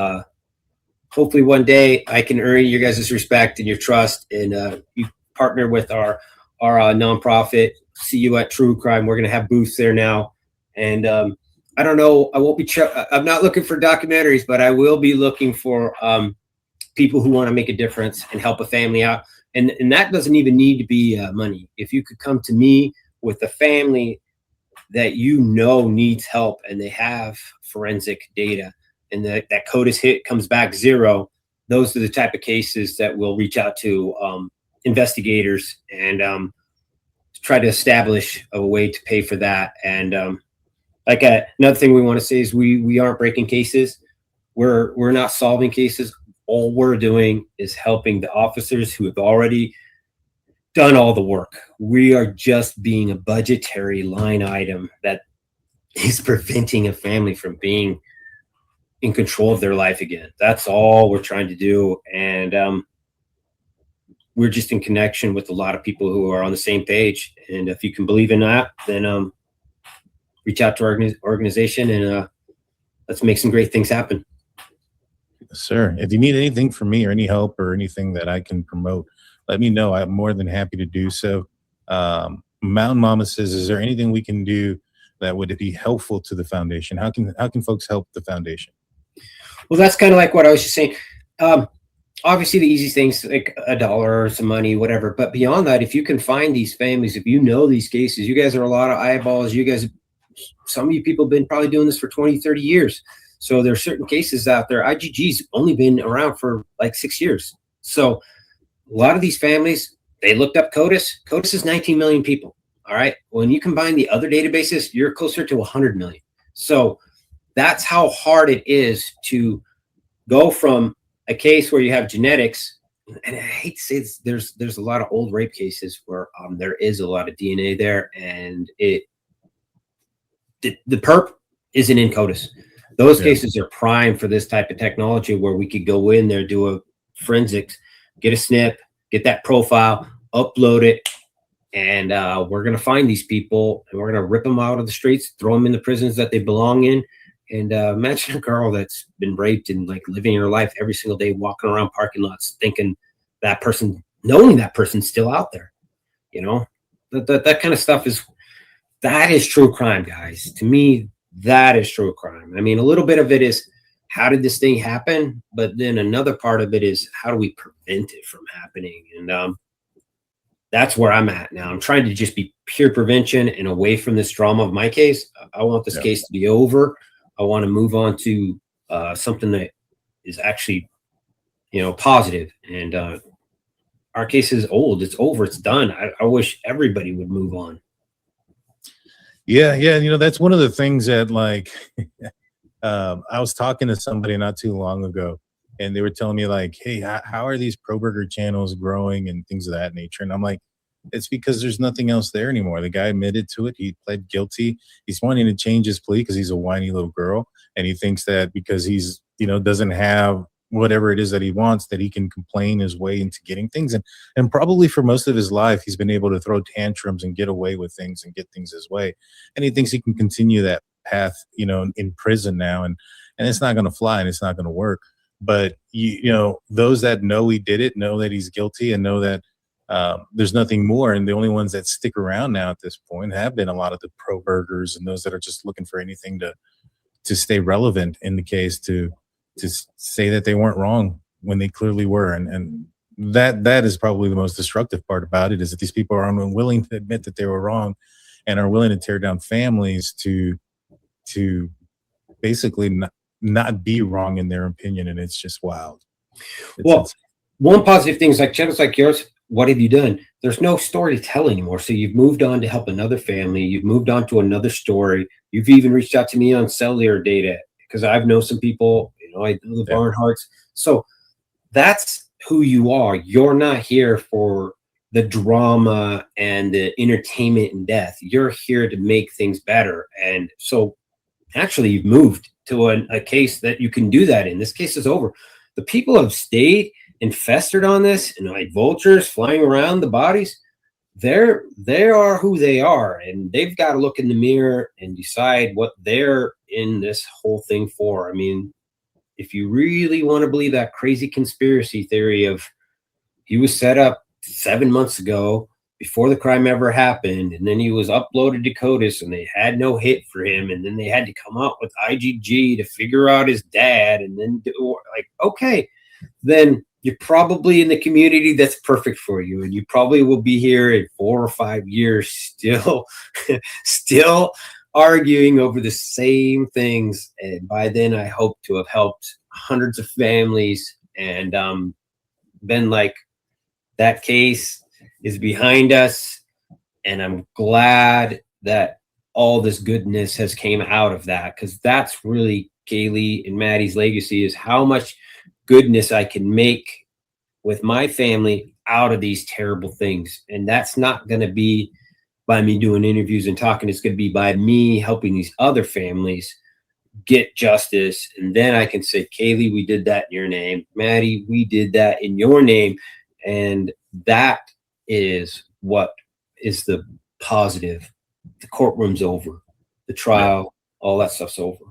hopefully one day I can earn your guys' respect and your trust. And you partner with our nonprofit, See You at True Crime. We're going to have booths there now. And I don't know, I won't be, I'm not looking for documentaries, but I will be looking for people who want to make a difference and help a family out. And that doesn't even need to be money. If you could come to me with a family that you know needs help and they have forensic data and that CODIS hit comes back 0, those are the type of cases that we'll reach out to investigators and try to establish a way to pay for that. And another thing we want to say is we aren't breaking cases. We're not solving cases. All we're doing is helping the officers who have already done all the work. We are just being a budgetary line item that is preventing a family from being in control of their life again. That's all we're trying to do. And we're just in connection with a lot of people who are on the same page. And if you can believe in that, then reach out to our organization and let's make some great things happen. Sir, if you need anything from me or any help or anything that I can promote, let me know. I'm more than happy to do so. Mountain Mama says, is there anything we can do that would be helpful to the foundation? How can folks help the foundation? Well, that's kind of like what I was just saying. Obviously the easy things like $1 or some money, whatever. But beyond that, if you can find these families, if you know these cases, you guys are a lot of eyeballs. You guys, some of you people have been probably doing this for 20, 30 years. So there are certain cases out there. IGG's only been around for like 6 years. So a lot of these families, they looked up CODIS. CODIS is 19 million people. All right. When you combine the other databases, you're closer to 100 million. So that's how hard it is to go from a case where you have genetics. And I hate to say this, there's a lot of old rape cases where there is a lot of DNA there, and the perp isn't in CODIS. Those cases are prime for this type of technology where we could go in there, do a forensics, get a snip, get that profile, upload it, and we're going to find these people and we're going to rip them out of the streets, throw them in the prisons that they belong in. And imagine a girl that's been raped and like living her life every single day, walking around parking lots, thinking that person, knowing that person's still out there. You know, that kind of stuff that is true crime, guys. To me, that is true crime. I mean, a little bit of it is how did this thing happen? But then another part of it is how do we prevent it from happening? And that's where I'm at now. I'm trying to just be pure prevention and away from this drama of my case. I want this case to be over. I want to move on to something that is actually, positive. And our case is old. It's over. It's done. I wish everybody would move on. Yeah. That's one of the things that, like, I was talking to somebody not too long ago, and they were telling me, like, hey, how are these Kohberger channels growing and things of that nature? And I'm like, it's because there's nothing else there anymore. The guy admitted to it. He pled guilty. He's wanting to change his plea because he's a whiny little girl, and he thinks that because he's, doesn't have whatever it is that he wants, that he can complain his way into getting things. And probably for most of his life, he's been able to throw tantrums and get away with things and get things his way. And he thinks he can continue that path, in prison now. And it's not going to fly, and it's not going to work. But, those that know he did it, know that he's guilty, and know that there's nothing more. And the only ones that stick around now at this point have been a lot of the Kohbergers and those that are just looking for anything to stay relevant in the case, to say that they weren't wrong when they clearly were. And that is probably the most destructive part about it, is that these people are unwilling to admit that they were wrong and are willing to tear down families to basically not be wrong in their opinion. And it's just wild. One positive thing is, like channels like yours, what have you done? There's no story to tell anymore. So you've moved on to help another family. You've moved on to another story. You've even reached out to me on cellular data, because I've known some people, I know the Barnharts. So that's who you are. You're not here for the drama and the entertainment and death. You're here to make things better. And so actually you've moved to a case that you can do that in. This case is over. The people have stayed and festered on this, and like vultures flying around the bodies. They are who they are, and they've got to look in the mirror and decide what they're in this whole thing for. I mean, if you really want to believe that crazy conspiracy theory of he was set up 7 months ago before the crime ever happened, and then he was uploaded to CODIS and they had no hit for him, and then they had to come out with IGG to figure out his dad, and then okay, then you're probably in the community that's perfect for you, and you probably will be here in 4 or 5 years still arguing over the same things. And by then I hope to have helped hundreds of families and been like, that case is behind us, and I'm glad that all this goodness has came out of that, because that's really Kaylee and Maddie's legacy, is how much goodness I can make with my family out of these terrible things. And that's not going to be by me doing interviews and talking. It's going to be by me helping these other families get justice. And then I can say, Kaylee, we did that in your name. Maddie, we did that in your name. And that is what is the positive. The courtroom's over. The trial, all that stuff's over.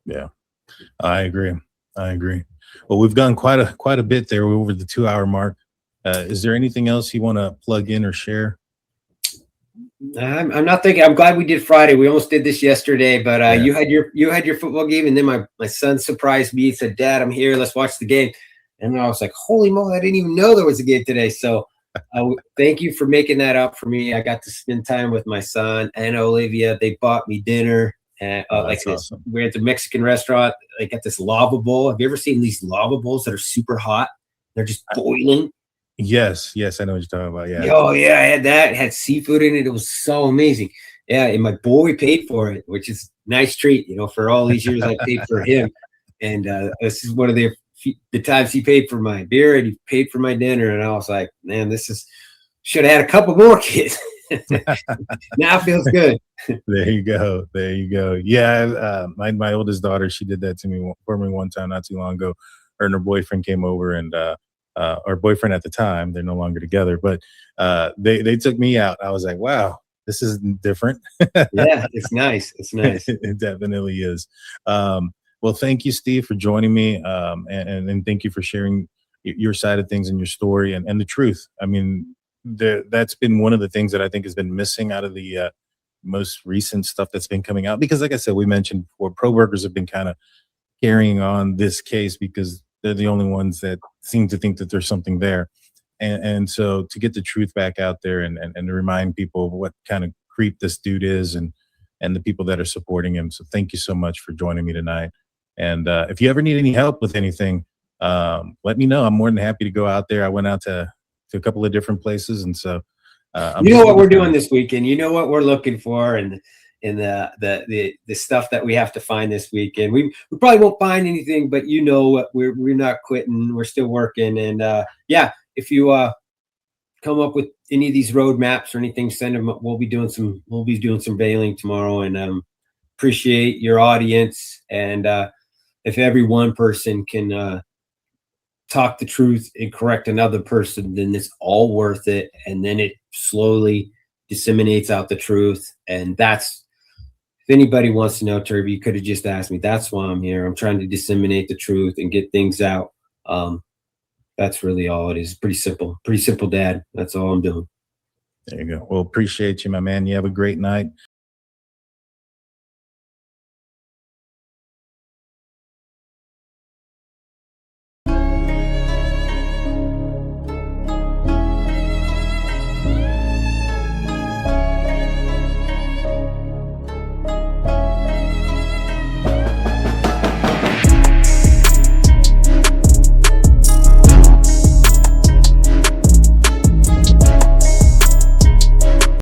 Yeah, I agree. Well, we've gone quite a bit there. We're over the 2-hour mark. Is there anything else you want to plug in or share? I'm not thinking. I'm glad we did Friday. We almost did this yesterday, but you had your football game, and then my son surprised me. He said, "Dad, I'm here. Let's watch the game." And I was like, "Holy moly! I didn't even know there was a game today." So, thank you for making that up for me. I got to spend time with my son and Olivia. They bought me dinner. And awesome. We're at the Mexican restaurant. They got this lava bowl. Have you ever seen these lava bowls that are super hot? They're just boiling. Yes, I know what you're talking about. Yeah. Oh yeah, I had that. It had seafood in it. It was so amazing. Yeah, and my boy paid for it, which is a nice treat. For all these years I paid for him, and this is one of the times he paid for my beer and he paid for my dinner. And I was like, man, should have had a couple more kids. Now it feels good. There you go. Yeah, my oldest daughter, she did that for me one time not too long ago. Her and her boyfriend came over, and our boyfriend at the time, they're no longer together, but they took me out. I was like, wow, this is different. Yeah, it's nice. It definitely is. Well, thank you, Steve, for joining me, and thank you for sharing your side of things and your story and the truth. I mean, that's been one of the things that I think has been missing out of the most recent stuff that's been coming out, because like I said, we mentioned before, Kohbergers have been kind of carrying on this case because they're the only ones that seem to think that there's something there. And so to get the truth back out there and to remind people of what kind of creep this dude is and the people that are supporting him. So thank you so much for joining me tonight. And if you ever need any help with anything, let me know. I'm more than happy to go out there. I went out to a couple of different places, and so you know what we're doing this weekend. You know what we're looking for, and the stuff that we have to find this weekend. We probably won't find anything, but you know what, we're not quitting. We're still working, and yeah, if you come up with any of these road maps or anything, send them. We'll be doing some bailing tomorrow, and appreciate your audience. And if every one person can talk the truth and correct another person, then it's all worth it. And then it slowly disseminates out the truth. And that's, if anybody wants to know, Turby, you could have just asked me. That's why I'm here. I'm trying to disseminate the truth and get things out. That's really all it is. Pretty simple, Dad. That's all I'm doing. There you go. Well, appreciate you, my man. You have a great night.